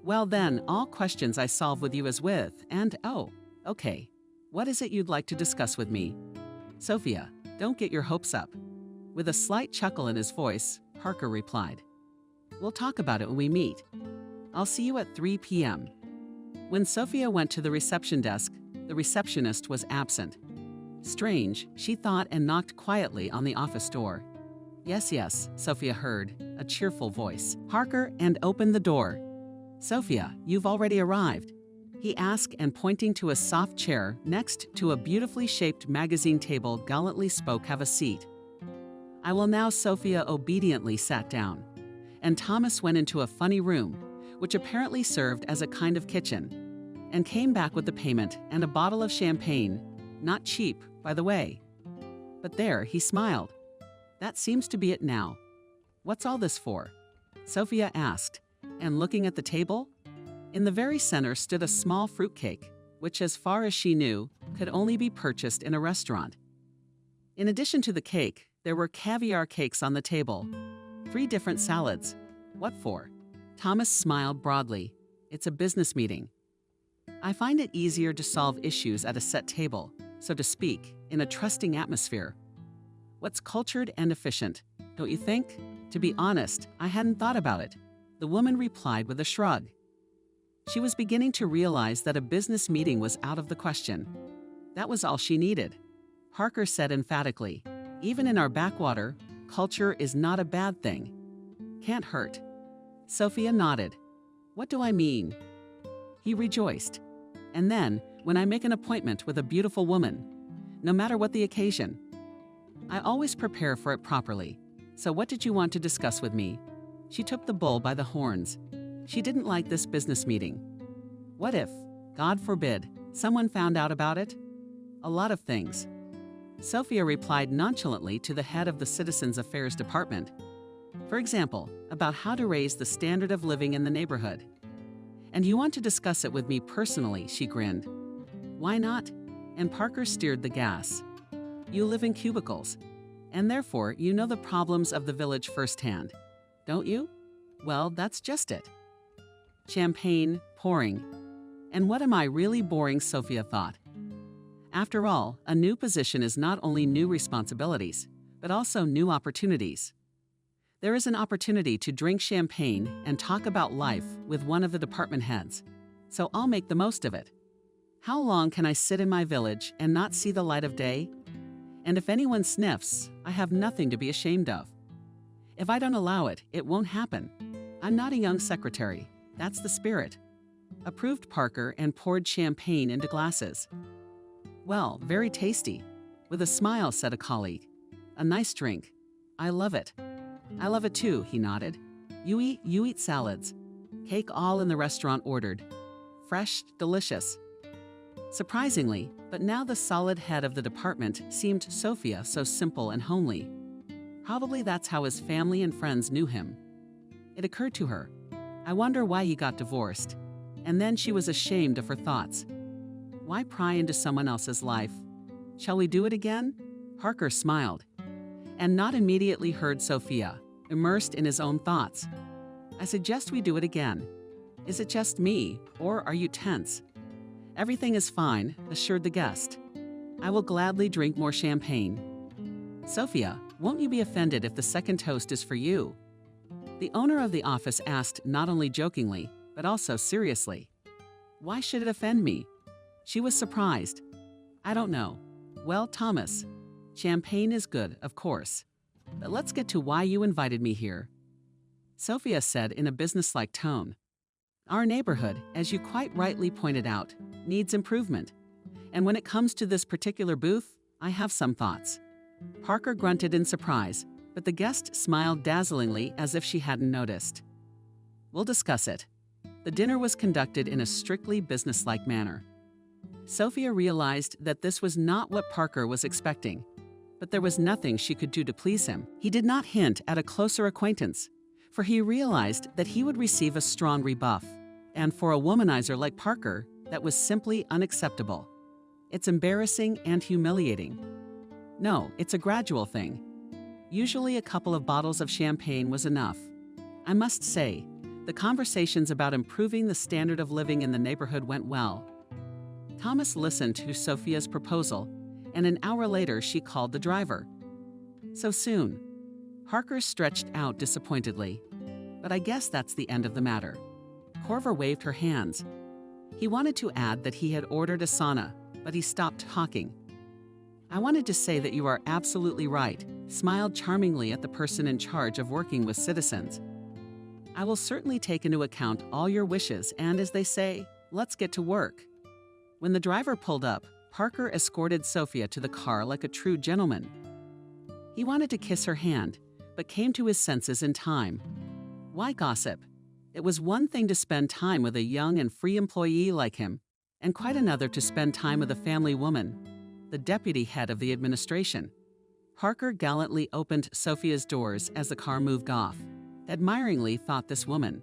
Well then, all questions I solve with you is with, and oh, okay. What is it you'd like to discuss with me? Sophia, don't get your hopes up. With a slight chuckle in his voice, Parker replied, We'll talk about it when we meet. I'll see you at 3 p.m. When Sophia went to the reception desk, the receptionist was absent. Strange, she thought, and knocked quietly on the office door. Yes, Sophia heard, a cheerful voice. Parker, and opened the door. Sophia, you've already arrived, he asked, and pointing to a soft chair next to a beautifully shaped magazine table gallantly spoke, Have a seat. I will now. Sophia obediently sat down, and Thomas went into a funny room, which apparently served as a kind of kitchen, and came back with the payment and a bottle of champagne, not cheap, by the way. But there, he smiled. That seems to be it now. What's all this for? Sophia asked, and looking at the table, in the very center stood a small fruitcake, which, as far as she knew, could only be purchased in a restaurant. In addition to the cake, there were caviar cakes on the table, 3 different salads. What for? Thomas smiled broadly. It's a business meeting. I find it easier to solve issues at a set table, so to speak, in a trusting atmosphere. What's cultured and efficient, don't you think? To be honest, I hadn't thought about it, the woman replied with a shrug. She was beginning to realize that a business meeting was out of the question. That was all she needed. Parker said emphatically, Even in our backwater, culture is not a bad thing. Can't hurt. Sophia nodded. What do I mean? He rejoiced. And then, when I make an appointment with a beautiful woman, no matter what the occasion, I always prepare for it properly. So what did you want to discuss with me? She took the bull by the horns. She didn't like this business meeting. What if, God forbid, someone found out about it? A lot of things. Sophia replied nonchalantly to the head of the Citizens Affairs Department. For example, about how to raise the standard of living in the neighborhood. And you want to discuss it with me personally, she grinned. Why not? And Parker steered the gas. You live in cubicles, and therefore you know the problems of the village firsthand, don't you? Well, that's just it. Champagne, pouring. And what am I really boring, Sophia thought. After all, a new position is not only new responsibilities, but also new opportunities. There is an opportunity to drink champagne and talk about life with one of the department heads, so I'll make the most of it. How long can I sit in my village and not see the light of day? And if anyone sniffs, I have nothing to be ashamed of. If I don't allow it, it won't happen. I'm not a young secretary. That's the spirit. Approved Parker and poured champagne into glasses. Well, very tasty. With a smile, said a colleague. A nice drink. I love it. I love it too, he nodded. You eat salads. Cake all in the restaurant ordered. Fresh, delicious. Surprisingly, but now the solid head of the department seemed Sophia so simple and homely. Probably that's how his family and friends knew him. It occurred to her, I wonder why he got divorced. And then she was ashamed of her thoughts. Why pry into someone else's life? Shall we do it again? Parker smiled, and not immediately heard Sophia, immersed in his own thoughts. I suggest we do it again. Is it just me, or are you tense? Everything is fine, assured the guest. I will gladly drink more champagne. Sophia, won't you be offended if the second toast is for you? The owner of the office asked not only jokingly, but also seriously. Why should it offend me? She was surprised. I don't know. Well, Thomas, champagne is good, of course. But let's get to why you invited me here. Sophia said in a businesslike tone. Our neighborhood, as you quite rightly pointed out, needs improvement. And when it comes to this particular booth, I have some thoughts. Parker grunted in surprise, but the guest smiled dazzlingly as if she hadn't noticed. We'll discuss it. The dinner was conducted in a strictly businesslike manner. Sophia realized that this was not what Parker was expecting, but there was nothing she could do to please him. He did not hint at a closer acquaintance, for he realized that he would receive a strong rebuff, and for a womanizer like Parker, that was simply unacceptable. It's embarrassing and humiliating. No, it's a gradual thing. Usually a couple of bottles of champagne was enough. I must say, the conversations about improving the standard of living in the neighborhood went well. Thomas listened to Sophia's proposal, and an hour later she called the driver. So soon. Harker stretched out disappointedly. But I guess that's the end of the matter. Corver waved her hands. He wanted to add that he had ordered a sauna, but he stopped talking. I wanted to say that you are absolutely right, smiled charmingly at the person in charge of working with citizens. I will certainly take into account all your wishes and, as they say, let's get to work. When the driver pulled up, Parker escorted Sophia to the car like a true gentleman. He wanted to kiss her hand, but came to his senses in time. Why gossip? It was one thing to spend time with a young and free employee like him, and quite another to spend time with a family woman, the deputy head of the administration. Parker gallantly opened Sophia's doors as the car moved off, admiringly thought this woman.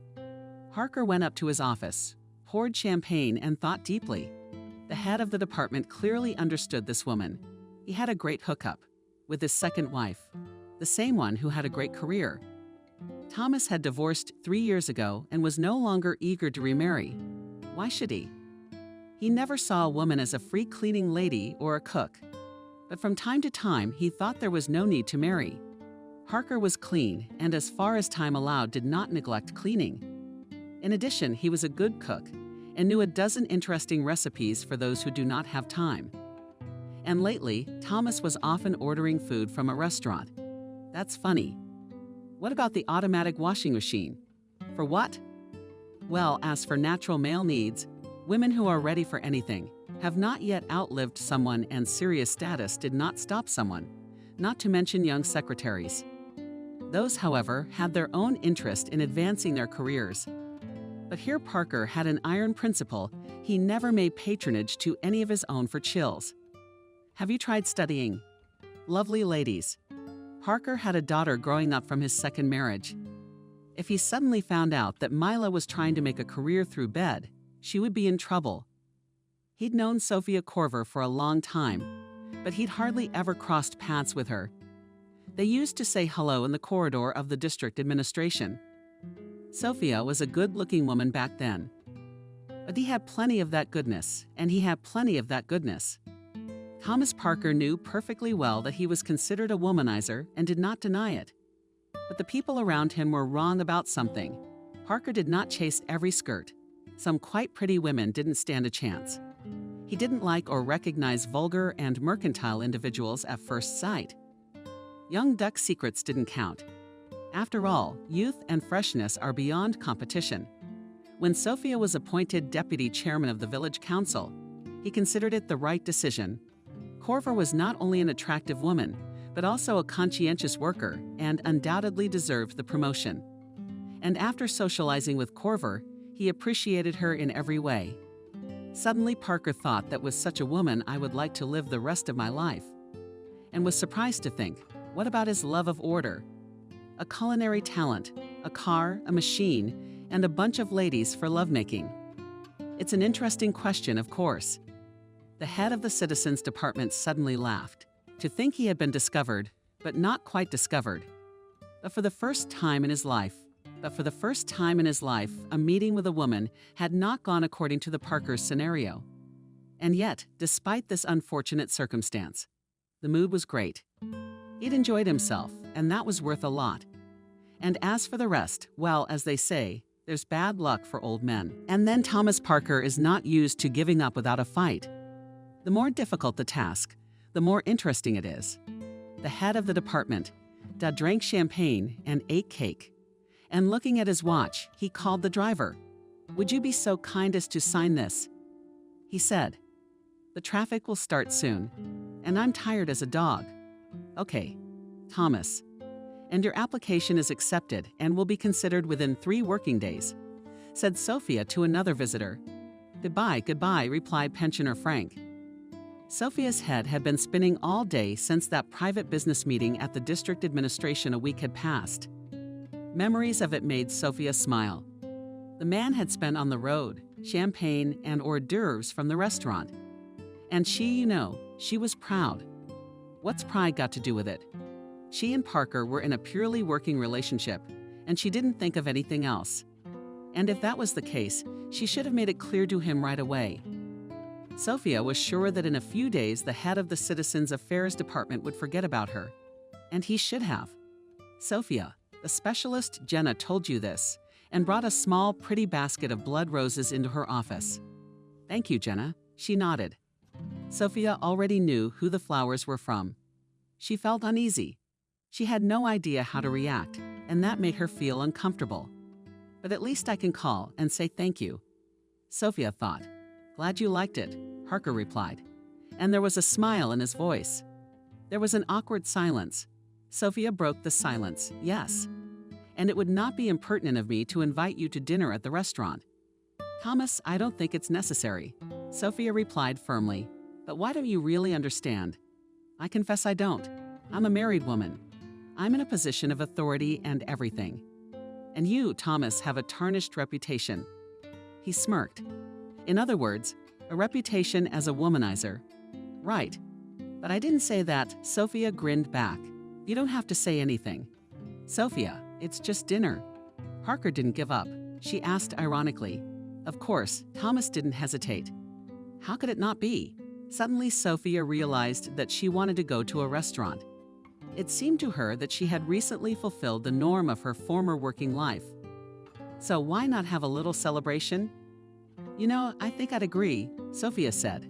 Parker went up to his office, poured champagne, and thought deeply. The head of the department clearly understood this woman. He had a great hookup with his second wife, the same one who had a great career. Thomas had divorced 3 years ago and was no longer eager to remarry. Why should he? He never saw a woman as a free cleaning lady or a cook. But from time to time, he thought there was no need to marry. Parker was clean and, as far as time allowed, did not neglect cleaning. In addition, he was a good cook and knew a dozen interesting recipes for those who do not have time. And lately, Thomas was often ordering food from a restaurant. That's funny. What about the automatic washing machine? For what? Well, as for natural male needs, women who are ready for anything have not yet outlived someone, and serious status did not stop someone, not to mention young secretaries. Those, however, had their own interest in advancing their careers. But here Parker had an iron principle: he never made patronage to any of his own for chills. Have you tried studying? Lovely ladies. Parker had a daughter growing up from his second marriage. If he suddenly found out that Mila was trying to make a career through bed, she would be in trouble. He'd known Sophia Corver for a long time, but he'd hardly ever crossed paths with her. They used to say hello in the corridor of the district administration. Sophia was a good-looking woman back then. But he had plenty of that goodness, and he had plenty of that goodness. Thomas Parker knew perfectly well that he was considered a womanizer and did not deny it. But the people around him were wrong about something. Parker did not chase every skirt. Some quite pretty women didn't stand a chance. He didn't like or recognize vulgar and mercantile individuals at first sight. Young duck secrets didn't count. After all, youth and freshness are beyond competition. When Sophia was appointed deputy chairman of the village council, he considered it the right decision. Corver was not only an attractive woman, but also a conscientious worker and undoubtedly deserved the promotion. And after socializing with Corver, he appreciated her in every way. Suddenly, Parker thought that with such a woman I would like to live the rest of my life. And was surprised to think, what about his love of order? A culinary talent, a car, a machine, and a bunch of ladies for lovemaking. It's an interesting question, of course. The head of the Citizens Department suddenly laughed, to think he had been discovered, but not quite discovered. But for the first time in his life, a meeting with a woman had not gone according to the Parker's scenario. And yet, despite this unfortunate circumstance, the mood was great. He'd enjoyed himself, and that was worth a lot. And as for the rest, well, as they say, there's bad luck for old men. And then Thomas Parker is not used to giving up without a fight. The more difficult the task, the more interesting it is. The head of the department drank champagne and ate cake. And looking at his watch, he called the driver. "Would you be so kind as to sign this?" He said, "The traffic will start soon, and I'm tired as a dog." "Okay, Thomas. And your application is accepted and will be considered within 3 working days," said Sophia to another visitor. "Goodbye, goodbye," replied pensioner Frank. Sophia's head had been spinning all day since that private business meeting at the district administration a week had passed. Memories of it made Sophia smile. The man had spent on the road, champagne and hors d'oeuvres from the restaurant. And she, she was proud. What's pride got to do with it? She and Parker were in a purely working relationship, and she didn't think of anything else. And if that was the case, she should have made it clear to him right away. Sophia was sure that in a few days the head of the Citizens Affairs Department would forget about her. And he should have. Sophia, the specialist Jenna told you this, and brought a small, pretty basket of blood roses into her office. Thank you, Jenna. She nodded. Sophia already knew who the flowers were from. She felt uneasy. She had no idea how to react, and that made her feel uncomfortable. But at least I can call and say thank you. Sophia thought. Glad you liked it, Parker replied. And there was a smile in his voice. There was an awkward silence. Sophia broke the silence. Yes. And it would not be impertinent of me to invite you to dinner at the restaurant. Thomas, I don't think it's necessary, Sophia replied firmly. But why don't you really understand? I confess I don't. I'm a married woman. I'm in a position of authority and everything. And you, Thomas, have a tarnished reputation. He smirked. In other words, a reputation as a womanizer. Right. But I didn't say that, Sophia grinned back. You don't have to say anything. Sophia, it's just dinner. Parker didn't give up. She asked ironically. Of course, Thomas didn't hesitate. How could it not be? Suddenly, Sophia realized that she wanted to go to a restaurant. It seemed to her that she had recently fulfilled the norm of her former working life. So why not have a little celebration? You know, I think I'd agree, Sophia said.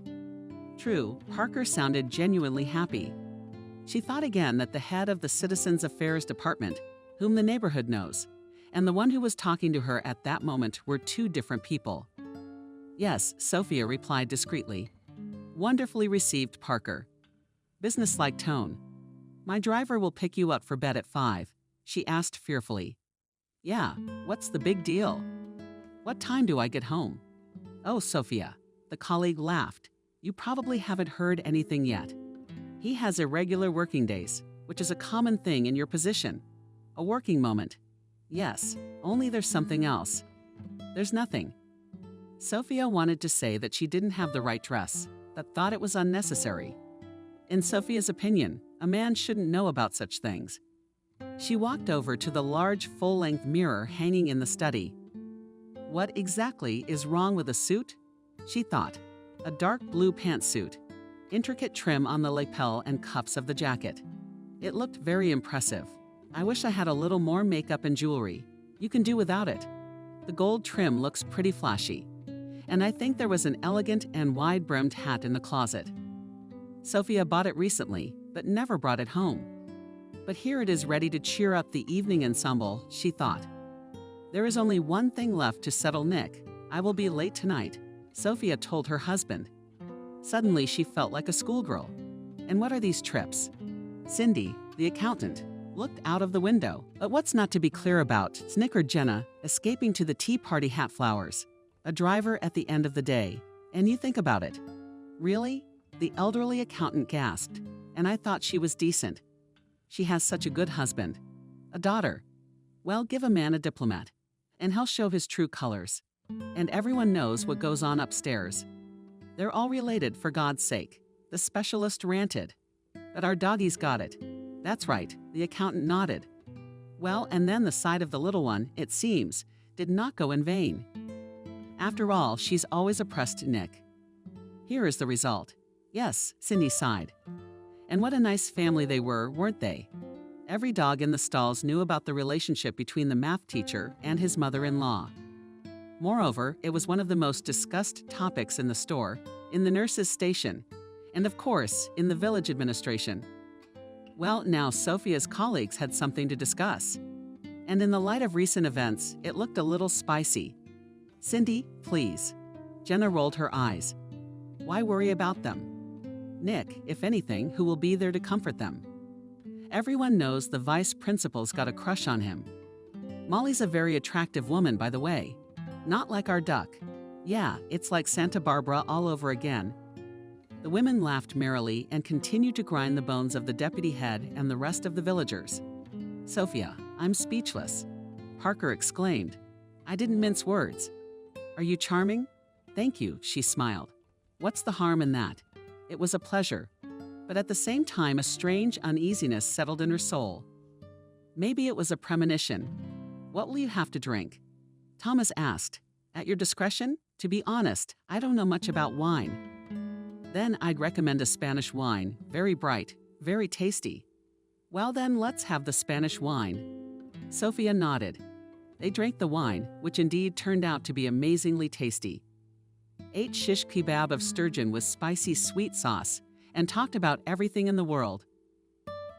True, Parker sounded genuinely happy. She thought again that the head of the Citizens Affairs Department, whom the neighborhood knows, and the one who was talking to her at that moment were two different people. Yes, Sophia replied discreetly. Wonderfully received, Parker. Businesslike tone. My driver will pick you up for bed at 5, she asked fearfully. Yeah, what's the big deal? What time do I get home? Oh, Sophia, the colleague laughed. You probably haven't heard anything yet. He has irregular working days, which is a common thing in your position. A working moment. Yes, only there's something else. There's nothing. Sophia wanted to say that she didn't have the right dress, but thought it was unnecessary. In Sophia's opinion, a man shouldn't know about such things. She walked over to the large full-length mirror hanging in the study. What exactly is wrong with a suit? She thought. A dark blue pantsuit, intricate trim on the lapel and cuffs of the jacket. It looked very impressive. I wish I had a little more makeup and jewelry. You can do without it. The gold trim looks pretty flashy. And I think there was an elegant and wide-brimmed hat in the closet. Sophia bought it recently, but never brought it home. But here it is ready to cheer up the evening ensemble, she thought. There is only one thing left to settle Nick. I will be late tonight, Sophia told her husband. Suddenly she felt like a schoolgirl. And what are these trips? Cindy, the accountant, looked out of the window. But what's not to be clear about, snickered Jenna, escaping to the tea party hat flowers. A driver at the end of the day. And you think about it. Really? The elderly accountant gasped. And I thought she was decent. She has such a good husband. A daughter. Well, give a man a diplomat, and he'll show his true colors. And everyone knows what goes on upstairs. They're all related, for God's sake, the specialist ranted. But our doggies got it. That's right, the accountant nodded. Well, and then the sight of the little one, it seems, did not go in vain. After all, she's always oppressed Nick. Here is the result. Yes, Cindy sighed. And what a nice family they were, weren't they? Every dog in the stalls knew about the relationship between the math teacher and his mother-in-law. Moreover, it was one of the most discussed topics in the store, in the nurse's station, and of course, in the village administration. Well, now Sophia's colleagues had something to discuss. And in the light of recent events, it looked a little spicy. Cindy, please. Jenna rolled her eyes. Why worry about them? Nick, if anything, who will be there to comfort them. Everyone knows the vice principal's got a crush on him. Molly's a very attractive woman, by the way. Not like our duck. Yeah, it's like Santa Barbara all over again. The women laughed merrily and continued to grind the bones of the deputy head and the rest of the villagers. Sophia, I'm speechless. Parker exclaimed. I didn't mince words. Are you charming? Thank you, she smiled. What's the harm in that? It was a pleasure. But at the same time, a strange uneasiness settled in her soul. Maybe it was a premonition. What will you have to drink? Thomas asked. At your discretion? To be honest, I don't know much about wine. Then I'd recommend a Spanish wine, very bright, very tasty. Well then, let's have the Spanish wine. Sophia nodded. They drank the wine, which indeed turned out to be amazingly tasty. Ate shish kebab of sturgeon with spicy sweet sauce, and talked about everything in the world.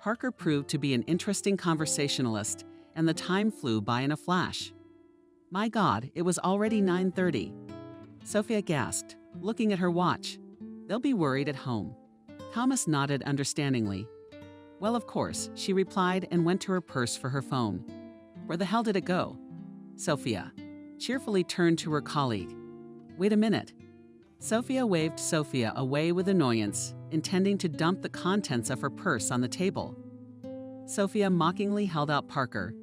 Parker proved to be an interesting conversationalist, and the time flew by in a flash. My God, it was already 9:30. Sophia gasped, looking at her watch. They'll be worried at home. Thomas nodded understandingly. Well, of course, she replied and went to her purse for her phone. Where the hell did it go? Sophia cheerfully turned to her colleague. Wait a minute. Sophia waved Sophia away with annoyance, intending to dump the contents of her purse on the table. Sophia mockingly held out Parker.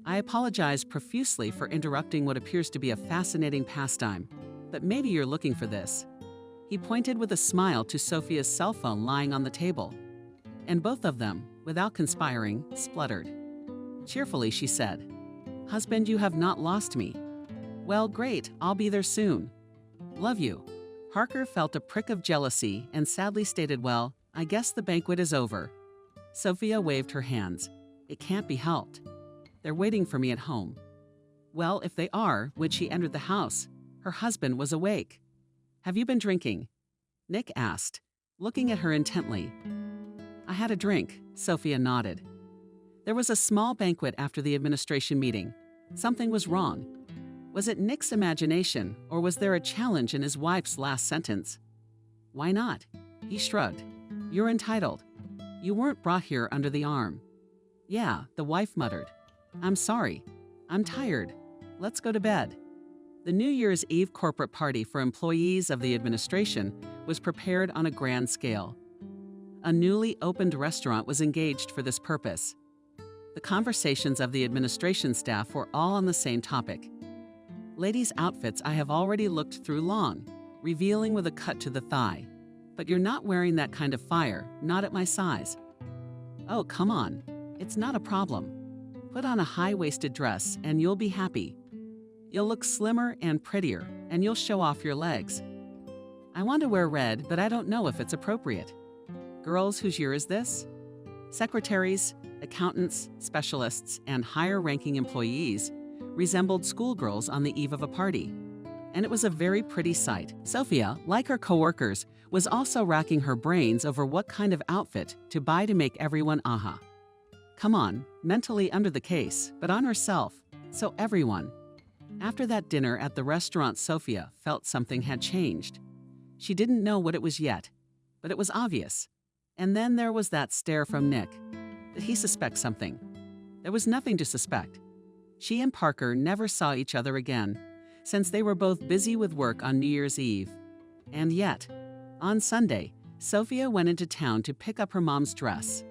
I apologize profusely for interrupting what appears to be a fascinating pastime, but maybe you're looking for this. He pointed with a smile to Sophia's cell phone lying on the table. And both of them, without conspiring, spluttered. Cheerfully, she said, Husband, you have not lost me. Well, great, I'll be there soon. Love you. Parker felt a prick of jealousy and sadly stated, well, I guess the banquet is over. Sophia waved her hands. It can't be helped. They're waiting for me at home. Well, if they are, when she entered the house, her husband was awake. Have you been drinking? Nick asked, looking at her intently. I had a drink, Sophia nodded. There was a small banquet after the administration meeting. Something was wrong. Was it Nick's imagination, or was there a challenge in his wife's last sentence? Why not? He shrugged. You're entitled. You weren't brought here under the arm. Yeah, the wife muttered. I'm sorry. I'm tired. Let's go to bed. The New Year's Eve corporate party for employees of the administration was prepared on a grand scale. A newly opened restaurant was engaged for this purpose. The conversations of the administration staff were all on the same topic. Ladies' outfits I have already looked through long, revealing with a cut to the thigh. But you're not wearing that kind of fire, not at my size. Oh, come on. It's not a problem. Put on a high-waisted dress and you'll be happy. You'll look slimmer and prettier, and you'll show off your legs. I want to wear red, but I don't know if it's appropriate. Girls, whose year is this? Secretaries, accountants, specialists, and higher-ranking employees resembled schoolgirls on the eve of a party. And it was a very pretty sight. Sophia, like her coworkers, was also racking her brains over what kind of outfit to buy to make everyone aha. Come on, mentally under the case, but on herself, so everyone. After that dinner at the restaurant, Sophia felt something had changed. She didn't know what it was yet, but it was obvious. And then there was that stare from Nick. Did he suspect something? There was nothing to suspect. She and Parker never saw each other again, since they were both busy with work on New Year's Eve. And yet, on Sunday, Sophia went into town to pick up her mom's dress.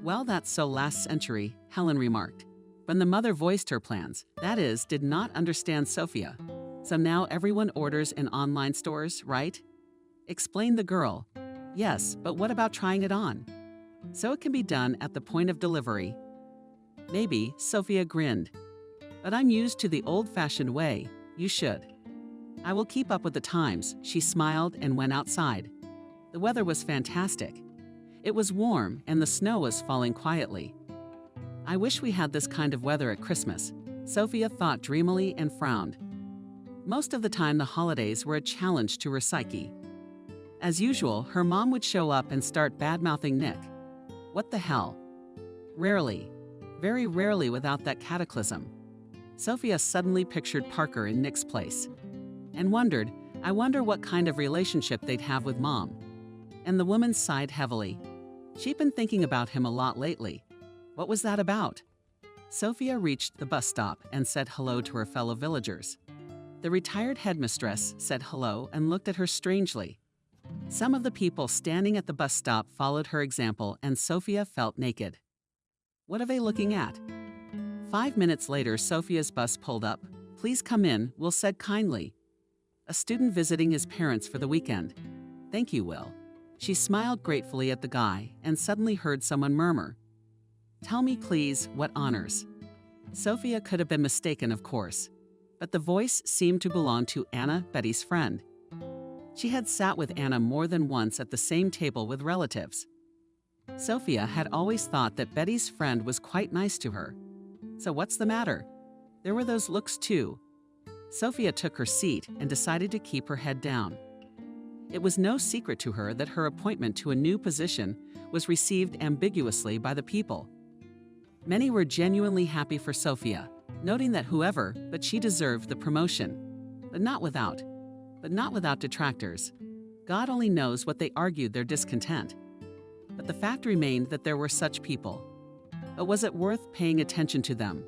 Well, that's so last century, Helen remarked. When the mother voiced her plans, that is, did not understand Sophia. So now everyone orders in online stores, right? Explained the girl. Yes, but what about trying it on? So it can be done at the point of delivery. Maybe, Sophia grinned. But I'm used to the old-fashioned way. You should. I will keep up with the times, she smiled and went outside. The weather was fantastic. It was warm and the snow was falling quietly. I wish we had this kind of weather at Christmas, Sophia thought dreamily and frowned. Most of the time the holidays were a challenge to her psyche. As usual, her mom would show up and start bad-mouthing Nick. What the hell? Rarely, very rarely without that cataclysm. Sophia suddenly pictured Parker in Nick's place and wondered, I wonder what kind of relationship they'd have with Mom. And the woman sighed heavily. She'd been thinking about him a lot lately. What was that about? Sophia reached the bus stop and said hello to her fellow villagers. The retired headmistress said hello and looked at her strangely. Some of the people standing at the bus stop followed her example, and Sophia felt naked. What are they looking at? 5 minutes later, Sophia's bus pulled up. Please come in, Will said kindly. A student visiting his parents for the weekend. Thank you, Will. She smiled gratefully at the guy and suddenly heard someone murmur. Tell me, please, what honors? Sophia could have been mistaken, of course, but the voice seemed to belong to Anna, Betty's friend. She had sat with Anna more than once at the same table with relatives. Sophia had always thought that Betty's friend was quite nice to her. So what's the matter? There were those looks too. Sophia took her seat and decided to keep her head down. It was no secret to her that her appointment to a new position was received ambiguously by the people. Many were genuinely happy for Sophia, noting that but she deserved the promotion. But not without detractors. God only knows what they argued their discontent. But the fact remained that there were such people. But was it worth paying attention to them?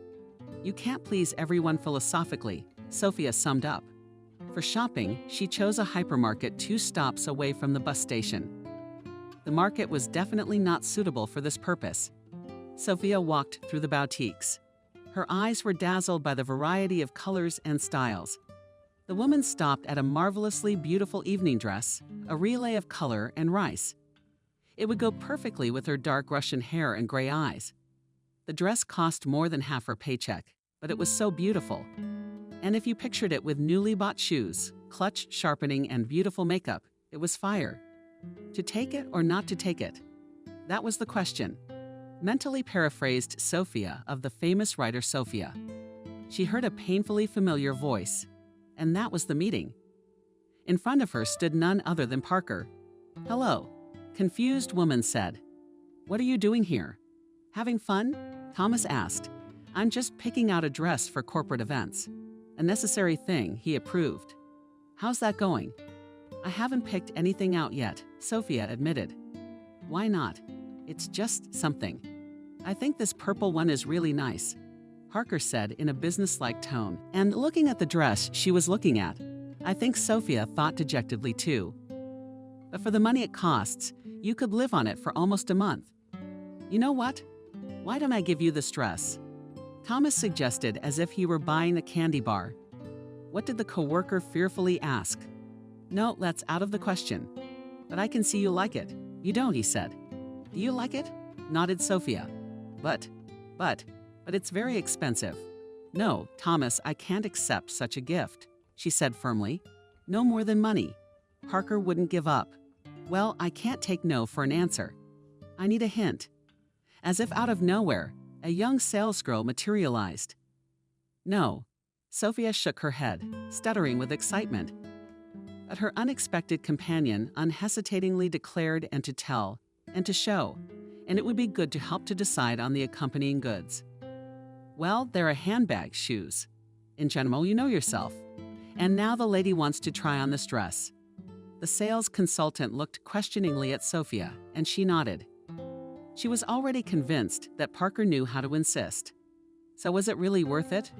You can't please everyone philosophically, Sophia summed up. For shopping, she chose a hypermarket 2 stops away from the bus station. The market was definitely not suitable for this purpose. Sophia walked through the boutiques. Her eyes were dazzled by the variety of colors and styles. The woman stopped at a marvelously beautiful evening dress, a relay of color and rice. It would go perfectly with her dark Russian hair and gray eyes. The dress cost more than half her paycheck, but it was so beautiful. And if you pictured it with newly bought shoes, clutch sharpening, and beautiful makeup, it was fire. To take it or not to take it? That was the question. Mentally paraphrased Sophia of the famous writer Sophia. She heard a painfully familiar voice, and that was the meeting. In front of her stood none other than Parker. "Hello," confused woman said. "What are you doing here?" "Having fun?" Thomas asked. "I'm just picking out a dress for corporate events." A necessary thing, he approved. "How's that going?" "I haven't picked anything out yet," Sophia admitted. "Why not?" "It's just something." "I think this purple one is really nice," Parker said in a businesslike tone, and looking at the dress she was looking at. I think Sophia thought dejectedly too. "But for the money it costs, you could live on it for almost a month." "You know what? Why don't I give you this dress?" Thomas suggested as if he were buying a candy bar. What did the coworker fearfully ask? "No, that's out of the question." "But I can see you like it." "You don't," he said. "Do you like it?" Nodded Sophia. But it's very expensive." "No, Thomas, I can't accept such a gift," she said firmly. "No more than money." Parker wouldn't give up. "Well, I can't take no for an answer. I need a hint." As if out of nowhere, a young salesgirl materialized. "No." Sophia shook her head, stuttering with excitement. But her unexpected companion unhesitatingly declared and to tell, and to show, and it would be good to help to decide on the accompanying goods. "Well, there are handbags, shoes. In general, you know yourself. And now the lady wants to try on this dress." The sales consultant looked questioningly at Sophia, and she nodded. She was already convinced that Parker knew how to insist. So was it really worth it?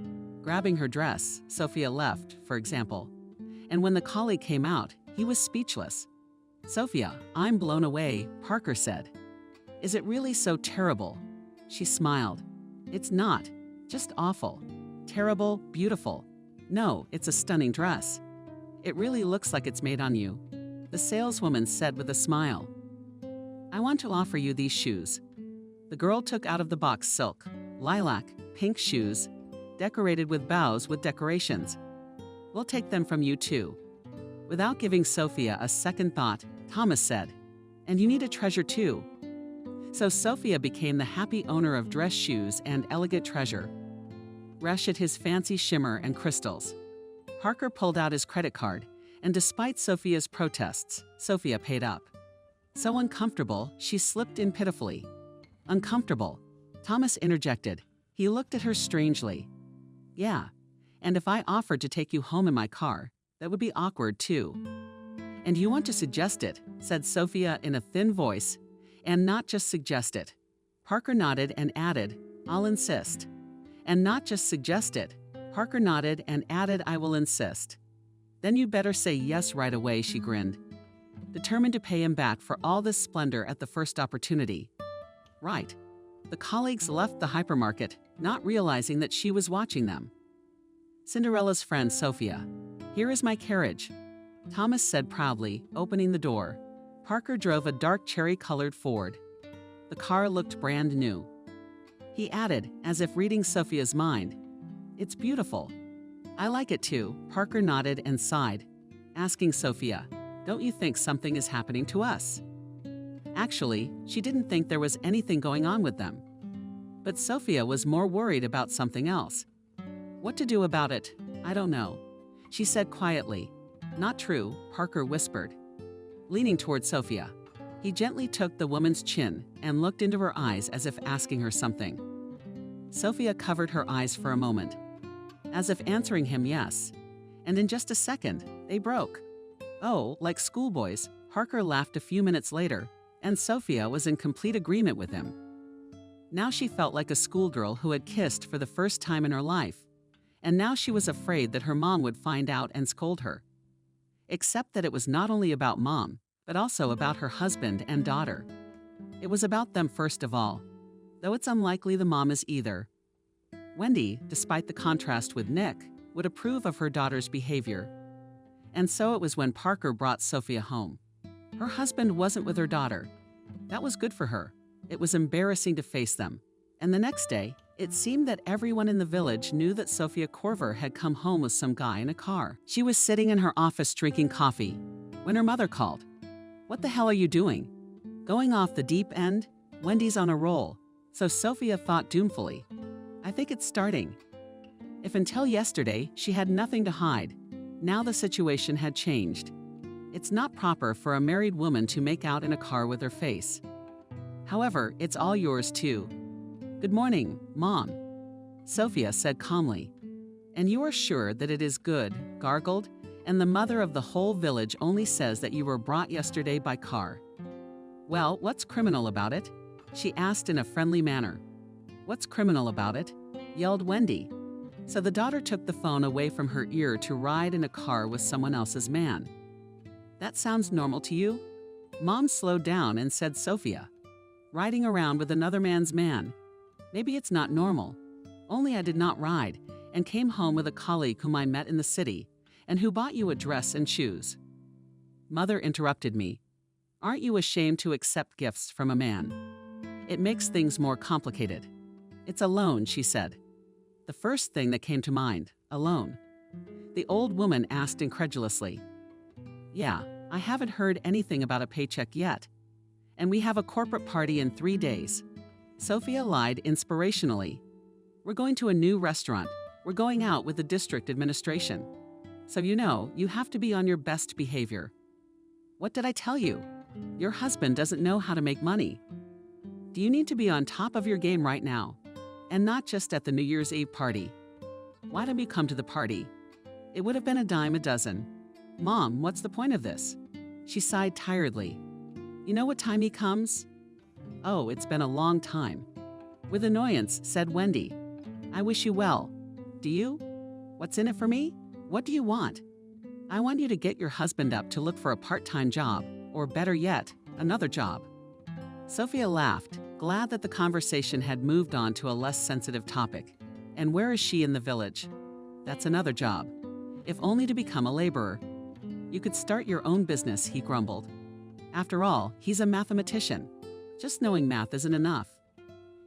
Grabbing her dress, Sophia left, for example. And when the colleague came out, he was speechless. "Sophia, I'm blown away," Parker said. "Is it really so terrible?" She smiled. "It's not. Just awful. Terrible, beautiful. No, it's a stunning dress. It really looks like it's made on you," the saleswoman said with a smile. "I want to offer you these shoes." The girl took out of the box silk, lilac, pink shoes, decorated with bows with decorations. "We'll take them from you too." Without giving Sophia a second thought, Thomas said, "And you need a treasure too." So Sophia became the happy owner of dress shoes and elegant treasure. Reshed his fancy shimmer and crystals. Parker pulled out his credit card, and despite Sophia's protests, Sophia paid up. So uncomfortable, she slipped in pitifully. "Uncomfortable," Thomas interjected. He looked at her strangely. "Yeah, and if I offered to take you home in my car, that would be awkward too." "And you want to suggest it," said Sophia in a thin voice, "and not just suggest it." Parker nodded and added, "I'll insist." "And not just suggest it." Parker nodded and added, "I will insist." "Then you'd better say yes right away," she grinned, determined to pay him back for all this splendor at the first opportunity. Right. The colleagues left the hypermarket, not realizing that she was watching them. "Cinderella's friend, Sophia. Here is my carriage," Thomas said proudly, opening the door. Parker drove a dark cherry-colored Ford. The car looked brand new. He added, as if reading Sophia's mind, "It's beautiful." "I like it too," Parker nodded and sighed, asking Sophia, "Don't you think something is happening to us?" Actually, she didn't think there was anything going on with them. But Sophia was more worried about something else. "What to do about it? I don't know," she said quietly. "Not true," Parker whispered. Leaning toward Sophia, he gently took the woman's chin and looked into her eyes as if asking her something. Sophia covered her eyes for a moment, as if answering him yes, and in just a second, they broke. Oh, like schoolboys, Parker laughed a few minutes later, and Sophia was in complete agreement with him. Now she felt like a schoolgirl who had kissed for the first time in her life, and now she was afraid that her mom would find out and scold her. Except that it was not only about mom, but also about her husband and daughter. It was about them first of all, though it's unlikely the mom is either. Wendy, despite the contrast with Nick, would approve of her daughter's behavior. And so it was when Parker brought Sophia home. Her husband wasn't with her daughter. That was good for her. It was embarrassing to face them. And the next day, it seemed that everyone in the village knew that Sophia Corver had come home with some guy in a car. She was sitting in her office drinking coffee when her mother called. "What the hell are you doing?" "Going off the deep end? Wendy's on a roll." So Sophia thought doomfully, "I think it's starting." If until yesterday she had nothing to hide, now the situation had changed. It's not proper for a married woman to make out in a car with her face. However, it's all yours too. "Good morning, Mom," Sophia said calmly. "And you are sure that it is good," gargled, "and the mother of the whole village only says that you were brought yesterday by car." "Well, what's criminal about it?" she asked in a friendly manner. "What's criminal about it?" yelled Wendy. So the daughter took the phone away from her ear to ride in a car with someone else's man. "That sounds normal to you?" Mom slowed down and said, "Sophia, riding around with another man's man. Maybe it's not normal. Only I did not ride and came home with a colleague whom I met in the city and who bought you a dress and shoes." Mother interrupted me. "Aren't you ashamed to accept gifts from a man? It makes things more complicated." "It's a loan," she said. The first thing that came to mind, a loan. The old woman asked incredulously. "Yeah, I haven't heard anything about a paycheck yet. And we have a corporate party in 3 days." Sophia lied inspirationally. "We're going to a new restaurant. We're going out with the district administration. So you have to be on your best behavior." "What did I tell you? Your husband doesn't know how to make money. Do you need to be on top of your game right now? And not just at the New Year's Eve party. Why don't you come to the party? It would have been a dime a dozen." "Mom, what's the point of this?" She sighed tiredly. "You know what time he comes?" "Oh, it's been a long time." With annoyance, said Wendy. "I wish you well. Do you? What's in it for me? What do you want?" "I want you to get your husband up to look for a part-time job, or better yet, another job." Sophia laughed, glad that the conversation had moved on to a less sensitive topic. "And where is she in the village?" "That's another job. If only to become a laborer." "You could start your own business," he grumbled. After all, he's a mathematician. Just knowing math isn't enough.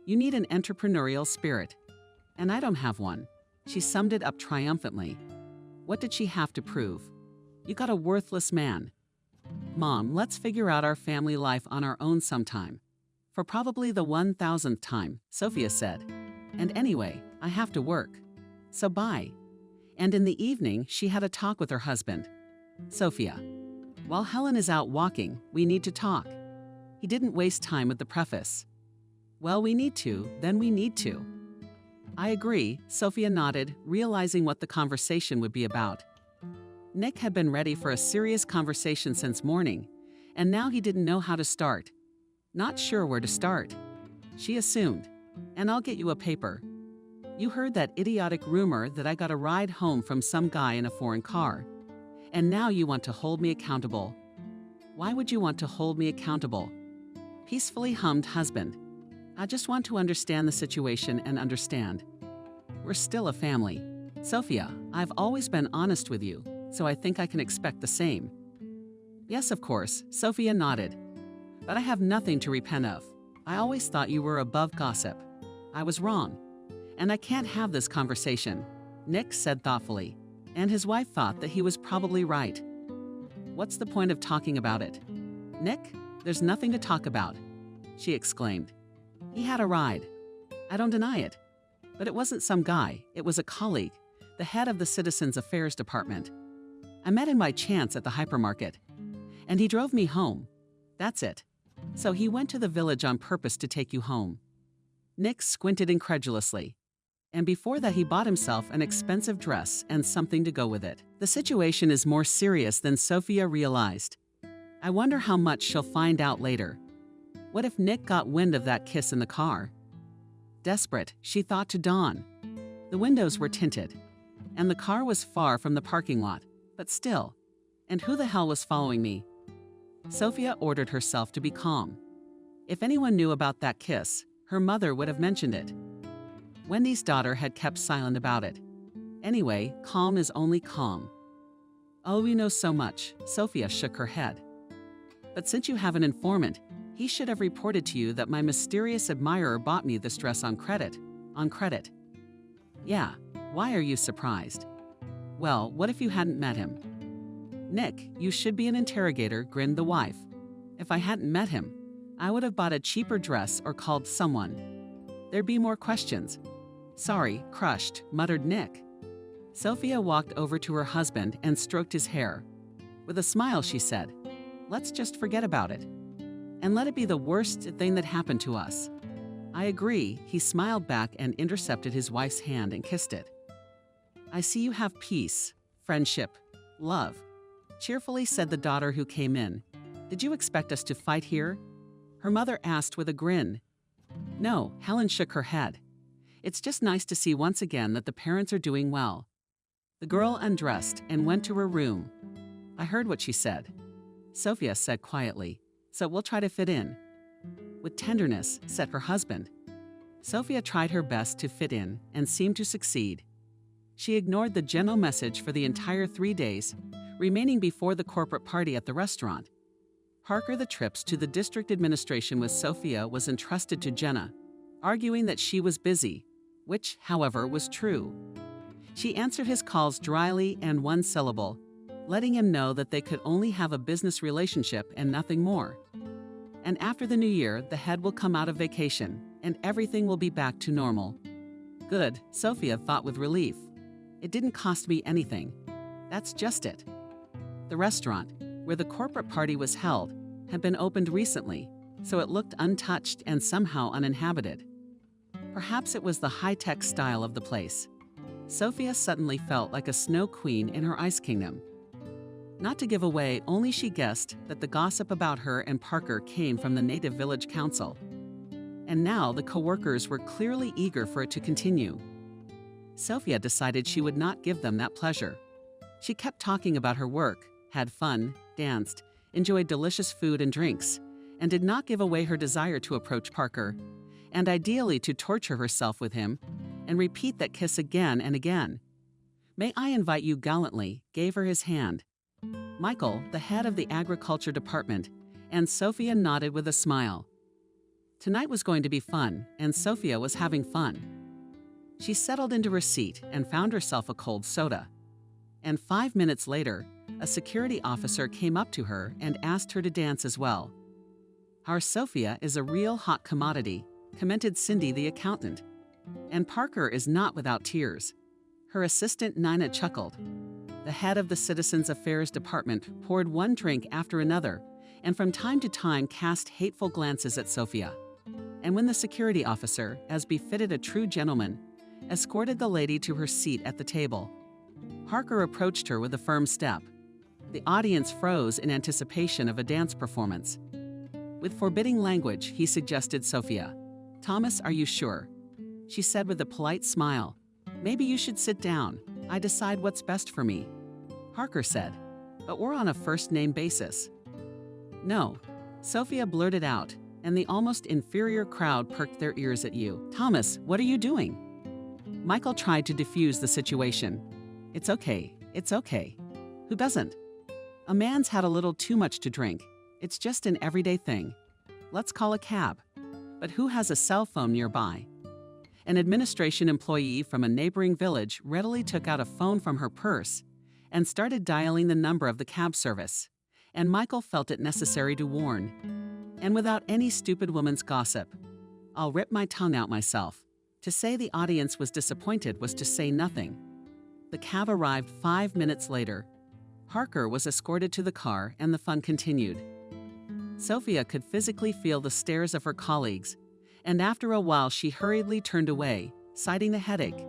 You need an entrepreneurial spirit. And I don't have one. She summed it up triumphantly. What did she have to prove? You got a worthless man. "Mom, let's figure out our family life on our own sometime." For probably the 1000th time, Sophia said. "And anyway, I have to work. So bye." And in the evening, she had a talk with her husband. "Sophia, while Helen is out walking, we need to talk." He didn't waste time with the preface. "Well, we need to, then we need to." "I agree," Sophia nodded, realizing what the conversation would be about. Nick had been ready for a serious conversation since morning, and now he didn't know how to start. Not sure where to start. She assumed, "And I'll get you a paper. You heard that idiotic rumor that I got a ride home from some guy in a foreign car. And now you want to hold me accountable." "Why would you want to hold me accountable?" Peacefully hummed husband. "I just want to understand the situation and understand. We're still a family. Sophia, I've always been honest with you, so I think I can expect the same." "Yes, of course," Sophia nodded. "But I have nothing to repent of. I always thought you were above gossip. I was wrong. And I can't have this conversation, Nick said thoughtfully, and his wife thought that he was probably right. What's the point of talking about it? Nick, there's nothing to talk about, she exclaimed. He had a ride. I don't deny it. But it wasn't some guy, it was a colleague, the head of the Citizens Affairs Department. I met him by chance at the hypermarket, and he drove me home. That's it. So he went to the village on purpose to take you home. Nick squinted incredulously, and before that he bought himself an expensive dress and something to go with it. The situation is more serious than Sophia realized. I wonder how much she'll find out later. What if Nick got wind of that kiss in the car? Desperate, she thought to Dawn. The windows were tinted, and the car was far from the parking lot, but still. And who the hell was following me? Sophia ordered herself to be calm. If anyone knew about that kiss, her mother would have mentioned it. Wendy's daughter had kept silent about it. Anyway, calm is only calm. Oh, we know so much, Sophia shook her head. But since you have an informant, he should have reported to you that my mysterious admirer bought me this dress on credit. On credit. Yeah, why are you surprised? Well, what if you hadn't met him? Nick, you should be an interrogator, grinned the wife. If I hadn't met him, I would have bought a cheaper dress or called someone. There'd be more questions. Sorry, crushed, muttered Nick. Sophia walked over to her husband and stroked his hair. With a smile, she said, "Let's just forget about it. And let it be the worst thing that happened to us." I agree, he smiled back and intercepted his wife's hand and kissed it. I see you have peace, friendship, love, cheerfully said the daughter who came in. Did you expect us to fight here? Her mother asked with a grin. No, Helen shook her head. It's just nice to see once again that the parents are doing well. The girl undressed and went to her room. I heard what she said. Sophia said quietly, so we'll try to fit in. With tenderness, said her husband. Sophia tried her best to fit in and seemed to succeed. She ignored the general message for the entire 3 days, remaining before the corporate party at the restaurant. Parker, the trips to the district administration with Sophia was entrusted to Jenna, arguing that she was busy, which, however, was true. She answered his calls dryly and one syllable, letting him know that they could only have a business relationship and nothing more. And after the new year, the head will come out of vacation, and everything will be back to normal. Good, Sophia thought with relief. It didn't cost me anything. That's just it. The restaurant, where the corporate party was held, had been opened recently, so it looked untouched and somehow uninhabited. Perhaps it was the high-tech style of the place. Sophia suddenly felt like a snow queen in her ice kingdom. Not to give away, only she guessed that the gossip about her and Parker came from the native village council. And now the co-workers were clearly eager for it to continue. Sophia decided she would not give them that pleasure. She kept talking about her work, had fun, danced, enjoyed delicious food and drinks, and did not give away her desire to approach Parker, and ideally to torture herself with him, and repeat that kiss again and again. May I invite you gallantly, gave her his hand. Michael, the head of the agriculture department, and Sophia nodded with a smile. Tonight was going to be fun, and Sophia was having fun. She settled into her seat and found herself a cold soda. And 5 minutes later, a security officer came up to her and asked her to dance as well. Our Sophia is a real hot commodity, commented Cindy the accountant. And Parker is not without tears. Her assistant Nina chuckled. The head of the Citizens Affairs Department poured one drink after another and from time to time cast hateful glances at Sophia. And when the security officer, as befitted a true gentleman, escorted the lady to her seat at the table, Parker approached her with a firm step. The audience froze in anticipation of a dance performance. With forbidding language, he suggested Sophia. Thomas, are you sure? She said with a polite smile. Maybe you should sit down. I decide what's best for me. Parker said, but we're on a first-name basis. No, Sophia blurted out, and the almost inferior crowd perked their ears at you. Thomas, what are you doing? Michael tried to defuse the situation. It's okay, it's okay. Who doesn't? A man's had a little too much to drink. It's just an everyday thing. Let's call a cab. But who has a cell phone nearby? An administration employee from a neighboring village readily took out a phone from her purse and started dialing the number of the cab service, and Michael felt it necessary to warn. And without any stupid woman's gossip, I'll rip my tongue out myself. To say the audience was disappointed was to say nothing. The cab arrived 5 minutes later. Parker was escorted to the car and the fun continued. Sophia could physically feel the stares of her colleagues, and after a while she hurriedly turned away, citing the headache.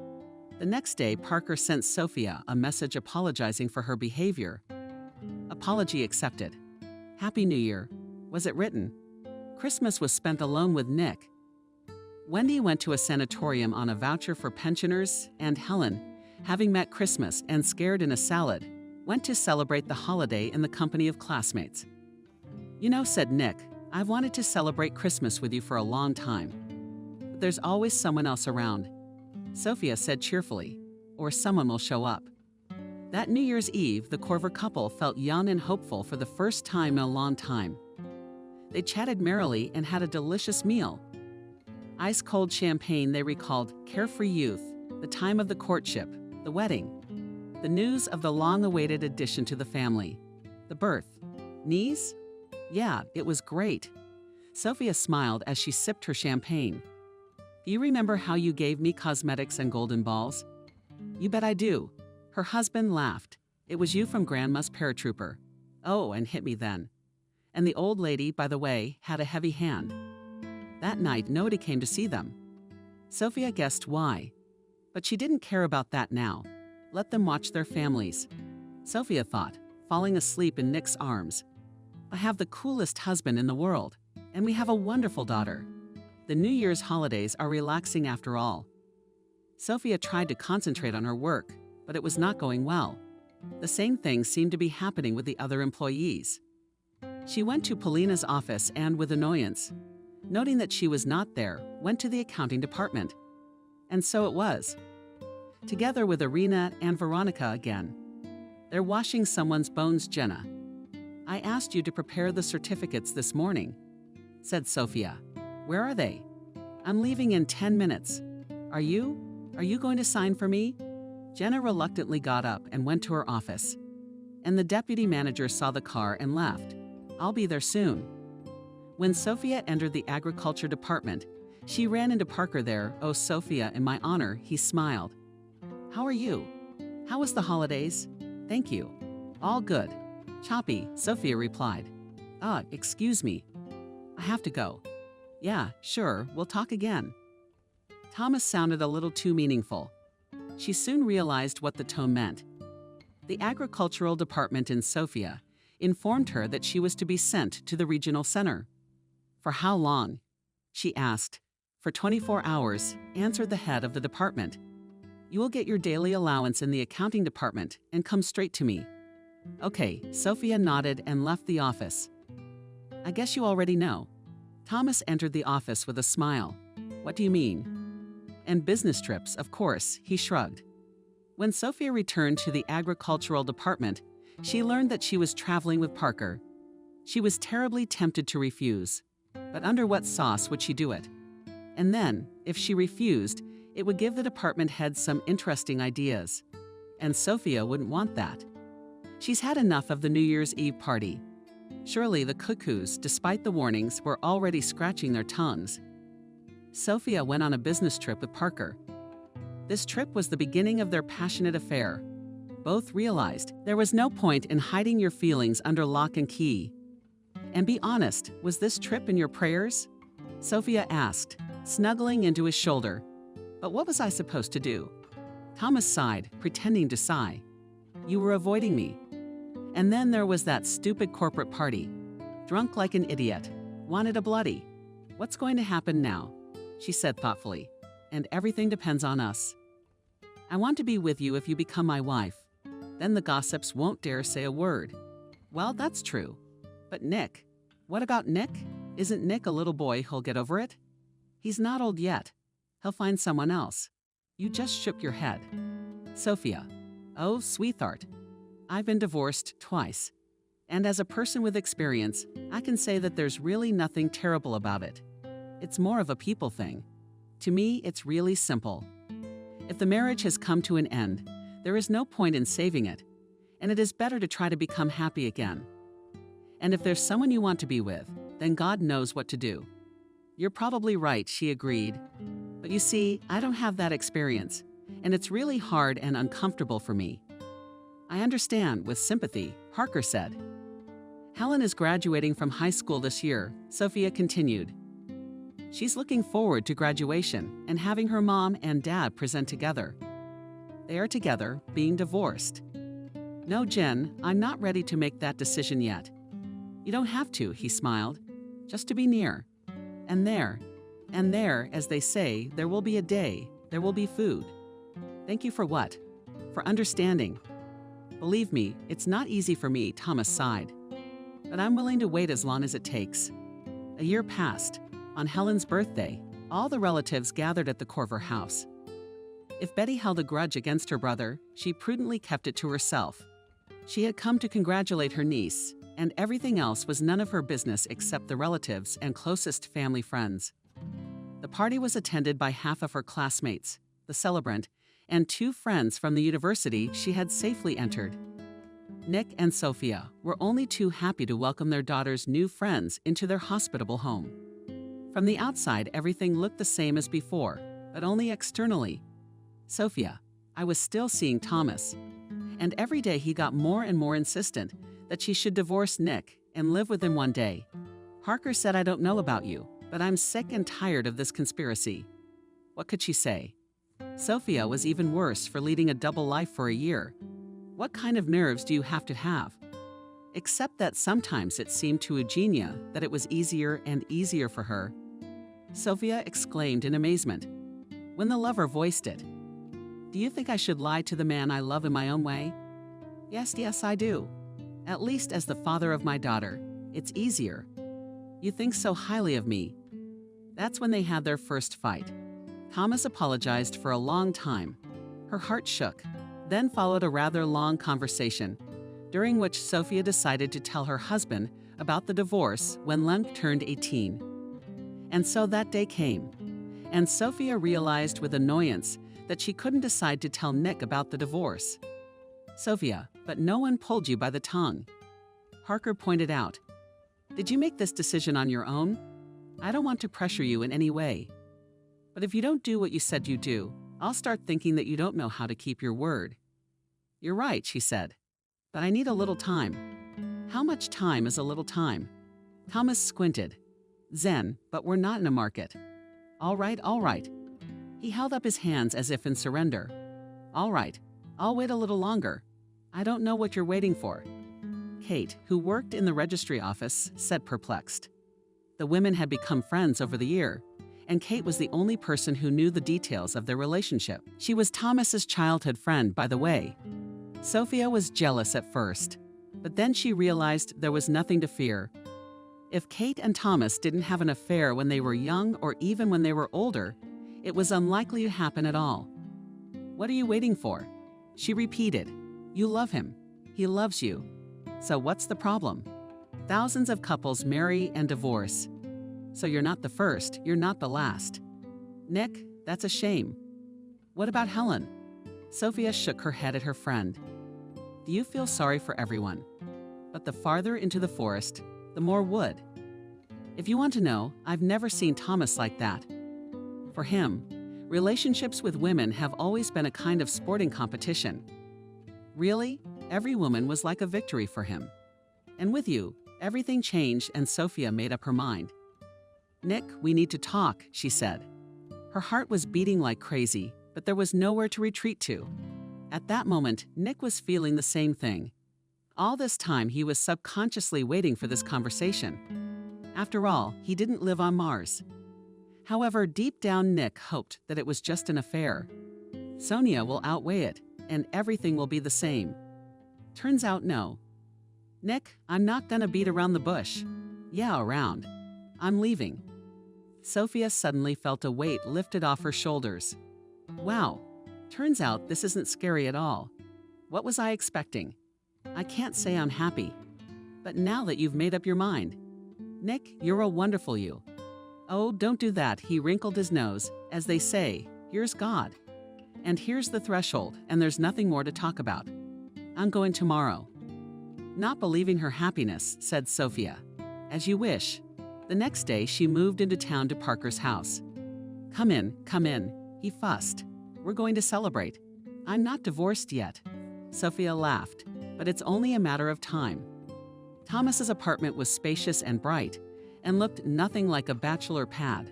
The next day, Parker sent Sophia a message apologizing for her behavior. Apology accepted. Happy New Year. Was it written? Christmas was spent alone with Nick. Wendy went to a sanatorium on a voucher for pensioners, and Helen, having met Christmas and scared in a salad, went to celebrate the holiday in the company of classmates. You know, said Nick, I've wanted to celebrate Christmas with you for a long time. But there's always someone else around. Sophia said cheerfully, or someone will show up. That New Year's Eve, the Corver couple felt young and hopeful for the first time in a long time. They chatted merrily and had a delicious meal. Ice-cold champagne they recalled carefree youth, the time of the courtship, the wedding, the news of the long-awaited addition to the family, the birth. Knees? Yeah, it was great. Sophia smiled as she sipped her champagne. Do you remember how you gave me cosmetics and golden balls? You bet I do. Her husband laughed. It was you from Grandma's paratrooper. Oh, and hit me then. And the old lady, by the way, had a heavy hand. That night, nobody came to see them. Sophia guessed why. But she didn't care about that now. Let them watch their families. Sophia thought, falling asleep in Nick's arms. I have the coolest husband in the world, and we have a wonderful daughter. The New Year's holidays are relaxing after all. Sophia tried to concentrate on her work, but it was not going well. The same thing seemed to be happening with the other employees. She went to Paulina's office and, with annoyance, noting that she was not there, went to the accounting department. And so it was. Together with Irina and Veronica again. They're washing someone's bones, Jenna. I asked you to prepare the certificates this morning, said Sophia. Where are they? I'm leaving in 10 minutes. Are you going to sign for me? Jenna reluctantly got up and went to her office. And the deputy manager saw the car and left. I'll be there soon. When Sophia entered the agriculture department, she ran into Parker there. Oh, Sophia, in my honor, he smiled. How are you? How was the holidays? Thank you. All good. Choppy, Sophia replied. Excuse me. I have to go. Yeah, sure, we'll talk again. Thomas sounded a little too meaningful. She soon realized what the tone meant. The agricultural department in Sofia informed her that she was to be sent to the regional center. For how long? She asked. For 24 hours, answered the head of the department. You will get your daily allowance in the accounting department and come straight to me. Okay, Sophia nodded and left the office. I guess you already know. Thomas entered the office with a smile. What do you mean? And business trips, of course, he shrugged. When Sophia returned to the agricultural department, she learned that she was traveling with Parker. She was terribly tempted to refuse. But under what sauce would she do it? And then, if she refused, it would give the department head some interesting ideas. And Sophia wouldn't want that. She's had enough of the New Year's Eve party. Surely the cuckoos, despite the warnings, were already scratching their tongues. Sophia went on a business trip with Parker. This trip was the beginning of their passionate affair. Both realized there was no point in hiding your feelings under lock and key. And be honest, was this trip in your prayers? Sophia asked, snuggling into his shoulder. But what was I supposed to do? Thomas sighed, pretending to sigh. You were avoiding me. And then there was that stupid corporate party. Drunk like an idiot. Wanted a bloody. What's going to happen now? She said thoughtfully. And everything depends on us. I want to be with you if you become my wife. Then the gossips won't dare say a word. Well, that's true. But Nick? What about Nick? Isn't Nick a little boy who'll get over it? He's not old yet. He'll find someone else. You just shook your head. Sophia. Oh, sweetheart. I've been divorced twice. And as a person with experience, I can say that there's really nothing terrible about it. It's more of a people thing. To me, it's really simple. If the marriage has come to an end, there is no point in saving it, and it is better to try to become happy again. And if there's someone you want to be with, then God knows what to do. You're probably right, she agreed. But you see, I don't have that experience, and it's really hard and uncomfortable for me. I understand, with sympathy, Harker said. Helen is graduating from high school this year, Sophia continued. She's looking forward to graduation and having her mom and dad present together. They are together, being divorced. No, Jen, I'm not ready to make that decision yet. You don't have to, he smiled. Just to be near. And there, as they say, there will be a day, there will be food. Thank you for what? For understanding. Believe me, it's not easy for me, Thomas sighed. But I'm willing to wait as long as it takes. A year passed. On Helen's birthday, all the relatives gathered at the Corver house. If Betty held a grudge against her brother, she prudently kept it to herself. She had come to congratulate her niece, and everything else was none of her business except the relatives and closest family friends. The party was attended by half of her classmates, the celebrant, and 2 friends from the university she had safely entered. Nick and Sophia were only too happy to welcome their daughter's new friends into their hospitable home. From the outside, everything looked the same as before, but only externally. Sophia, I was still seeing Thomas, and every day he got more and more insistent that she should divorce Nick and live with him one day. Harker said, I don't know about you, but I'm sick and tired of this conspiracy. What could she say? Sophia was even worse for leading a double life for a year. What kind of nerves do you have to have? Except that sometimes it seemed to Eugenia that it was easier and easier for her. Sophia exclaimed in amazement when the lover voiced it. Do you think I should lie to the man I love in my own way? Yes, I do. At least as the father of my daughter, it's easier. You think so highly of me. That's when they had their first fight. Thomas apologized for a long time. Her heart shook. Then followed a rather long conversation, during which Sophia decided to tell her husband about the divorce when Len turned 18. And so that day came, and Sophia realized with annoyance that she couldn't decide to tell Nick about the divorce. Sophia, but no one pulled you by the tongue. Harker pointed out. Did you make this decision on your own? I don't want to pressure you in any way. But if you don't do what you said you do, I'll start thinking that you don't know how to keep your word. You're right, she said. But I need a little time. How much time is a little time? Thomas squinted. Zen, but we're not in a market. All right. He held up his hands as if in surrender. All right, I'll wait a little longer. I don't know what you're waiting for. Kate, who worked in the registry office, said perplexed. The women had become friends over the year, and Kate was the only person who knew the details of their relationship. She was Thomas's childhood friend, by the way. Sophia was jealous at first, but then she realized there was nothing to fear. If Kate and Thomas didn't have an affair when they were young or even when they were older, it was unlikely to happen at all. What are you waiting for? She repeated. You love him. He loves you. So what's the problem? Thousands of couples marry and divorce. So you're not the first, you're not the last. Nick, that's a shame. What about Helen? Sophia shook her head at her friend. Do you feel sorry for everyone? But the farther into the forest, the more wood. If you want to know, I've never seen Thomas like that. For him, relationships with women have always been a kind of sporting competition. Really, every woman was like a victory for him. And with you, everything changed and Sophia made up her mind. Nick, we need to talk, she said. Her heart was beating like crazy, but there was nowhere to retreat to. At that moment, Nick was feeling the same thing. All this time, he was subconsciously waiting for this conversation. After all, he didn't live on Mars. However, deep down, Nick hoped that it was just an affair. Sonia will outweigh it, and everything will be the same. Turns out, no. Nick, I'm not gonna beat around the bush. Yeah, around. I'm leaving. Sophia suddenly felt a weight lifted off her shoulders. Wow, turns out this isn't scary at all. What was I expecting? I can't say I'm happy. But now that you've made up your mind. Nick, you're a wonderful you. Oh, don't do that, he wrinkled his nose As they say, here's God. And here's the threshold, and there's nothing more to talk about. I'm going tomorrow. Not believing her happiness, said Sophia. As you wish. The next day, she moved into town to Parker's house. Come in, he fussed. We're going to celebrate. I'm not divorced yet. Sophia laughed, but it's only a matter of time. Thomas's apartment was spacious and bright, and looked nothing like a bachelor pad.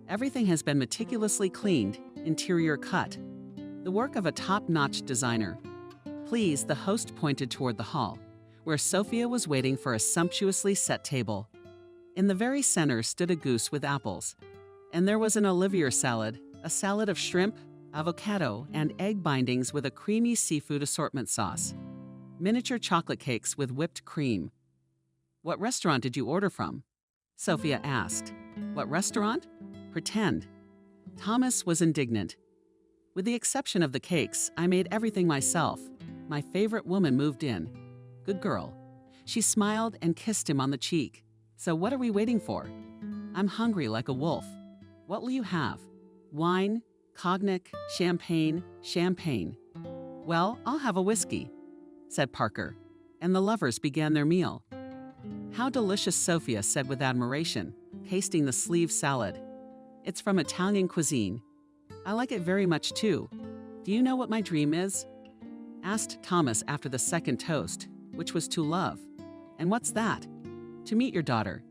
Everything has been meticulously cleaned, interior cut, the work of a top-notch designer. Pleased, the host pointed toward the hall, where Sophia was waiting for a sumptuously set table. In the very center stood a goose with apples, and there was an Olivier salad, a salad of shrimp, avocado, and egg bindings with a creamy seafood assortment sauce. Miniature chocolate cakes with whipped cream. What restaurant did you order from? Sophia asked. What restaurant? Pretend. Thomas was indignant. With the exception of the cakes, I made everything myself. My favorite woman moved in. Good girl. She smiled and kissed him on the cheek. So what are we waiting for? I'm hungry like a wolf. What will you have? Wine, cognac, champagne. Well, I'll have a whiskey, said Parker, and the lovers began their meal. How delicious, Sophia said with admiration, tasting the sleeve salad. It's from Italian cuisine. I like it very much too. Do you know what my dream is? Asked Thomas after the second toast, which was to love. And what's that? To meet your daughter.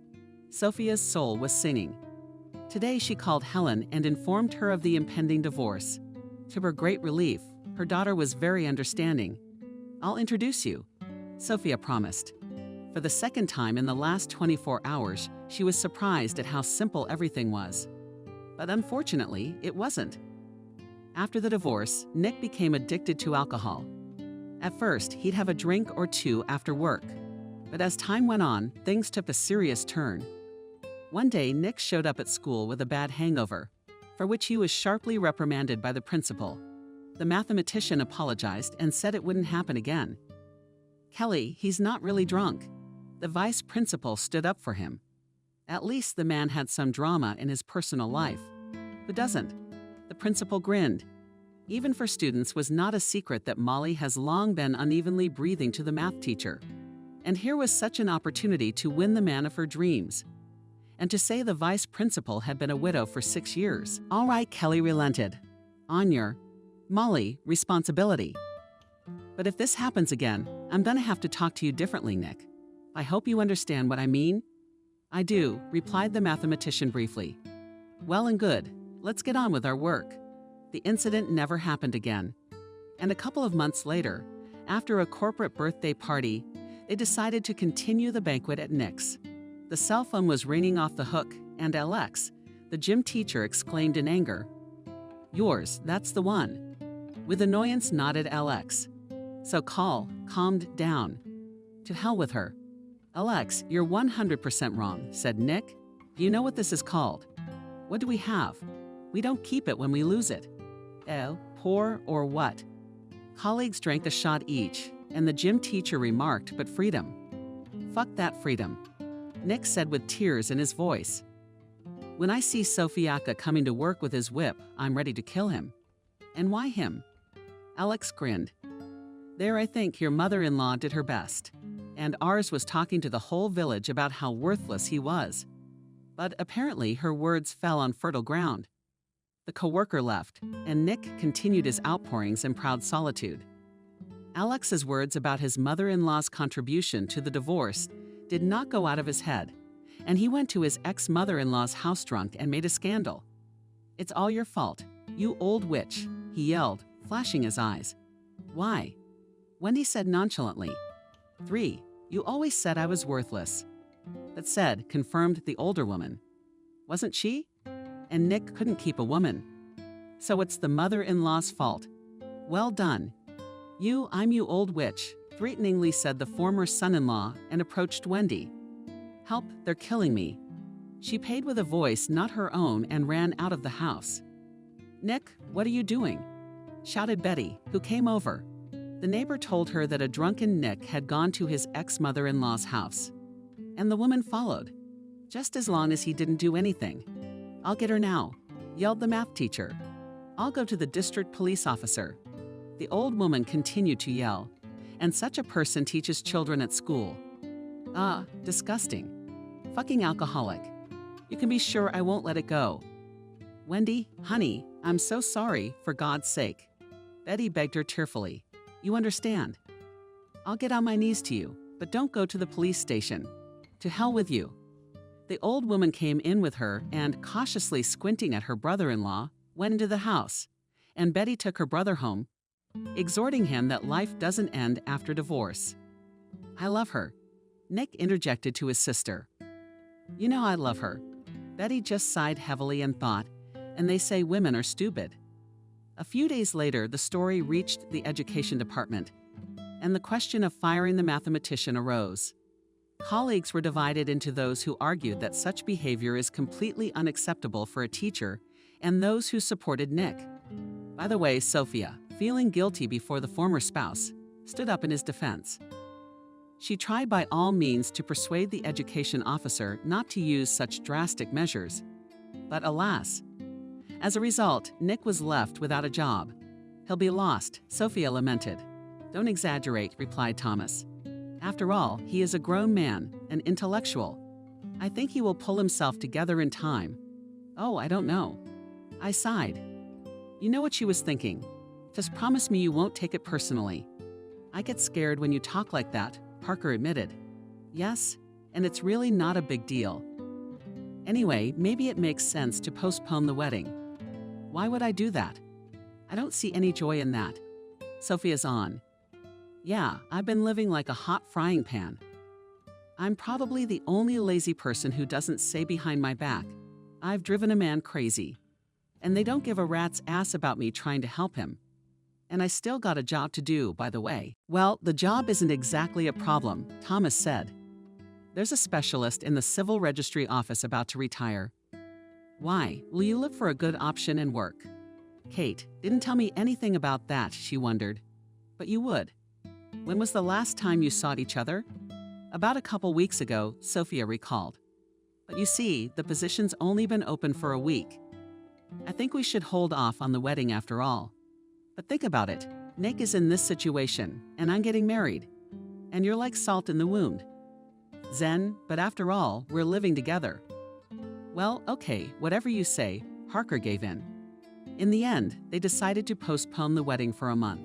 Sophia's soul was singing. Today she called Helen and informed her of the impending divorce. To her great relief, her daughter was very understanding. I'll introduce you, Sophia promised. For the second time in the last 24 hours, she was surprised at how simple everything was. But unfortunately, it wasn't. After the divorce, Nick became addicted to alcohol. At first, he'd have a drink or two after work. But as time went on, things took a serious turn. One day, Nick showed up at school with a bad hangover, for which he was sharply reprimanded by the principal. The mathematician apologized and said it wouldn't happen again. Kelly, he's not really drunk. The vice principal stood up for him. At least the man had some drama in his personal life. Who doesn't? The principal grinned. Even for students was not a secret that Molly has long been unevenly breathing to the math teacher. And here was such an opportunity to win the man of her dreams. And to say the vice principal had been a widow for 6 years. All right, Kelly relented. On your, Molly, responsibility. But if this happens again, I'm gonna have to talk to you differently, Nick. I hope you understand what I mean. I do, replied the mathematician briefly. Well and good. Let's get on with our work. The incident never happened again. And a couple of months later, after a corporate birthday party, they decided to continue the banquet at Nick's. The cell phone was ringing off the hook, and Alex, the gym teacher, exclaimed in anger. Yours, that's the one. With annoyance nodded Alex. So calmed down. To hell with her. Alex, you're 100% wrong, said Nick. Do you know what this is called? What do we have? We don't keep it when we lose it. Oh, poor or what? Colleagues drank a shot each, and the gym teacher remarked, but freedom. Fuck that freedom, Nick said with tears in his voice. When I see Sofiaka coming to work with his whip, I'm ready to kill him. And why him? Alex grinned. There, I think your mother-in-law did her best, and ours was talking to the whole village about how worthless he was. But apparently her words fell on fertile ground. The coworker left, and Nick continued his outpourings in proud solitude. Alex's words about his mother-in-law's contribution to the divorce did not go out of his head, and he went to his ex-mother-in-law's house drunk and made a scandal. It's all your fault, you old witch, he yelled, flashing his eyes. Why? Wendy said nonchalantly. 3, you always said I was worthless. That said, confirmed the older woman. Wasn't she? And Nick couldn't keep a woman. So it's the mother-in-law's fault. Well done. I'm you old witch, threateningly said the former son-in-law and approached Wendy. Help, they're killing me. She paid with a voice not her own and ran out of the house. Nick, what are you doing? Shouted Betty, who came over. The neighbor told her that a drunken Nick had gone to his ex-mother-in-law's house. And the woman followed, just as long as he didn't do anything. I'll get her now. yelled the math teacher. "I'll go to the district police officer." The old woman continued to yell. "And such a person teaches children at school. Ah, disgusting. Fucking alcoholic. You can be sure I won't let it go." "Wendy, honey, I'm so sorry, for God's sake." Betty begged her tearfully. "You understand. I'll get on my knees to you, but don't go to the police station. To hell with you." The old woman came in with her and, cautiously squinting at her brother-in-law, went into the house, and Betty took her brother home, exhorting him that life doesn't end after divorce. "I love her," Nick interjected to his sister. "You know I love her." Betty just sighed heavily and thought, "And they say women are stupid." A few days later, the story reached the education department, and the question of firing the mathematician arose. Colleagues were divided into those who argued that such behavior is completely unacceptable for a teacher and those who supported Nick. By the way, Sophia, feeling guilty before the former spouse, stood up in his defense. She tried by all means to persuade the education officer not to use such drastic measures. But alas, as a result, Nick was left without a job. "He'll be lost," Sophia lamented. "Don't exaggerate," replied Thomas. "After all, he is a grown man, an intellectual. I think he will pull himself together in time." "Oh, I don't know." I sighed. "You know what she was thinking. Just promise me you won't take it personally." "I get scared when you talk like that," Parker admitted. "Yes, and it's really not a big deal. Anyway, maybe it makes sense to postpone the wedding." "Why would I do that? I don't see any joy in that." Sophia's on. "Yeah, I've been living like a hot frying pan. I'm probably the only lazy person who doesn't say behind my back, 'I've driven a man crazy.' And they don't give a rat's ass about me trying to help him. And I still got a job to do, by the way." "Well, the job isn't exactly a problem," Thomas said. "There's a specialist in the civil registry office about to retire." "Why? Will you look for a good option and work?" "Kate didn't tell me anything about that," she wondered. "But you would. When was the last time you saw each other?" "About a couple weeks ago," Sophia recalled. "But you see, the position's only been open for a week. I think we should hold off on the wedding after all. But think about it. Nick is in this situation, and I'm getting married. And you're like salt in the wound." "Zen, but after all, we're living together." "Well, okay, whatever you say," Parker gave in. In the end, they decided to postpone the wedding for a month.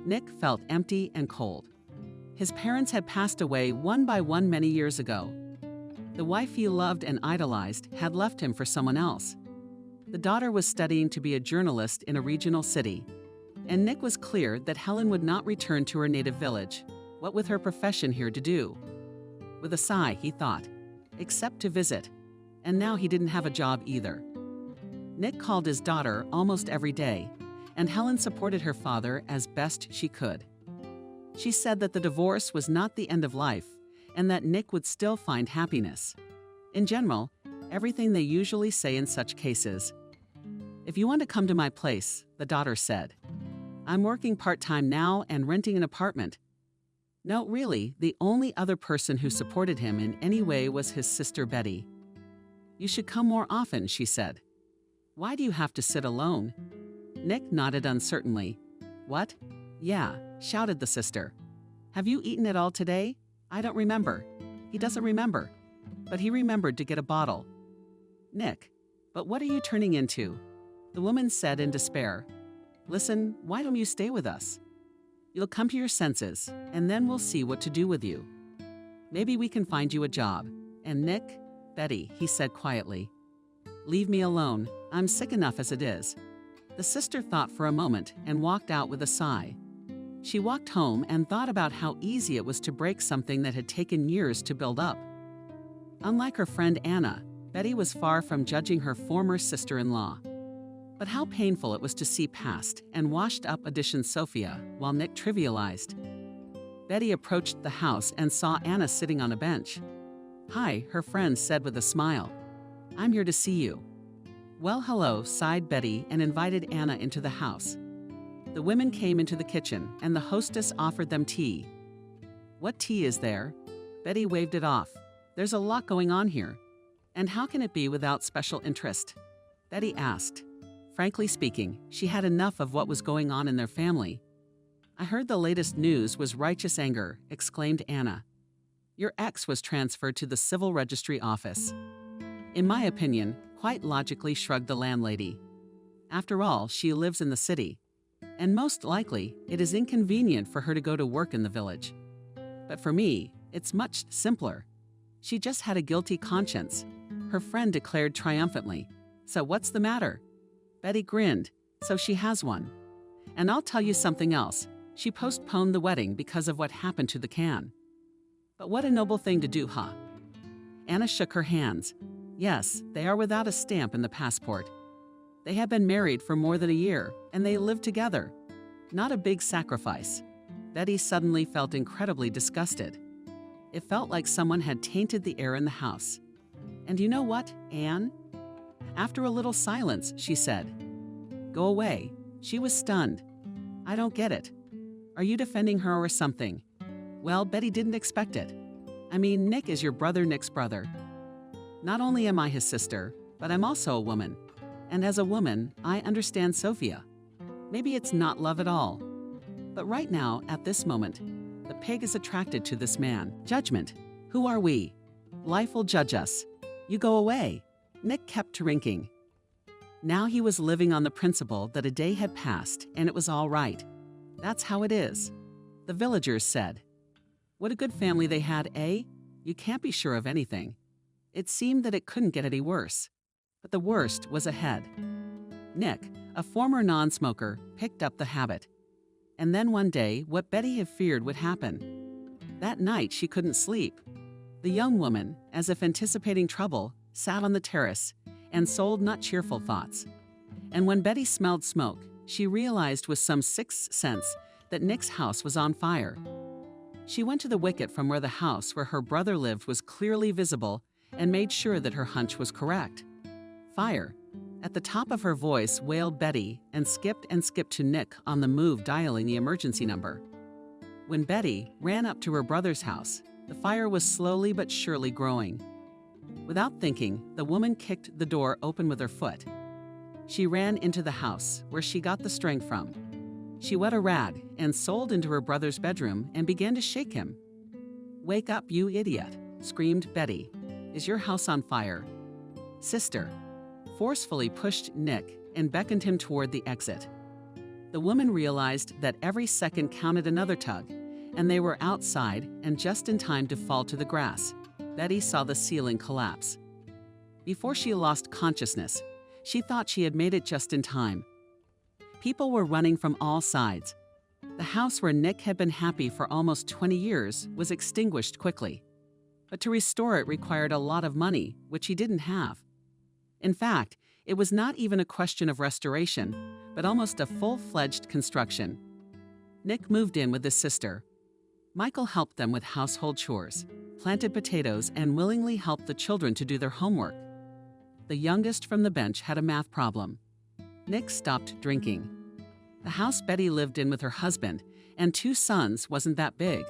Nick felt empty and cold. His parents had passed away one by one many years ago. The wife he loved and idolized had left him for someone else. The daughter was studying to be a journalist in a regional city, and Nick was clear that Helen would not return to her native village. What with her profession here to do? With a sigh, he thought, except to visit. And now he didn't have a job either. Nick called his daughter almost every day, and Helen supported her father as best she could. She said that the divorce was not the end of life, and that Nick would still find happiness. In general, everything they usually say in such cases. "If you want to come to my place," the daughter said. "I'm working part-time now and renting an apartment." No, really, the only other person who supported him in any way was his sister Betty. "You should come more often," she said. "Why do you have to sit alone?" Nick nodded uncertainly. "What?" "Yeah," shouted the sister. "Have you eaten at all today?" "I don't remember." He doesn't remember. But he remembered to get a bottle. "Nick, but what are you turning into?" The woman said in despair. "Listen, why don't you stay with us? You'll come to your senses, and then we'll see what to do with you. Maybe we can find you a job. And Nick, Betty," he said quietly. "Leave me alone. I'm sick enough as it is." The sister thought for a moment and walked out with a sigh. She walked home and thought about how easy it was to break something that had taken years to build up. Unlike her friend Anna, Betty was far from judging her former sister-in-law. But how painful it was to see past and washed-up addition Sophia while Nick trivialized. Betty approached the house and saw Anna sitting on a bench. "Hi," her friend said with a smile. "I'm here to see you." "Well, hello," sighed Betty and invited Anna into the house. The women came into the kitchen and the hostess offered them tea. "What tea is there?" Betty waved it off. "There's a lot going on here. And how can it be without special interest?" Betty asked. Frankly speaking, she had enough of what was going on in their family. "I heard the latest news was righteous anger," exclaimed Anna. "Your ex was transferred to the civil registry office." "In my opinion," quite logically shrugged the landlady. "After all, she lives in the city, and most likely it is inconvenient for her to go to work in the village. But for me, it's much simpler. She just had a guilty conscience," her friend declared triumphantly. "So what's the matter?" Betty grinned. "So she has one. And I'll tell you something else. She postponed the wedding because of what happened to the can." "But what a noble thing to do, huh?" Anna shook her hands. "Yes, they are without a stamp in the passport. They have been married for more than a year, and they live together. Not a big sacrifice." Betty suddenly felt incredibly disgusted. It felt like someone had tainted the air in the house. "And you know what, Anne?" After a little silence, she said, "Go away." She was stunned. "I don't get it. Are you defending her or something?" "Well, Betty didn't expect it. I mean, Nick is your brother Nick's brother. Not only am I his sister, but I'm also a woman. And as a woman, I understand Sophia. Maybe it's not love at all. But right now, at this moment, the pig is attracted to this man. Judgment. Who are we? Life will judge us. You go away." Nick kept drinking. Now he was living on the principle that a day had passed and it was all right. "That's how it is," the villagers said. What a good family they had, eh? You can't be sure of anything. It seemed that it couldn't get any worse. But the worst was ahead. Nick, a former non-smoker, picked up the habit. And then one day, what Betty had feared would happen. That night, she couldn't sleep. The young woman, as if anticipating trouble, sat on the terrace and sold not cheerful thoughts. And when Betty smelled smoke, she realized with some sixth sense that Nick's house was on fire. She went to the wicket from where the house where her brother lived was clearly visible and made sure that her hunch was correct. "Fire." At the top of her voice wailed Betty and skipped to Nick on the move dialing the emergency number. When Betty ran up to her brother's house, the fire was slowly but surely growing. Without thinking, the woman kicked the door open with her foot. She ran into the house, where she got the strength from. She wet a rag and sold into her brother's bedroom and began to shake him. "Wake up, you idiot," screamed Betty. "Is your house on fire?" "Sister," forcefully pushed Nick and beckoned him toward the exit. The woman realized that every second counted another tug, and they were outside and just in time to fall to the grass. Betty saw the ceiling collapse. Before she lost consciousness, she thought she had made it just in time. People were running from all sides. The house where Nick had been happy for almost 20 years was extinguished quickly. But to restore it required a lot of money, which he didn't have. In fact, it was not even a question of restoration, but almost a full-fledged construction. Nick moved in with his sister. Michael helped them with household chores, planted potatoes, and willingly helped the children to do their homework. The youngest from the bench had a math problem. Nick stopped drinking. The house Betty lived in with her husband and 2 sons wasn't that big.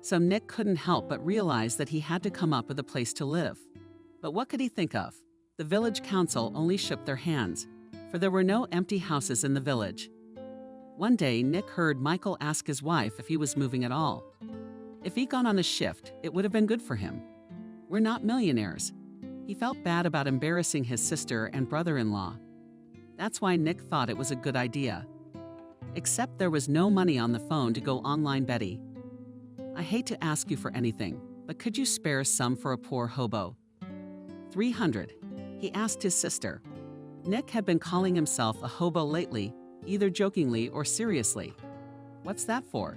So Nick couldn't help but realize that he had to come up with a place to live. But what could he think of? The village council only shook their hands, for there were no empty houses in the village. One day, Nick heard Michael ask his wife if he was moving at all. If he'd gone on a shift, it would have been good for him. "We're not millionaires." He felt bad about embarrassing his sister and brother-in-law. That's why Nick thought it was a good idea. Except there was no money on the phone to go online, Betty. "I hate to ask you for anything, but could you spare some for a poor hobo?" 300, he asked his sister. Nick had been calling himself a hobo lately, either jokingly or seriously. "What's that for?"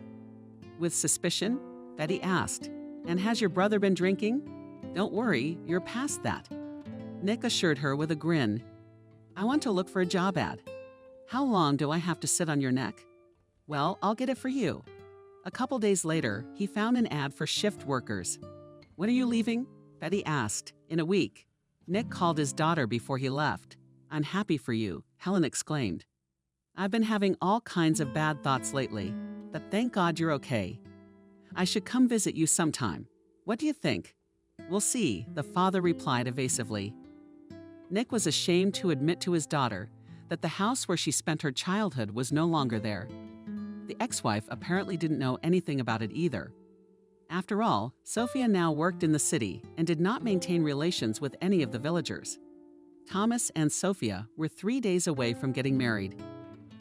With suspicion, Betty asked, "And has your brother been drinking?" "Don't worry, you're past that," Nick assured her with a grin. "I want to look for a job ad." "How long do I have to sit on your neck?" "Well, I'll get it for you." A couple days later, he found an ad for shift workers. "When are you leaving?" Betty asked. "In a week." Nick called his daughter before he left. "I'm happy for you," Helen exclaimed. "I've been having all kinds of bad thoughts lately, but thank God you're okay. I should come visit you sometime. What do you think?" "We'll see," the father replied evasively. Nick was ashamed to admit to his daughter that the house where she spent her childhood was no longer there. The ex-wife apparently didn't know anything about it either. After all, Sophia now worked in the city and did not maintain relations with any of the villagers. Thomas and Sophia were 3 days away from getting married.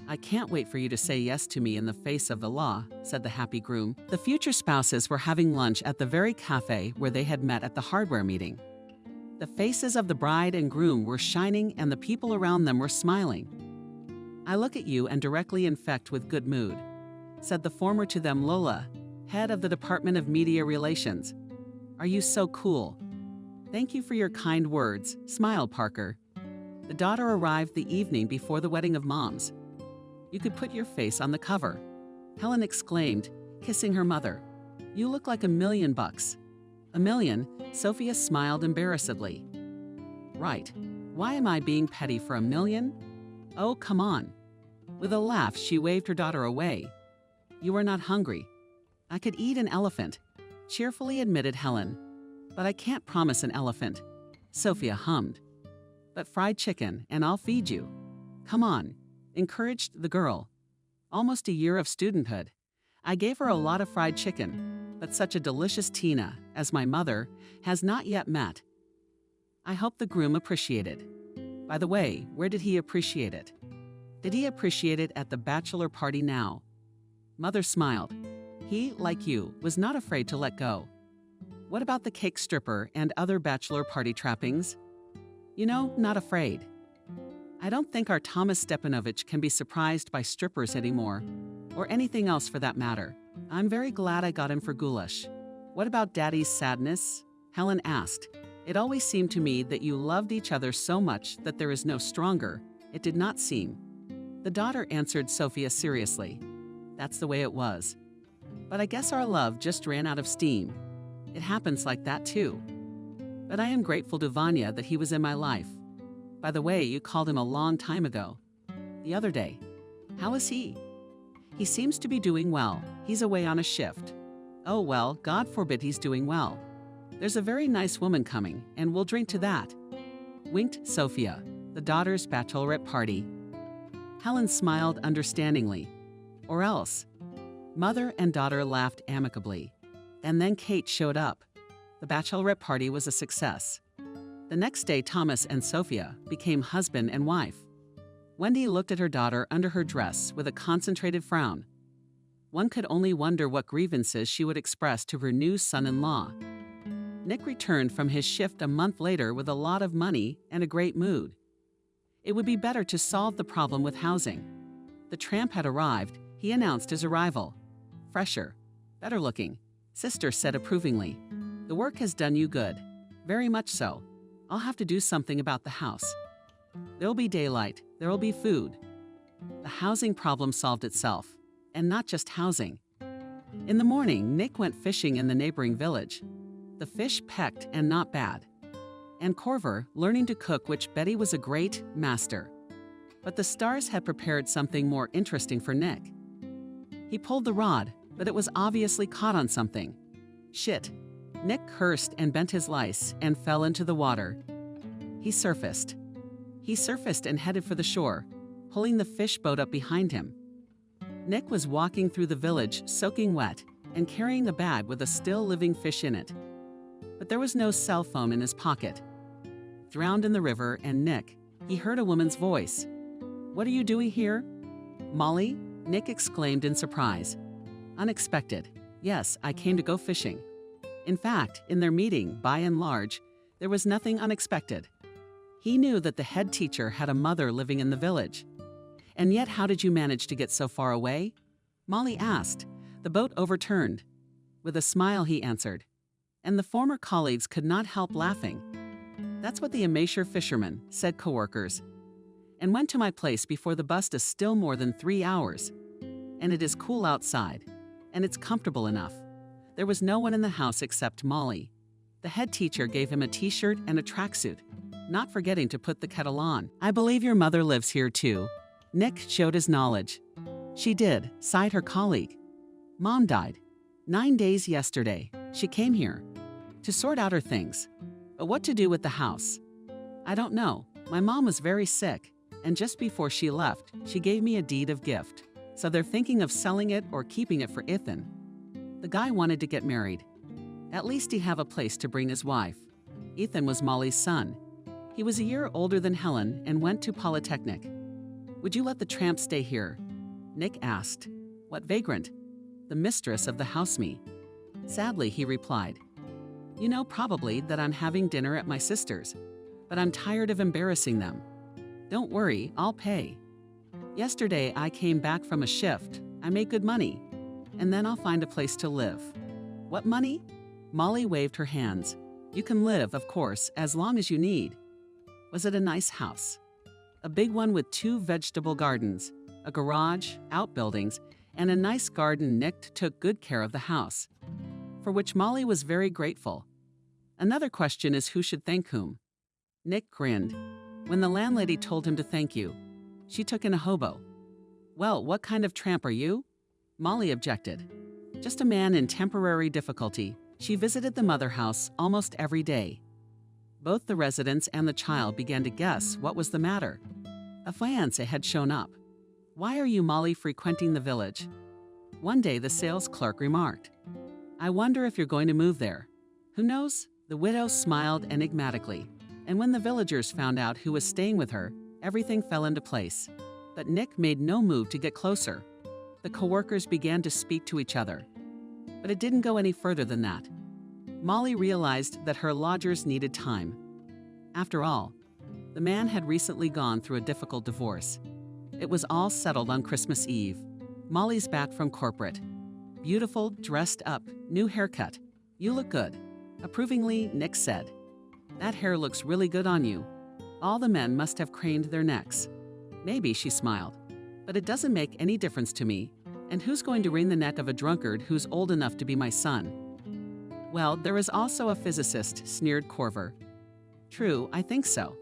"I can't wait for you to say yes to me in the face of the law," said the happy groom. The future spouses were having lunch at the very cafe where they had met at the hardware meeting. The faces of the bride and groom were shining and the people around them were smiling. "I look at you and directly infect with good mood," said the former to them Lola, head of the Department of Media Relations. "Are you so cool?" "Thank you for your kind words," smiled Parker. The daughter arrived the evening before the wedding of moms. "You could put your face on the cover," Helen exclaimed, kissing her mother. "You look like $1,000,000. "A million?" Sophia smiled embarrassedly. "Right. Why am I being petty for $1,000,000? Oh, come on." With a laugh, she waved her daughter away. "You are not hungry." "I could eat an elephant," cheerfully admitted Helen. "But I can't promise an elephant," Sophia hummed. "But fried chicken, and I'll feed you. Come on," encouraged the girl. Almost a year of studenthood. I gave her a lot of fried chicken, but such a delicious Tina, as my mother, has not yet met. I hope the groom appreciated. By the way, where did he appreciate it? Did he appreciate it at the bachelor party now? Mother smiled. He, like you, was not afraid to let go. What about the cake stripper and other bachelor party trappings? You know, not afraid. I don't think our Thomas Stepanovich can be surprised by strippers anymore, or anything else for that matter. I'm very glad I got him for goulash. What about Daddy's sadness? Helen asked. It always seemed to me that you loved each other so much that there is no stronger. It did not seem. The daughter answered Sophia seriously. That's the way it was. But I guess our love just ran out of steam. It happens like that too. But I am grateful to Vanya that he was in my life. By the way, you called him a long time ago. The other day. How is he? He seems to be doing well. He's away on a shift. Oh well, God forbid he's doing well. There's a very nice woman coming, and we'll drink to that. Winked Sophia, the daughter's bachelorette party. Helen smiled understandingly. Or else. Mother and daughter laughed amicably. And then Kate showed up. The bachelorette party was a success. The next day, Thomas and Sophia became husband and wife. Wendy looked at her daughter under her dress with a concentrated frown. One could only wonder what grievances she would express to her new son-in-law. Nick returned from his shift a month later with a lot of money and a great mood. It would be better to solve the problem with housing. The tramp had arrived. He announced his arrival. Fresher, better looking, Sister said approvingly. The work has done you good. Very much so. I'll have to do something about the house. There'll be daylight. There'll be food. The housing problem solved itself. And not just housing. In the morning, Nick went fishing in the neighboring village. The fish pecked and not bad. And Corver learning to cook, which Betty was a great master. But the stars had prepared something more interesting for Nick. He pulled the rod, but it was obviously caught on something. Shit. Nick cursed and bent his lice and fell into the water. He surfaced. And headed for the shore, pulling the fish boat up behind him. Nick was walking through the village, soaking wet, and carrying a bag with a still living fish in it. But there was no cell phone in his pocket. Drowned in the river, and Nick, he heard a woman's voice. What are you doing here? Molly? Nick exclaimed in surprise. Unexpected. Yes, I came to go fishing. In fact, in their meeting, by and large, there was nothing unexpected. He knew that the head teacher had a mother living in the village. And yet, how did you manage to get so far away? Molly asked. The boat overturned. With a smile, he answered. And the former colleagues could not help laughing. That's what the amateur fishermen, said coworkers. And went to my place before the bus is still more than 3 hours. And it is cool outside. And it's comfortable enough. There was no one in the house except Molly. The head teacher gave him a t-shirt and a tracksuit, not forgetting to put the kettle on. I believe your mother lives here too. Nick showed his knowledge. She did, sighed her colleague. Mom died. 9 days yesterday. She came here to sort out her things. But what to do with the house? I don't know. My mom was very sick, and just before she left, she gave me a deed of gift. So they're thinking of selling it or keeping it for Ethan. The guy wanted to get married. At least he'd have a place to bring his wife. Ethan was Molly's son. He was a year older than Helen and went to Polytechnic. Would you let the tramp stay here? Nick asked. What vagrant? The mistress of the house-me. Sadly, he replied. You know probably that I'm having dinner at my sister's, but I'm tired of embarrassing them. Don't worry, I'll pay. Yesterday, I came back from a shift. I make good money, and then I'll find a place to live. What money? Molly waved her hands. You can live, of course, as long as you need. Was it a nice house? A big one with 2 vegetable gardens, a garage, outbuildings, and a nice garden. Nick took good care of the house, for which Molly was very grateful. Another question is who should thank whom? Nick grinned. When the landlady told him to thank you, she took in a hobo. Well, what kind of tramp are you? Molly objected. Just a man in temporary difficulty. She visited the mother house almost every day. Both the residents and the child began to guess what was the matter. A fiancé had shown up. Why are you, Molly, frequenting the village? One day the sales clerk remarked, I wonder if you're going to move there. Who knows? The widow smiled enigmatically, and when the villagers found out who was staying with her, everything fell into place. But Nick made no move to get closer. The coworkers began to speak to each other. But it didn't go any further than that. Molly realized that her lodgers needed time. After all, the man had recently gone through a difficult divorce. It was all settled on Christmas Eve. Molly's back from corporate. Beautiful, dressed up, new haircut. You look good. Approvingly, Nick said. That hair looks really good on you. All the men must have craned their necks. Maybe, she smiled. But it doesn't make any difference to me. And who's going to wring the neck of a drunkard who's old enough to be my son? Well, there is also a physicist, sneered Corver. True, I think so.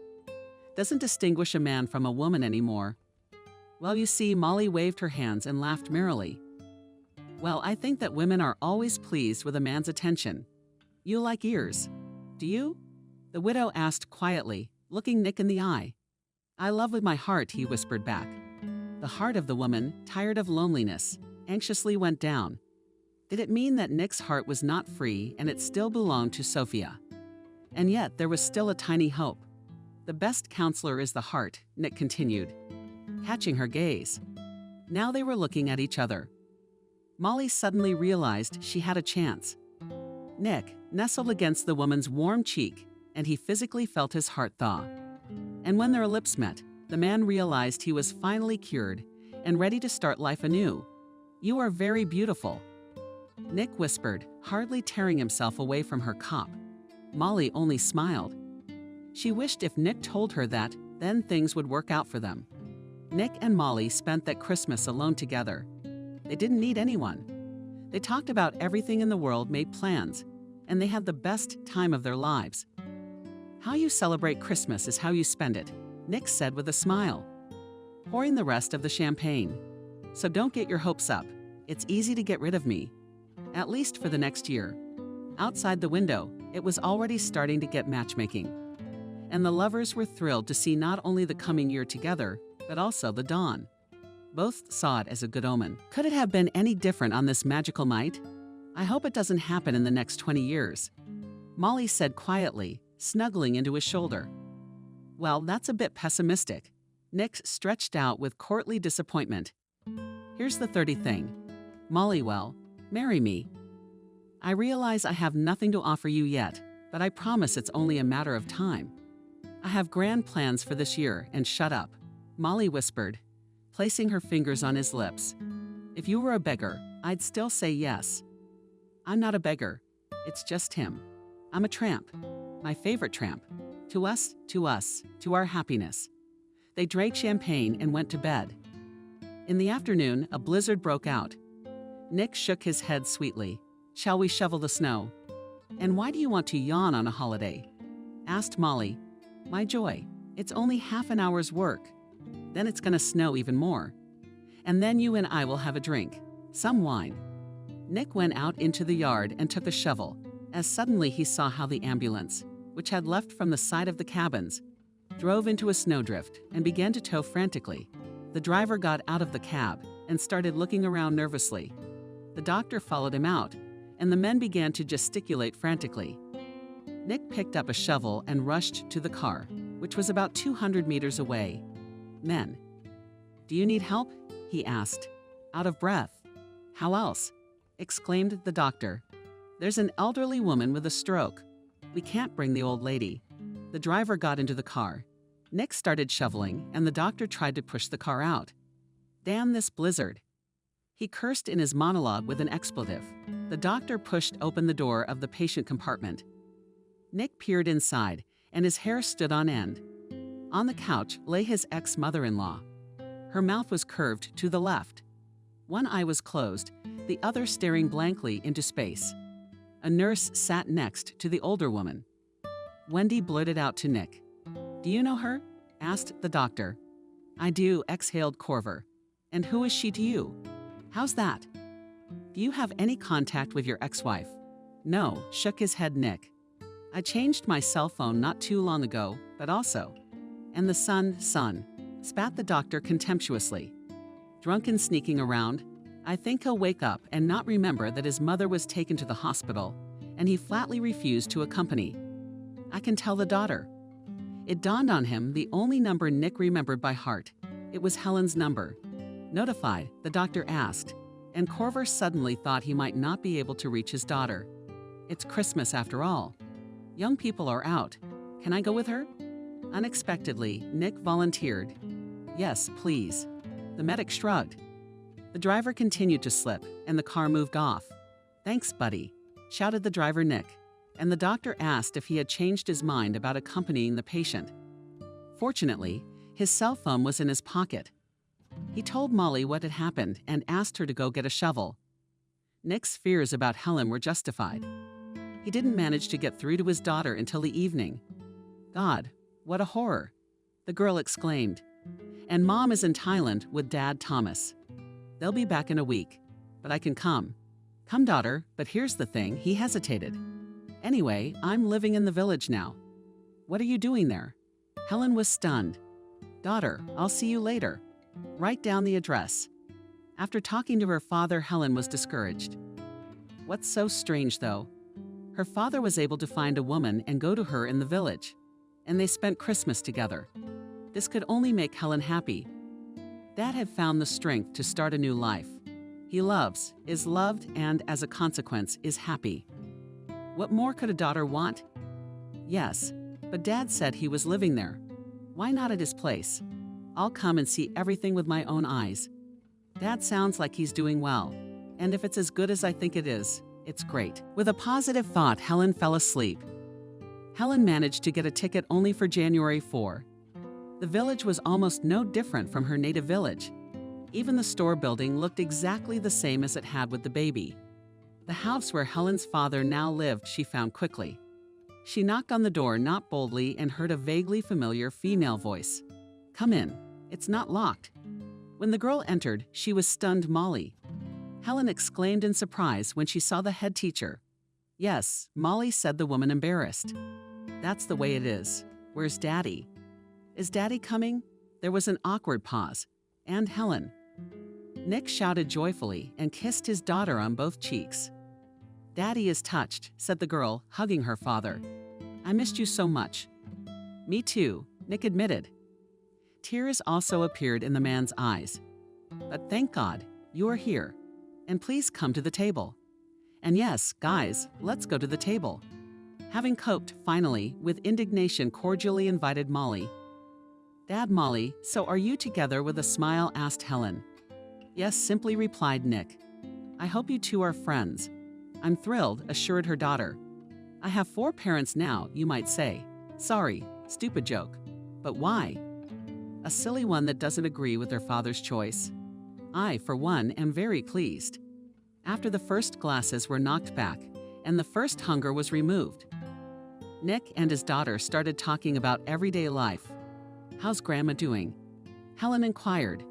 Doesn't distinguish a man from a woman anymore. Well, you see, Molly waved her hands and laughed merrily. Well, I think that women are always pleased with a man's attention. You like ears. Do you? The widow asked quietly, looking Nick in the eye. I love with my heart, he whispered back. The heart of the woman, tired of loneliness, anxiously went down. Did it mean that Nick's heart was not free and it still belonged to Sophia? And yet there was still a tiny hope. The best counselor is the heart, Nick continued, catching her gaze. Now they were looking at each other. Molly suddenly realized she had a chance. Nick nestled against the woman's warm cheek, and he physically felt his heart thaw. And when their lips met, the man realized he was finally cured and ready to start life anew. You are very beautiful. Nick whispered, hardly tearing himself away from her cop. Molly only smiled. She wished if Nick told her that, then things would work out for them. Nick and Molly spent that Christmas alone together. They didn't need anyone. They talked about everything in the world, made plans, and they had the best time of their lives. How you celebrate Christmas is how you spend it, Nick said with a smile, pouring the rest of the champagne. So don't get your hopes up. It's easy to get rid of me, at least for the next year. Outside the window, it was already starting to get matchmaking. And the lovers were thrilled to see not only the coming year together, but also the dawn. Both saw it as a good omen. Could it have been any different on this magical night? I hope it doesn't happen in the next 20 years. Molly said quietly, snuggling into his shoulder. Well, that's a bit pessimistic. Nick stretched out with courtly disappointment. Here's the 30th thing. Molly, well, marry me. I realize I have nothing to offer you yet, but I promise it's only a matter of time. I have grand plans for this year, and shut up, Molly whispered, placing her fingers on his lips. If you were a beggar, I'd still say yes. I'm not a beggar. It's just him. I'm a tramp. My favorite tramp. To us, to our happiness. They drank champagne and went to bed. In the afternoon, a blizzard broke out. Nick shook his head sweetly. Shall we shovel the snow? And why do you want to yawn on a holiday? Asked Molly. My joy. It's only half an hour's work. Then it's gonna snow even more. And then you and I will have a drink. Some wine. Nick went out into the yard and took a shovel, as suddenly he saw how the ambulance, which had left from the side of the cabins, drove into a snowdrift and began to tow frantically. The driver got out of the cab and started looking around nervously. The doctor followed him out, and the men began to gesticulate frantically. Nick picked up a shovel and rushed to the car, which was about 200 meters away. Men. "Do you need help?" he asked, out of breath. "How else?" exclaimed the doctor. "There's an elderly woman with a stroke. We can't bring the old lady." The driver got into the car. Nick started shoveling, and the doctor tried to push the car out. "Damn this blizzard." He cursed in his monologue with an expletive. The doctor pushed open the door of the patient compartment. Nick peered inside, and his hair stood on end. On the couch lay his ex-mother-in-law. Her mouth was curved to the left. One eye was closed, the other staring blankly into space. A nurse sat next to the older woman. Wendy blurted out to Nick. "Do you know her?" asked the doctor. "I do," exhaled Corver. "And who is she to you?" "How's that?" "Do you have any contact with your ex-wife?" "No," shook his head Nick. "I changed my cell phone not too long ago, but also." "And the son," spat the doctor contemptuously. "Drunk and sneaking around. I think he'll wake up and not remember that his mother was taken to the hospital, and he flatly refused to accompany. I can tell the daughter." It dawned on him the only number Nick remembered by heart. It was Helen's number. Notified, the doctor asked, and Corver suddenly thought he might not be able to reach his daughter. It's Christmas after all. Young people are out. Can I go with her? Unexpectedly, Nick volunteered. "Yes, please." The medic shrugged. The driver continued to slip, and the car moved off. "Thanks, buddy," shouted the driver Nick, and the doctor asked if he had changed his mind about accompanying the patient. Fortunately, his cell phone was in his pocket. He told Molly what had happened and asked her to go get a shovel. Nick's fears about Helen were justified. He didn't manage to get through to his daughter until the evening. "God, what a horror," the girl exclaimed. "And Mom is in Thailand with Dad Thomas. They'll be back in a week, but I can come." "Come, daughter, but here's the thing," he hesitated. "Anyway, I'm living in the village now." "What are you doing there?" Helen was stunned. "Daughter, I'll see you later. Write down the address." After talking to her father, Helen was discouraged. What's so strange, though? Her father was able to find a woman and go to her in the village, and they spent Christmas together. This could only make Helen happy. Dad had found the strength to start a new life. He loves, is loved, and as a consequence, is happy. What more could a daughter want? Yes, but Dad said he was living there. Why not at his place? I'll come and see everything with my own eyes. Dad sounds like he's doing well, and if it's as good as I think it is, it's great. With a positive thought, Helen fell asleep. Helen managed to get a ticket only for January 4. The village was almost no different from her native village. Even the store building looked exactly the same as it had with the baby. The house where Helen's father now lived she found quickly. She knocked on the door not boldly and heard a vaguely familiar female voice. "Come in. It's not locked." When the girl entered, she was stunned Molly. Helen exclaimed in surprise when she saw the head teacher. "Yes," Molly said, the woman embarrassed. "That's the way it is. Where's Daddy?" "Is Daddy coming?" There was an awkward pause. "And Helen." Nick shouted joyfully and kissed his daughter on both cheeks. "Daddy is touched," said the girl, hugging her father. "I missed you so much." "Me too," Nick admitted. Tears also appeared in the man's eyes. "But thank God, you are here. And please come to the table. And yes, guys, let's go to the table." Having coped, finally, with indignation, cordially invited Molly. "Dad, Molly, so are you together?" with a smile asked Helen. "Yes," simply replied Nick. "I hope you two are friends." "I'm thrilled," assured her daughter. "I have 4 parents now, you might say. Sorry, stupid joke. But why?" "A silly one that doesn't agree with their father's choice. I, for one, am very pleased." After the first glasses were knocked back and the first hunger was removed, Nick and his daughter started talking about everyday life. "How's Grandma doing?" Helen inquired.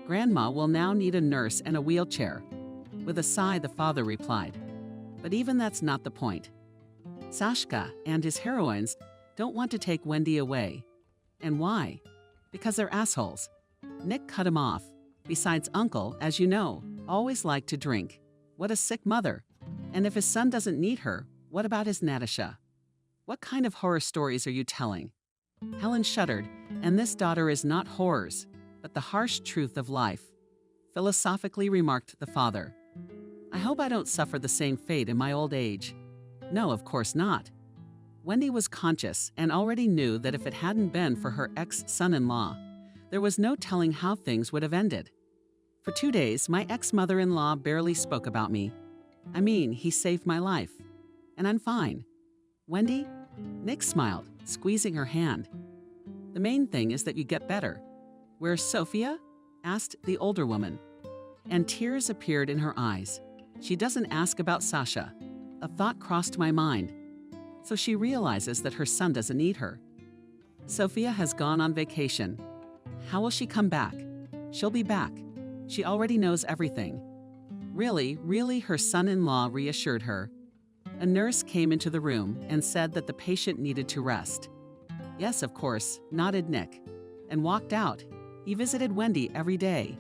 "Grandma will now need a nurse and a wheelchair." With a sigh, the father replied. "But even that's not the point. Sashka and his heroines don't want to take Wendy away. And why? Because they're assholes. Nick cut him off. Besides, Uncle, as you know, always liked to drink. What a sick mother. And if his son doesn't need her, what about his Natasha? What kind of horror stories are you telling? Helen shuddered, and this, daughter, is not horrors, but the harsh truth of life, philosophically remarked the father. I hope I don't suffer the same fate in my old age. No, of course not. Wendy was conscious and already knew that if it hadn't been for her ex-son-in-law, there was no telling how things would have ended. For 2 days, my ex-mother-in-law barely spoke about me. I mean, he saved my life. And I'm fine. Wendy? Nick smiled, squeezing her hand. The main thing is that you get better. Where's Sophia? Asked the older woman. And tears appeared in her eyes. She doesn't ask about Sasha. A thought crossed my mind. So she realizes that her son doesn't need her. Sophia has gone on vacation. How will she come back? She'll be back. She already knows everything. Really, her son-in-law reassured her. A nurse came into the room and said that the patient needed to rest. Yes, of course, nodded Nick, and walked out. He visited Wendy every day,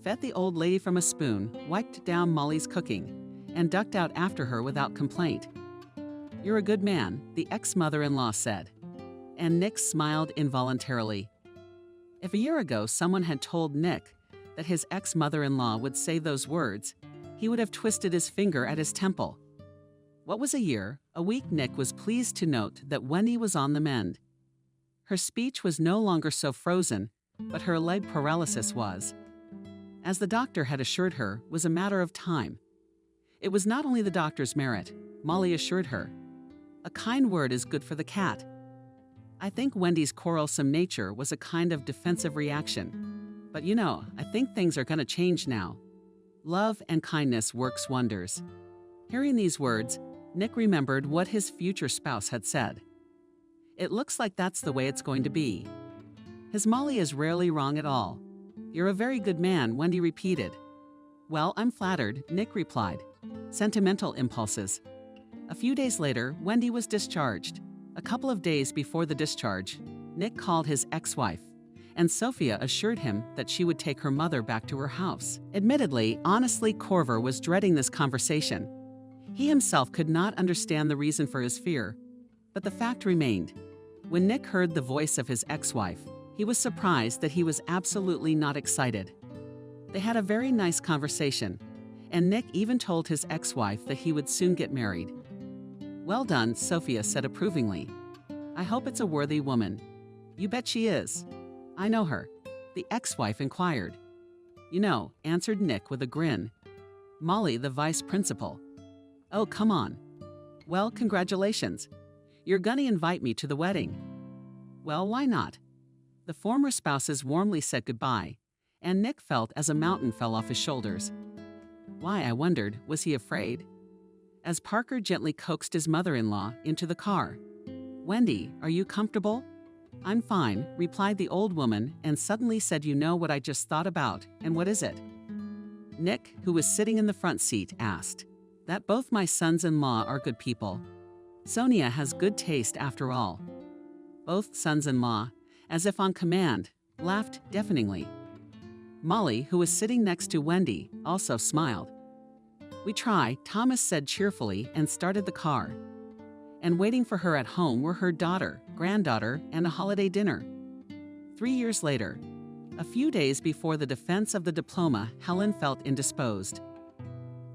fed the old lady from a spoon, wiped down Molly's cooking, and ducked out after her without complaint. You're a good man, the ex-mother-in-law said. And Nick smiled involuntarily. If a year ago someone had told Nick that his ex-mother-in-law would say those words, he would have twisted his finger at his temple. What was a year? A week. Nick was pleased to note that Wendy was on the mend. Her speech was no longer so frozen, but her leg paralysis was. As the doctor had assured her, was a matter of time. It was not only the doctor's merit, Molly assured her. A kind word is good for the cat. I think Wendy's quarrelsome nature was a kind of defensive reaction. But you know, I think things are going to change now. Love and kindness works wonders. Hearing these words, Nick remembered what his future spouse had said. It looks like that's the way it's going to be. His Molly is rarely wrong at all. You're a very good man, Wendy repeated. Well, I'm flattered, Nick replied. Sentimental impulses. A few days later, Wendy was discharged. A couple of days before the discharge, Nick called his ex-wife, and Sophia assured him that she would take her mother back to her house. Admittedly, honestly, Corver was dreading this conversation. He himself could not understand the reason for his fear, but the fact remained. When Nick heard the voice of his ex-wife, he was surprised that he was absolutely not excited. They had a very nice conversation, and Nick even told his ex-wife that he would soon get married. Well done, Sophia said approvingly. I hope it's a worthy woman. You bet she is. I know her, the ex-wife inquired. You know, answered Nick with a grin. Molly, the vice principal. Oh, come on. Well, congratulations. You're gonna invite me to the wedding. Well, why not? The former spouses warmly said goodbye, and Nick felt as a mountain fell off his shoulders. Why, I wondered, was he afraid? As Parker gently coaxed his mother-in-law into the car. Wendy, are you comfortable? I'm fine, replied the old woman, and suddenly said, you know what I just thought about, and what is it? Nick, who was sitting in the front seat, asked. That both my sons-in-law are good people. Sonia has good taste after all. Both sons-in-law, as if on command, laughed deafeningly. Molly, who was sitting next to Wendy, also smiled. We try, Thomas said cheerfully and started the car. And waiting for her at home were her daughter, granddaughter, and a holiday dinner. 3 years later, a few days before the defense of the diploma, Helen felt indisposed.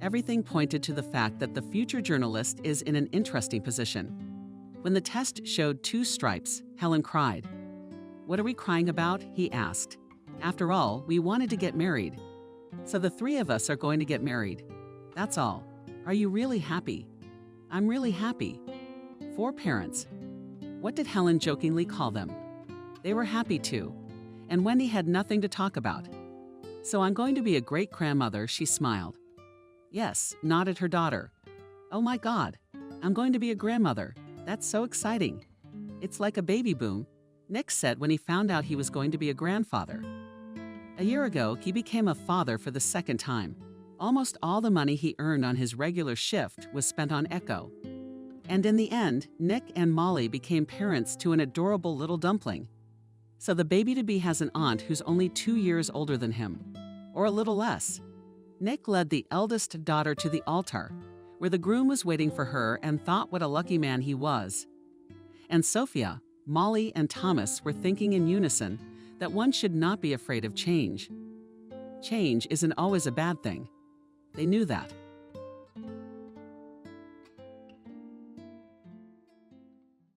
Everything pointed to the fact that the future journalist is in an interesting position. When the test showed 2 stripes, Helen cried. What are we crying about? He asked. After all, we wanted to get married. So the 3 of us are going to get married. That's all. Are you really happy? I'm really happy. 4 parents. What did Helen jokingly call them? They were happy too. And Wendy had nothing to talk about. So I'm going to be a great grandmother, she smiled. Yes, nodded her daughter. Oh my God, I'm going to be a grandmother. That's so exciting. It's like a baby boom, Nick said when he found out he was going to be a grandfather. A year ago, he became a father for the 2nd time. Almost all the money he earned on his regular shift was spent on Echo. And in the end, Nick and Molly became parents to an adorable little dumpling. So the baby-to-be has an aunt who's only 2 years older than him, or a little less. Nick led the eldest daughter to the altar, where the groom was waiting for her and thought what a lucky man he was. And Sophia, Molly, and Thomas were thinking in unison that one should not be afraid of change. Change isn't always a bad thing. They knew that.